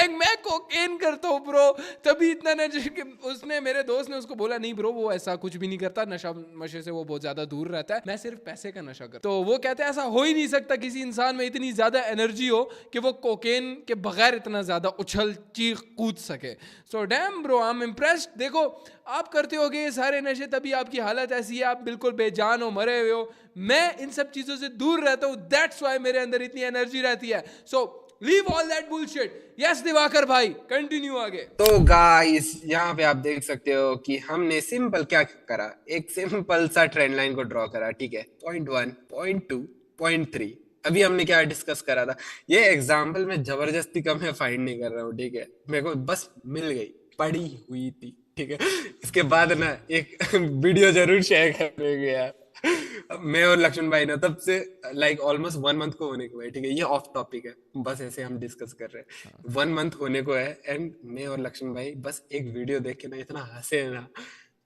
मैं कोकेन करता हूँ ब्रो, तभी इतना नशे के। उसने, मेरे दोस्त ने उसको बोला नहीं ब्रो वो ऐसा कुछ भी नहीं करता, नशा नशे से वो बहुत ज्यादा दूर रहता है, मैं सिर्फ पैसे का नशा करता। तो वो कहते हैं ऐसा हो ही नहीं सकता किसी इंसान में इतनी ज्यादा एनर्जी हो कि वो कोकेन के बगैर इतना ज्यादा उछल चीख कूद सके। So damn bro, I am impressed. देखो आप करते होगे ये सारे नशे, तभी आपकी हालत ऐसी है, आप बिल्कुल बेजान हो, मरे हुए हो। मैं इन सब चीजों से दूर रहता हूँ, दैट्स व्हाई मेरे अंदर इतनी एनर्जी रहती है। So leave all that bullshit. Yes Diwakar भाई, कंटिन्यू आगे। तो गाइस यहाँ पे आप देख सकते हो कि हमने सिंपल क्या करा, एक सिंपल सा ट्रेंड लाइन को ड्रॉ करा, ठीक है, पॉइंट 1, पॉइंट 2, पॉइंट 3। अभी हमने क्या डिस्कस करा था, ये एग्जाम्पल में जबरदस्ती का मैं फाइंड नहीं कर रहा हूँ, ठीक है, मेरे को बस मिल गई, पड़ी हुई थी, ठीक है। इसके बाद ना एक वीडियो जरूर शेयर करेंगे यार। मैं और लक्ष्मण भाई ना तब से लाइक ऑलमोस्ट 1 मंथ को होने को है, ठीक है, ये ऑफ टॉपिक है, बस ऐसे हम डिस्कस कर रहे हैं। 1 मंथ होने को है एंड मैं और लक्ष्मण भाई बस एक वीडियो देख के ना इतना हंसे ना,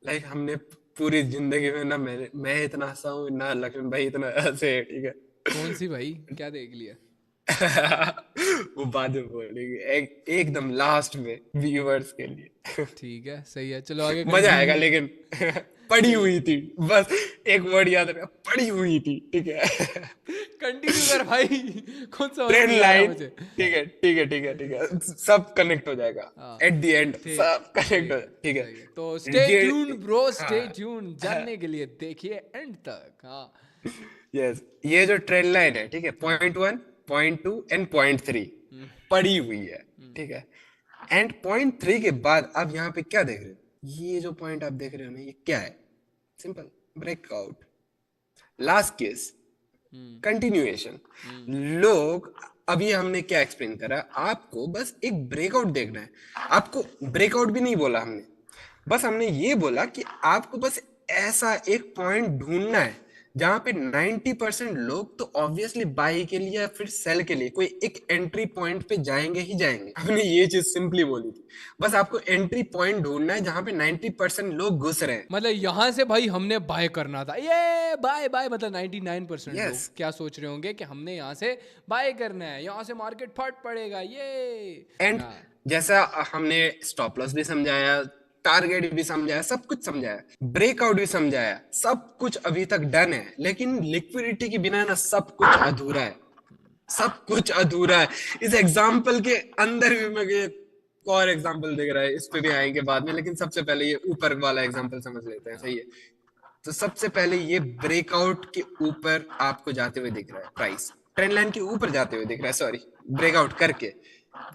लाइक हमने पूरी जिंदगी में ना मैं इतना हंसा हूँ ना लक्ष्मण भाई इतना हंसे, ठीक है। कौन सी भाई, क्या देख लिया? वो बाद में बोलेंगे, एकदम लास्ट में व्यूअर्स के लिए। ठीक है, सही है, चलो आगे मजा आएगा कंटिन्यू। लेकिन। पड़ी हुई थी, बस एक वर्ड याद रखा, पड़ी हुई थी, ठीक है। कंटिन्यू कर भाई, कौन सा ट्रेन नहीं आ रहा लाइन, मुझे। ठीक है ठीक है ठीक है ठीक है, सब कनेक्ट हो जाएगा हाँ, एट द एंड, ठीक, सब कनेक्ट सही हो है, जाएगा, ठीक है। सही है। तो स्टे ट्यून ब्रो, स्टे हाँ, ट्यून, जानने के लिए देखिए एंड तक। हाँ यस, ये जो ट्रेन लाइन है, ठीक है, पॉइंट 1, पॉइंट 2 एंड पॉइंट 3 पड़ी हुई है, ठीक है। एंड पॉइंट 3 के बाद आप यहाँ पे क्या देख रहे हो, ये जो पॉइंट आप देख रहे हो ना, ये क्या है, simple breakout, last case, continuation. लोग, अभी हमने क्या एक्सप्लेन करा, आपको बस एक ब्रेकआउट देखना है, आपको ब्रेकआउट भी नहीं बोला हमने, बस हमने ये बोला कि आपको बस ऐसा एक पॉइंट ढूंढना है जहां पे 90% लोग तो ऑब्वियसली बाई के लिए या फिर सेल के लिए कोई एक एंट्री पॉइंट पे जाएंगे ही जाएंगे। हमने ये चीज सिंपली बोली थी, बस आपको एंट्री पॉइंट ढूंढना है जहां पे 90% लोग घुस रहे हैं। मतलब यहाँ से भाई हमने बाय करना था, ये बाय बाय, मतलब 99% Yes. लोग क्या सोच रहे होंगे कि हमने यहाँ से बाय करना है, यहाँ से मार्केट फट पड़ेगा ये। एंड जैसा हमने स्टॉप लॉस भी समझाया, टारगेट भी समझाया, सब कुछ समझाया, ब्रेकआउट भी समझाया, सब कुछ अभी तक डन है, लेकिन लिक्विडिटी के बिना ना सब कुछ अधूरा है, सब कुछ अधूरा है। इस एग्जाम्पल के अंदर भी मैं एक और एग्जाम्पल दिख रहा है, इस पे भी आएंगे बाद में, लेकिन सबसे पहले ये ऊपर वाला एग्जाम्पल समझ लेते हैं, सही है। तो सबसे पहले ये ब्रेकआउट के ऊपर आपको जाते हुए दिख रहा है, प्राइस ट्रेंड लाइन के ऊपर जाते हुए दिख रहा है, सॉरी, ब्रेकआउट करके।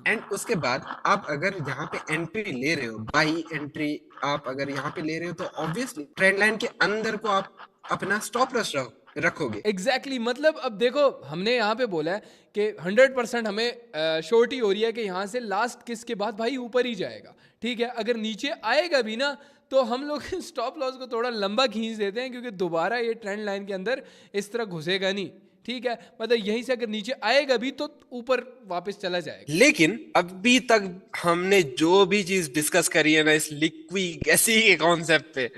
एंड उसके बाद आप अगर यहाँ पे एंट्री ले रहे हो, बाई एंट्री आप अगर यहाँ पे ले रहे हो, तो ऑब्वियसली ट्रेंड लाइन के अंदर को आप अपना स्टॉप लॉस रखोगे। एग्जैक्टली मतलब अब देखो हमने यहाँ पे बोला है कि 100% हमें शॉर्ट ही हो रही है कि यहाँ से लास्ट किस के बाद भाई ऊपर ही जाएगा, ठीक है। अगर नीचे आएगा भी ना तो हम लोग स्टॉप लॉस को थोड़ा लंबा खींच देते हैं, क्योंकि दोबारा ये ट्रेंड लाइन के अंदर इस तरह घुसेगा नहीं, ठीक है। मतलब यहीं से अगर नीचे आएगा भी तो ऊपर वापस चला जाएगा। लेकिन अभी तक हमने जो भी चीज डिस्कस करी है ना इस लिक्विड गैसी के कॉन्सेप्ट पे,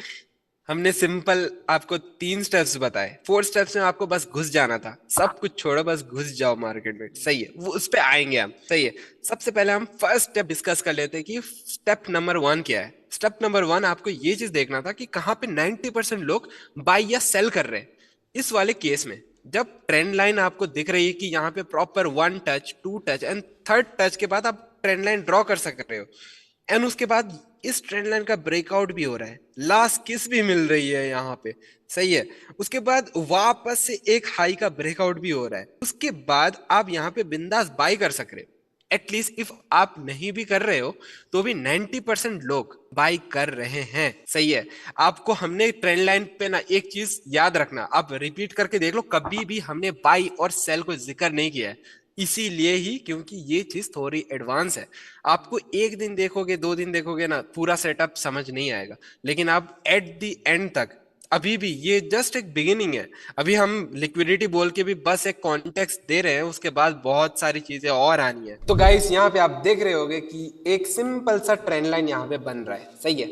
हमने सिंपल आपको 3 स्टेप्स बताए, 4 स्टेप्स में आपको बस घुस जाना था, सब कुछ छोड़ो बस घुस जाओ मार्केट में। सही है, वो उस पे आएंगे हम। सही है, सबसे पहले हम फर्स्ट स्टेप डिस्कस कर लेते हैं कि स्टेप नंबर 1 क्या है। स्टेप नंबर 1 आपको ये चीज देखना था कि कहाँ पे 90% लोग बाय या सेल कर रहे हैं। इस वाले केस में जब ट्रेंड लाइन आपको दिख रही है कि यहाँ पे proper 1 touch, 2 touch and 3rd touch के बाद आप ट्रेंड लाइन ड्रॉ कर सक रहे हो, एंड उसके बाद इस ट्रेंड लाइन का ब्रेकआउट भी हो रहा है, लास्ट किस भी मिल रही है यहाँ पे। सही है, उसके बाद वापस से एक हाई का ब्रेकआउट भी हो रहा है, उसके बाद आप यहाँ पे बिंदास बाय कर सक रहे हो। एटलीस्ट इफ आप नहीं भी कर रहे हो तो भी 90% लोग बाय कर रहे हैं। सही है, आपको हमने ट्रेंड लाइन पे ना एक चीज याद रखना, आप रिपीट करके देख लो, कभी भी हमने बाय और सेल को जिक्र नहीं किया है, इसीलिए ही क्योंकि ये चीज थोड़ी एडवांस है। आपको एक दिन देखोगे, 2 दिन देखोगे ना, पूरा सेटअप समझ नहीं आएगा, लेकिन आप एट द एंड तक, अभी भी ये जस्ट एक बिगिनिंग है, अभी हम लिक्विडिटी बोल के भी बस एक कॉन्टेक्स्ट दे रहे हैं, उसके बाद बहुत सारी चीजें और आनी है। तो गाइस यहाँ पे आप देख रहे होगे कि एक सिंपल सा ट्रेंड लाइन यहाँ पे बन रहा है। सही है,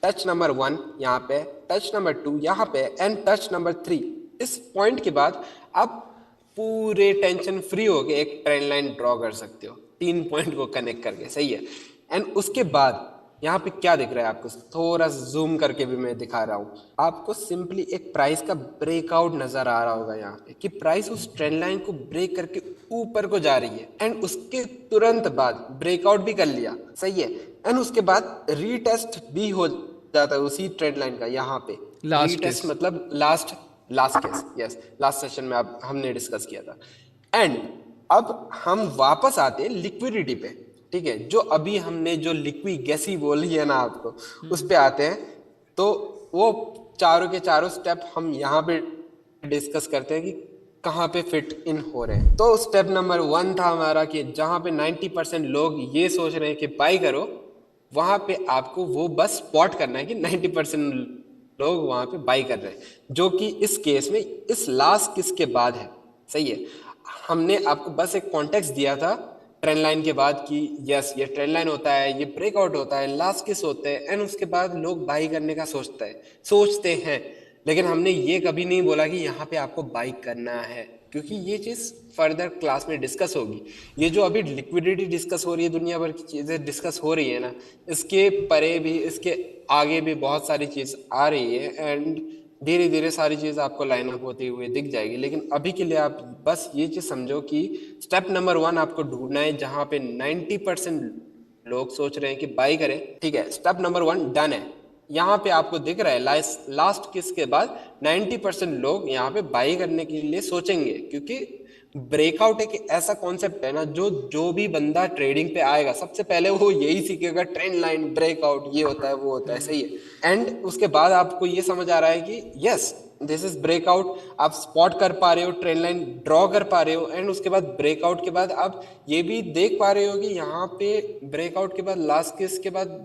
टच नंबर 1 यहाँ पे, टच नंबर 2 यहाँ पे एंड टच नंबर 3। इस पॉइंट के बाद आप पूरे टेंशन फ्री होके एक ट्रेंड लाइन ड्रॉ कर सकते हो 3 पॉइंट को कनेक्ट करके। सही है, एंड उसके बाद यहाँ पे क्या दिख रहा है आपको, थोड़ा जूम करके भी मैं दिखा रहा हूँ आपको, सिंपली एक प्राइस का ब्रेकआउट नजर आ रहा होगा यहाँ पे कि प्राइस उस ट्रेंड लाइन को ब्रेक करके ऊपर को जा रही है, एंड उसके तुरंत बाद ब्रेकआउट भी कर लिया। सही है, एंड उसके बाद रीटेस्ट भी हो जाता है उसी ट्रेंड लाइन का यहाँ पे। रीटेस्ट मतलब last case, yes, last session में आप हमने डिस्कस किया था। एंड अब हम वापस आते हैं लिक्विडिटी पे, ठीक है, जो अभी हमने जो लिक्विड गैसी बोली है ना आपको, उस पे आते हैं। तो वो चारों के चारों स्टेप हम यहाँ पे डिस्कस करते हैं कि कहाँ पे फिट इन हो रहे हैं। तो स्टेप नंबर 1 था हमारा कि जहाँ पे 90% लोग ये सोच रहे हैं कि बाई करो, वहां पे आपको वो बस स्पॉट करना है कि 90% लोग वहां पे बाई कर रहे हैं, जो कि इस केस में इस लास्ट किस के बाद है। सही है, हमने आपको बस एक कॉन्टेक्स्ट दिया था ट्रेंड लाइन के बाद कि यस ये ट्रेंड लाइन होता है, ये ब्रेकआउट होता है, लास्ट किस होते हैं, एंड उसके बाद लोग बाई करने का सोचते हैं, लेकिन हमने ये कभी नहीं बोला कि यहाँ पे आपको बाई करना है, क्योंकि ये चीज फर्दर क्लास में डिस्कस होगी। ये जो अभी लिक्विडिटी डिस्कस हो रही है, दुनिया भर की चीजें डिस्कस हो रही है ना, इसके परे भी, इसके आगे भी बहुत सारी चीज आ रही है, एंड धीरे धीरे सारी चीज आपको लाइन अप होती हुई दिख जाएगी। लेकिन अभी के लिए आप बस ये चीज समझो कि स्टेप नंबर 1 आपको ढूंढना है जहां पे 90% लोग सोच रहे हैं कि बाई करें। ठीक है, स्टेप नंबर 1 डन है। यहाँ पे आपको दिख रहा है लास्ट किस के बाद 90% लोग यहाँ पे बाई करने के लिए सोचेंगे, क्योंकि ब्रेकआउट एक ऐसा कॉन्सेप्ट है ना, जो भी बंदा ट्रेडिंग पे आएगा सबसे पहले वो यही सीखेगा, ट्रेंड लाइन ब्रेकआउट ये होता है वो होता है। सही है, एंड उसके बाद आपको ये समझ आ रहा है कि यस दिस इज ब्रेकआउट, आप स्पॉट कर पा रहे हो, ट्रेंड लाइन ड्रॉ कर पा रहे हो, एंड उसके बाद ब्रेकआउट के बाद आप ये भी देख पा रहे हो कि यहाँ पे ब्रेकआउट के बाद लास्ट किस के बाद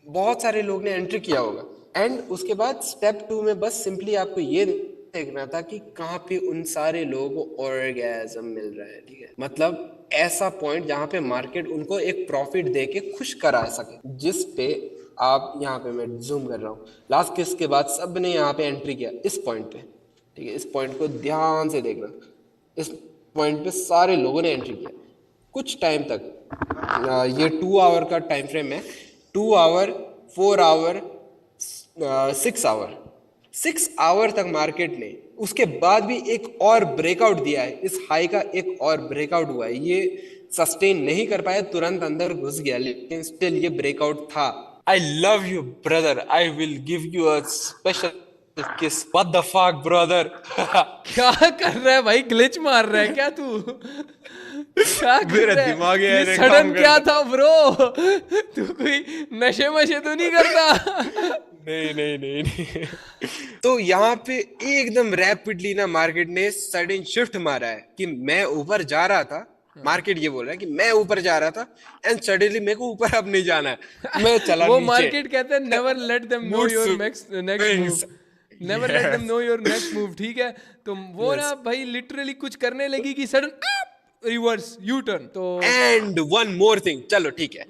बहुत सारे लोग ने एंट्री किया होगा। एंड उसके बाद स्टेप 2 में बस सिंपली आपको ये देखना था कि कहाँ पे उन सारे लोगों को ऑर्गेज़म मिल रहा है। ठीक है, मतलब ऐसा पॉइंट जहाँ पे मार्केट उनको एक प्रॉफिट दे के खुश करा सके, जिस पे आप यहाँ पे मैं जूम कर रहा हूँ, लास्ट किस के बाद सब ने यहाँ पे एंट्री किया इस पॉइंट पे। ठीक है, इस पॉइंट को ध्यान से देखना, इस पॉइंट पे सारे लोगों ने एंट्री किया कुछ टाइम तक। ये 2 आवर का टाइम फ्रेम है, 2 आवर, 4 आवर, 6 आवर, 6 आवर तक मार्केट ने, उसके बाद भी एक और ब्रेकआउट दिया है, इस हाई का एक और ब्रेकआउट हुआ है, ये सस्टेन नहीं कर पाया, तुरंत अंदर घुस गया, लेकिन स्टिल ये ब्रेकआउट था। I love you brother, I will give you a special kiss. What the fuck brother. क्या कर रहा है भाई, ग्लिच मार रहा है क्या तू? क्या कर रहा है? दिमाग ये सडन क्या था ब्रो? तू कोई नशे मशे तो नहीं करता? नहीं। तो यहाँ पे एकदम रैपिडली ना मार्केट ने सडन शिफ्ट मारा है कि मैं ऊपर जा रहा था, मार्केट ये बोल रहा है कि मैं ऊपर जा रहा था, एंड सडनली मेरे को ऊपर अब नहीं जाना है, मैं चला वो नीचे। मार्केट कहता है never let them know your next move, never let them know your next move. ठीक है, तो वो ना भाई लिटरली कुछ करने लगी कि सडन रिवर्स यू टर्न। तो एंड वन मोर थिंग, चलो ठीक है,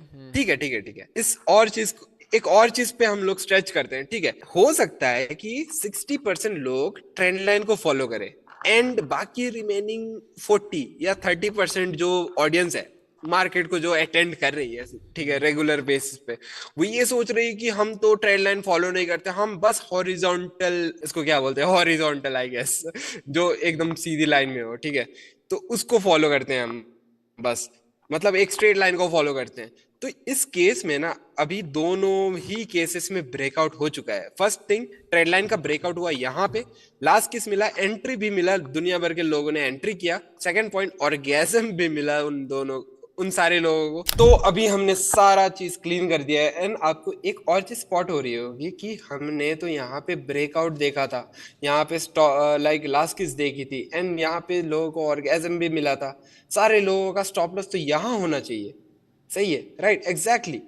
इस और चीज एक और चीज पे हम लोग स्ट्रेच करते हैं, ठीक है, हो सकता है कि 60% लोग ट्रेंड लाइन को फॉलो करें एंड बाकी रिमेनिंग 40 या 30% जो ऑडियंस है मार्केट को जो अटेंड कर रही है, ठीक है, रेगुलर बेसिस पे, वो ये सोच रही है कि हम तो ट्रेंड लाइन फॉलो नहीं करते, हम बस हॉरिजॉन्टल, इसको क्या बोलते हैं, हॉरिजॉन्टल आई गेस, जो एकदम सीधी लाइन में हो, ठीक है, तो उसको फॉलो करते हैं हम बस, मतलब एक स्ट्रेट लाइन को फॉलो करते हैं। तो इस केस में ना अभी दोनों ही केसेस में ब्रेकआउट हो चुका है। फर्स्ट थिंग, ट्रेंड लाइन का ब्रेकआउट हुआ यहाँ पे, लास्ट किस मिला, एंट्री भी मिला, दुनिया भर के लोगों ने एंट्री किया। सेकंड पॉइंट, ऑर्गेजम भी मिला उन दोनों, उन सारे लोगों को। तो अभी हमने सारा चीज क्लीन कर दिया है एंड आपको एक और चीज स्पॉट हो रही होगी कि हमने तो यहाँ पे ब्रेकआउट देखा था, यहाँ पे लाइक लास्ट किस देखी थी एंड यहाँ पे लोगों को ऑर्गेजम भी मिला था। सारे लोगों का स्टॉप लॉस तो यहाँ होना चाहिए, सही है, राइट, एग्जैक्टली।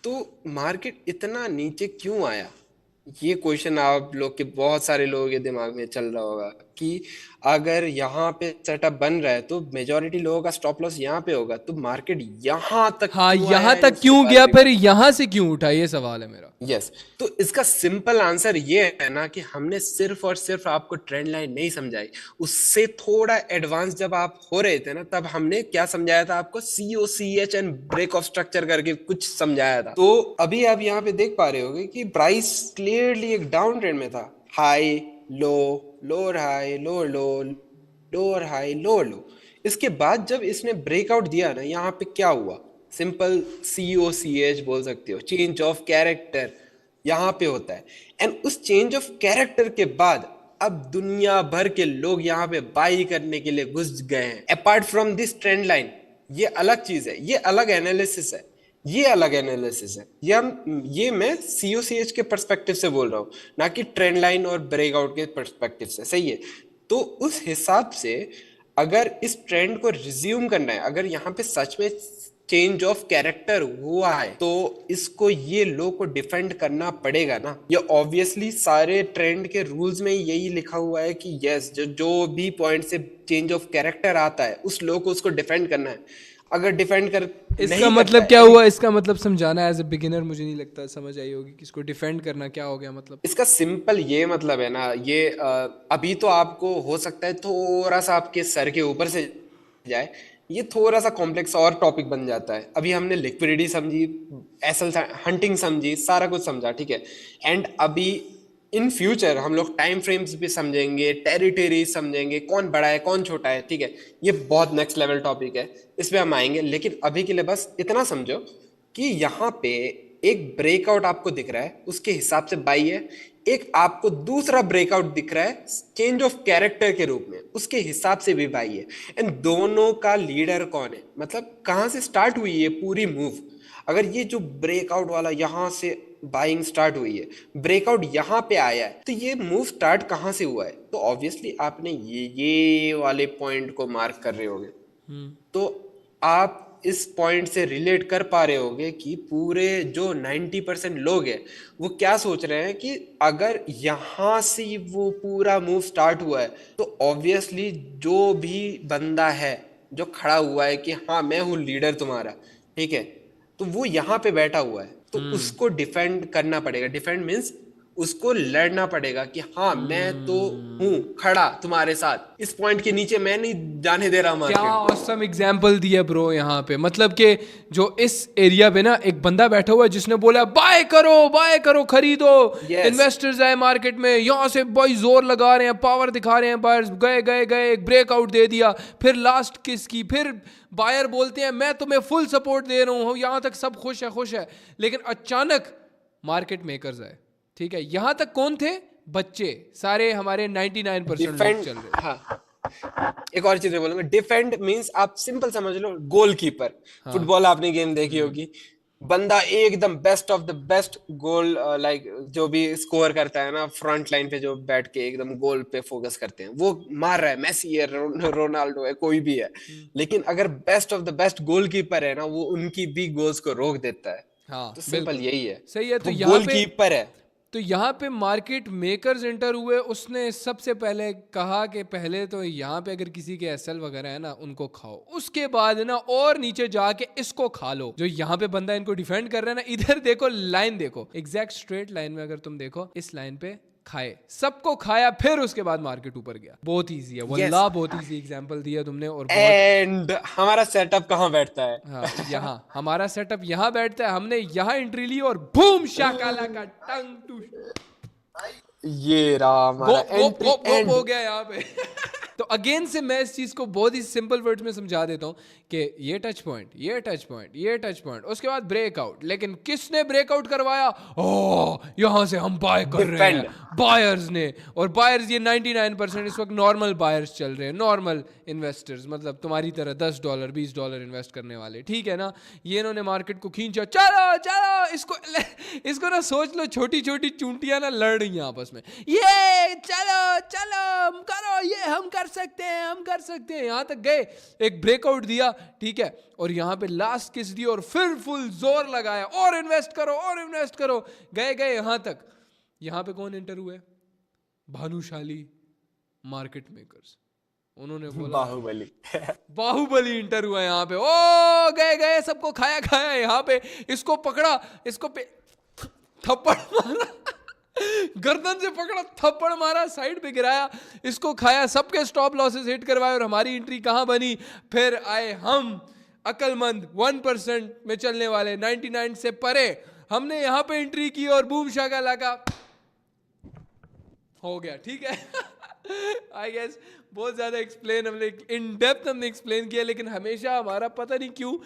तो मार्केट इतना नीचे क्यों आया, ये क्वेश्चन आप लोग के बहुत सारे लोगों के दिमाग में चल रहा होगा कि अगर यहाँ पे सेटअप बन रहा है तो मेजोरिटी लोगों का स्टॉप लॉस यहाँ पे होगा, तो मार्केट यहाँ तक हाँ, क्यों यहाँ आया, तक इसके क्यों बारे गया, में। फिर यहाँ से क्यों उठा, ये सवाल है मेरा। यस, तो इसका सिंपल आंसर ये है ना कि हमने सिर्फ और सिर्फ आपको ट्रेंड लाइन नहीं समझाई, उससे थोड़ा एडवांस जब आप हो रहे थे ना, तब हमने क्या समझाया था आपको, COCH and break of structure करके कुछ समझाया था। तो अभी आप यहाँ पे देख पा रहे होगे कि प्राइस क्लियरली एक डाउन ट्रेंड में था, high low, lower high, lower लो, लोअर हाई, लोअर लो। इसके बाद जब इसने ब्रेकआउट दिया ना, यहाँ पे क्या हुआ, सिंपल COCH बोल सकते हो, चेंज ऑफ कैरेक्टर यहाँ पे होता है। एंड उस चेंज ऑफ कैरेक्टर के बाद अब दुनिया भर के लोग यहाँ पे बाई करने के लिए घुस गए हैं। Apart from this trend line, ये अलग चीज है, ये अलग एनालिसिस है, ये अलग एनालिसिस है, ये मैं COCH के पर्सपेक्टिव से बोल रहा हूँ, ना कि ट्रेंड लाइन और ब्रेकआउट के पर्सपेक्टिव से, सही है। तो उस हिसाब से अगर इस ट्रेंड को रिज्यूम करना है, अगर यहाँ पे सच में चेंज ऑफ कैरेक्टर हुआ है, तो इसको ये लो को डिफेंड करना पड़ेगा ना। ये ऑब्वियसली सारे ट्रेंड के रूल्स में यही लिखा हुआ है कि यस, जो भी पॉइंट से चेंज ऑफ कैरेक्टर आता है उस लो को उसको डिफेंड करना है। अगर डिफेंड कर इसका मतलब क्या हुआ, इसका मतलब समझाना, एज ए बिगिनर मुझे नहीं लगता समझ आई होगी कि इसको डिफेंड करना क्या हो गया मतलब। इसका सिंपल ये मतलब है ना, ये अभी तो आपको हो सकता है थोड़ा सा आपके सर के ऊपर से जाए, ये थोड़ा सा कॉम्प्लेक्स और टॉपिक बन जाता है। अभी हमने लिक्विडिटी समझी, एसएल हंटिंग समझी, सारा कुछ समझा, ठीक है, एंड अभी इन फ्यूचर हम लोग टाइम फ्रेम्स भी समझेंगे, टेरिटरी समझेंगे, कौन बड़ा है कौन छोटा है, ठीक है, ये बहुत नेक्स्ट लेवल टॉपिक है, इस पे हम आएंगे। लेकिन अभी के लिए बस इतना समझो कि यहाँ पे एक ब्रेकआउट आपको दिख रहा है, उसके हिसाब से बाई है, एक आपको दूसरा ब्रेकआउट दिख रहा है चेंज ऑफ कैरेक्टर के रूप में, उसके हिसाब से भी बाई है। एंड दोनों का लीडर कौन है, मतलब कहाँ से स्टार्ट हुई है पूरी मूव। अगर ये जो ब्रेकआउट वाला यहाँ से बाइंग स्टार्ट हुई है, ब्रेकआउट यहाँ पे आया है, तो ये मूव स्टार्ट कहाँ से हुआ है, तो ऑब्वियसली आपने ये वाले पॉइंट को मार्क कर रहे होगे। तो आप इस पॉइंट से रिलेट कर पा रहे होगे कि पूरे जो 90% लोग हैं वो क्या सोच रहे हैं कि अगर यहाँ से वो पूरा मूव स्टार्ट हुआ है, तो ऑब्वियसली जो भी बंदा है जो खड़ा हुआ है कि हाँ मैं हूँ लीडर तुम्हारा, ठीक है, तो वो यहाँ पे बैठा हुआ है, तो उसको डिफेंड करना पड़ेगा। डिफेंड मीन्स उसको लड़ना पड़ेगा कि हाँ मैं तो हूँ खड़ा तुम्हारे साथ, इस पॉइंट के नीचे मैं नहीं जाने दे रहा मार्केट। क्या ऑसम एग्जांपल दिया ब्रो यहाँ पे, मतलब कि जो इस एरिया पे ना एक बंदा बैठा हुआ है जिसने बोला बाय करो खरीदो, इन्वेस्टर्स आए मार्केट में, यहाँ से भाई जोर लगा रहे हैं, पावर दिखा रहे हैं, बायर्स गए एक ब्रेकआउट दे दिया, फिर लास्ट किसकी, फिर बायर बोलते हैं मैं तुम्हें फुल सपोर्ट दे रहा हूँ, यहाँ तक सब खुश है, लेकिन अचानक मार्केट मेकर्स आए, ठीक है, यहाँ तक कौन थे, बच्चे सारे हमारे 99% लोग चल रहे। हाँ, एक और चीज बोलूंगा, डिफेंड मींस आप सिंपल समझ लो गोलकीपर। फुटबॉल आपने गेम देखी होगी, बंदा एकदम best of the best goal like जो भी स्कोर करता है ना, फ्रंट लाइन पे जो बैठ के एकदम गोल पे फोकस करते हैं, वो मार रहा है, मेसी है, रोनाल्डो है, कोई भी है, लेकिन अगर best of the best goalkeeper है ना, वो उनकी भी गोल्स को रोक देता है। हाँ, तो सिंपल यही है, सही है। तो वो यहाँ पे गोलकीपर है। तो यहाँ पे मार्केट मेकर्स एंटर हुए, उसने सबसे पहले कहा कि पहले तो यहाँ पे अगर किसी के एसएल वगैरह है ना उनको खाओ, उसके बाद ना और नीचे जाके इसको खा लो। जो यहाँ पे बंदा इनको डिफेंड कर रहा है ना, इधर देखो लाइन देखो, एग्जैक्ट स्ट्रेट लाइन में अगर तुम देखो इस लाइन पे खाए, सबको खाया, फिर उसके बाद मार्केट ऊपर गया। बहुत इजी है वल्लाह, बहुत इजी एग्जांपल दिया तुमने। और एंड हमारा सेटअप कहाँ बैठता है? हाँ, यहाँ हमारा सेटअप यहाँ बैठता है। हमने यहाँ एंट्री ली और बूम शाकाला का टंग टू, ये रहा हमारा एंट्री हो गया यहाँ पे। तो अगेन से मैं इस चीज को बहुत ही सिंपल वर्ड्स में समझा देता हूँ कि ये टच पॉइंट, ये टच पॉइंट, ये टच पॉइंट, उसके बाद ब्रेकआउट। लेकिन किसने ब्रेकआउट करवाया? ओह, यहाँ से हम बाय कर रहे हैं, बायर्स ने। और बायर्स ये 99% इस वक्त नॉर्मल बायर्स चल रहे हैं, नॉर्मल इन्वेस्टर्स, मतलब तुम्हारी तरह $10 $20 इन्वेस्ट करने वाले, ठीक है ना। ये इन्होंने मार्केट को खींचा, चलो चलो इसको ना सोच लो छोटी छोटी चूंटियां ना लड़ रही हैं आपस में, ये चलो चलो करो, ये हम कर सकते हैं, हम कर सकते हैं। यहाँ तक गए, एक ब्रेकआउट दिया, ठीक है, और यहाँ पे लास्ट किस दी और फिर फुल जोर लगाया, और इन्वेस्ट करो और इन्वेस्ट करो। गए यहाँ तक। यहाँ पे कौन एंटर हुए? Bhanushali market makers. उन्होंने बोला बाहुबली इंटर हुआ यहाँ पे। ओ गए सबको खाया, यहाँ पे इसको पकड़ा, इसको पे थप्पड़ मारा, गर्दन से पकड़ा, थप्पड़ मारा, साइड पे गिराया, इसको खाया, सबके स्टॉप लॉसेस हिट करवाए। और हमारी एंट्री कहाँ बनी? फिर आए हम अकलमंद 1% में चलने वाले, 99 से परे। हमने यहाँ पे एंट्री की और बूम शाका लाका हो गया, ठीक है। आई गेस बहुत ज्यादा एक्सप्लेन हमने इन डेप्थ हमने एक्सप्लेन किया, लेकिन हमेशा हमारा पता नहीं क्यों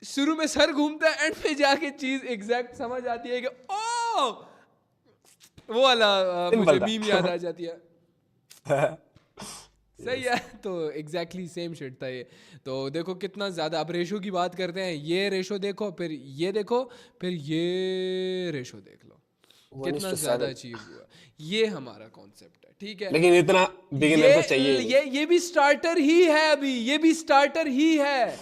शुरू में सर घूमता है, एंड पे जाके चीज एग्जैक्ट समझ आती है कि ओ वो वाला मुझे मीम याद आ जाती है। सही है, तो एग्जैक्टली सेम शिट था ये। तो देखो कितना ज्यादा, अब रेशो की बात करते हैं, ये रेशो देखो, फिर ये देखो, फिर ये रेशो देख लो, कितना ज्यादा अचीव हुआ। ये हमारा कॉन्सेप्ट है, ठीक है। लेकिन इतना बिगिनर को चाहिए। ये भी स्टार्टर ही है, अभी ये भी स्टार्टर ही है,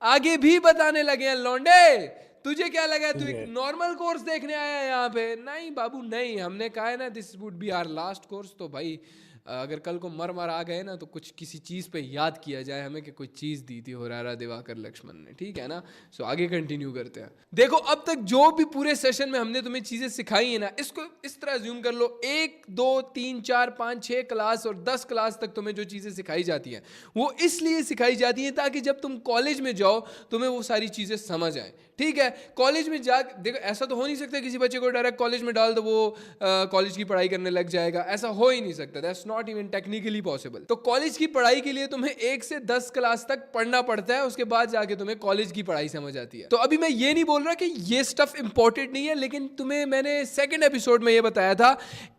आगे भी बताने लगे हैं लौंडे। तुझे क्या लगा तू एक नॉर्मल कोर्स देखने आया है यहाँ पे? नहीं बाबू नहीं, हमने कहा है ना this would be our last course. तो भाई अगर कल को मर आ गए ना तो कुछ किसी चीज़ पे याद किया जाए हमें कि कोई चीज़ दी थी होरारा दिवाकर लक्ष्मण ने, ठीक है ना। सो आगे कंटिन्यू करते हैं। देखो अब तक जो भी पूरे सेशन में हमने तुम्हें चीज़ें सिखाई है ना, इसको इस तरह ज्यूम कर लो, 1 2 3 4 5 6 क्लास और 10 क्लास तक तुम्हें जो चीज़ें सिखाई जाती हैं वो इसलिए सिखाई जाती हैं ताकि जब तुम कॉलेज में जाओ तुम्हें वो सारी चीज़ें समझ आए, ठीक है। कॉलेज में जा देखो, ऐसा तो हो नहीं सकता किसी बच्चे को डायरेक्ट कॉलेज में डाल दो वो कॉलेज की पढ़ाई करने लग जाएगा, ऐसा हो ही नहीं सकता, that's not even technically possible. तो कॉलेज की पढ़ाई के लिए तुम्हें 1 से 10 क्लास तक पढ़ना पड़ता है, उसके बाद जाके तुम्हें कॉलेज की पढ़ाई समझ आती है। तो अभी मैं ये नहीं बोल रहा कि ये स्टफ इंपॉर्टेंट नहीं है, लेकिन तुम्हें मैंने सेकंड एपिसोड में ये बताया था,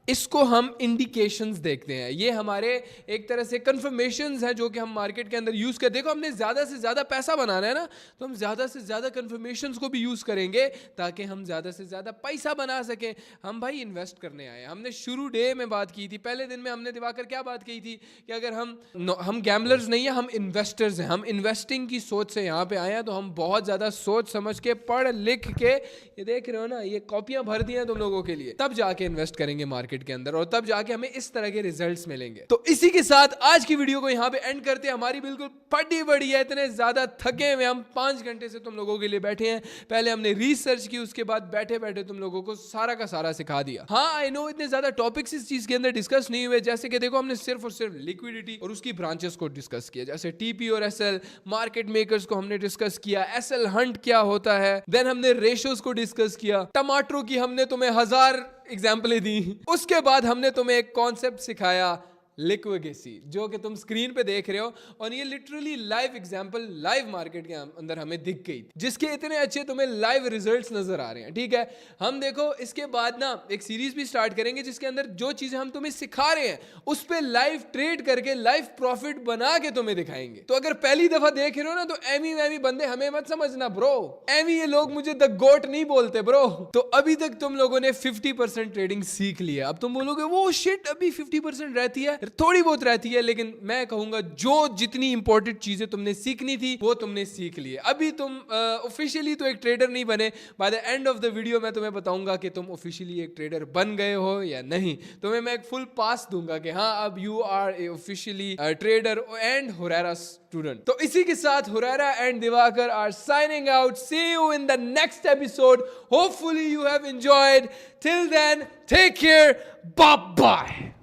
इसको हम इंडिकेशंस देखते हैं, ये हमारे एक तरह से कंफर्मेशंस हैं जो कि हम मार्केट के अंदर यूज कर। देखो हमने ज्यादा से ज्यादा पैसा बनाना है ना, तो हम ज्यादा से ज्यादा कंफर्मेशंस को भी यूज करेंगे ताकि हम ज्यादा से ज्यादा पैसा बना सकें। हम भाई इन्वेस्ट करने आए, हमने शुरू डे में बात की थी, पहले दिन में हमने दिवाकर क्या बात की थी कि अगर हम गैम्बलर्स नहीं है, हम इन्वेस्टर्स हैं, हम इन्वेस्टिंग की सोच से यहाँ पे आए हैं। तो हम बहुत ज्यादा सोच समझ के पढ़ लिख के, ये देख रहे हो ना, ये कॉपियां भर दी हैं तुम लोगों के लिए, तब जाके इन्वेस्ट करेंगे मार्केट के अंदर और तब जाके हमें इस तरह के रिजल्ट्स मिलेंगे। तो इसी के साथ आज की वीडियो को यहाँ पे एंड करते हैं। हमारी बिल्कुल फटी बड़ी है, इतने ज्यादा थके हुए हम 5 घंटे से तुम लोगों के लिए बैठे हैं। पहले हमने रिसर्च की, उसके बाद बैठे बैठे तुम लोगों को सारा का सारा सिखा दिया। हाँ आई नो इतने ज्यादा टॉपिक्स इस चीज के अंदर डिस्कस नहीं हुए, जैसे कि देखो हमने सिर्फ और सिर्फ लिक्विडिटी और उसकी ब्रांचेस को डिस्कस किया, जैसे टीपी और एसएल, मार्केट मेकर्स को हमने डिस्कस किया, एसएल हंट क्या होता है, देन हमने रेशोज को डिस्कस किया, टमाटरों की हमने तुम्हें 1000 एग्जाम्पलें दी, उसके बाद हमने तुम्हें एक कॉन्सेप्ट सिखाया लिक्विडेसी, जो कि तुम स्क्रीन पे देख रहे हो, और ये literally live example live market के अंदर हमें दिख गई, जिसके इतने अच्छे तुम्हें लाइव रिजल्ट्स नजर आ रहे हैं, ठीक है। हम देखो इसके बाद ना एक सीरीज भी स्टार्ट करेंगे जिसके अंदर जो चीजें हम तुम्हें सिखा रहे हैं उस पे लाइव ट्रेड करके लाइव प्रॉफिट बना के तुम्हें दिखाएंगे। तो अगर पहली दफा देख रहे हो ना तो एमी वैमी बंदे हमें मत समझना ब्रो, एमी ये लोग मुझे द गोट नहीं बोलते ब्रो। तो अभी तक तुम लोगों ने 50% ट्रेडिंग सीख लिया, अब तुम बोलोगे वो शिट अभी 50% रहती है, थोड़ी बहुत रहती है, लेकिन मैं कहूंगा जो जितनी इंपॉर्टेंट चीजें तुमने सीखनी थी वो तुमने सीख ली है। अभी तुम ऑफिशियली तो एक ट्रेडर नहीं बने, by the end of the video मैं तुम्हें बताऊंगा कि तुम ऑफिशियली एक ट्रेडर बन गए हो या नहीं। तुम्हें मैं एक फुल पास दूंगा कि हाँ अब you are a officially trader and Hurairah student. तो इसी के साथ Hurairah and Diwakar are signing out. See you in the next episode. Hopefully you have enjoyed. Till then take care, bye bye.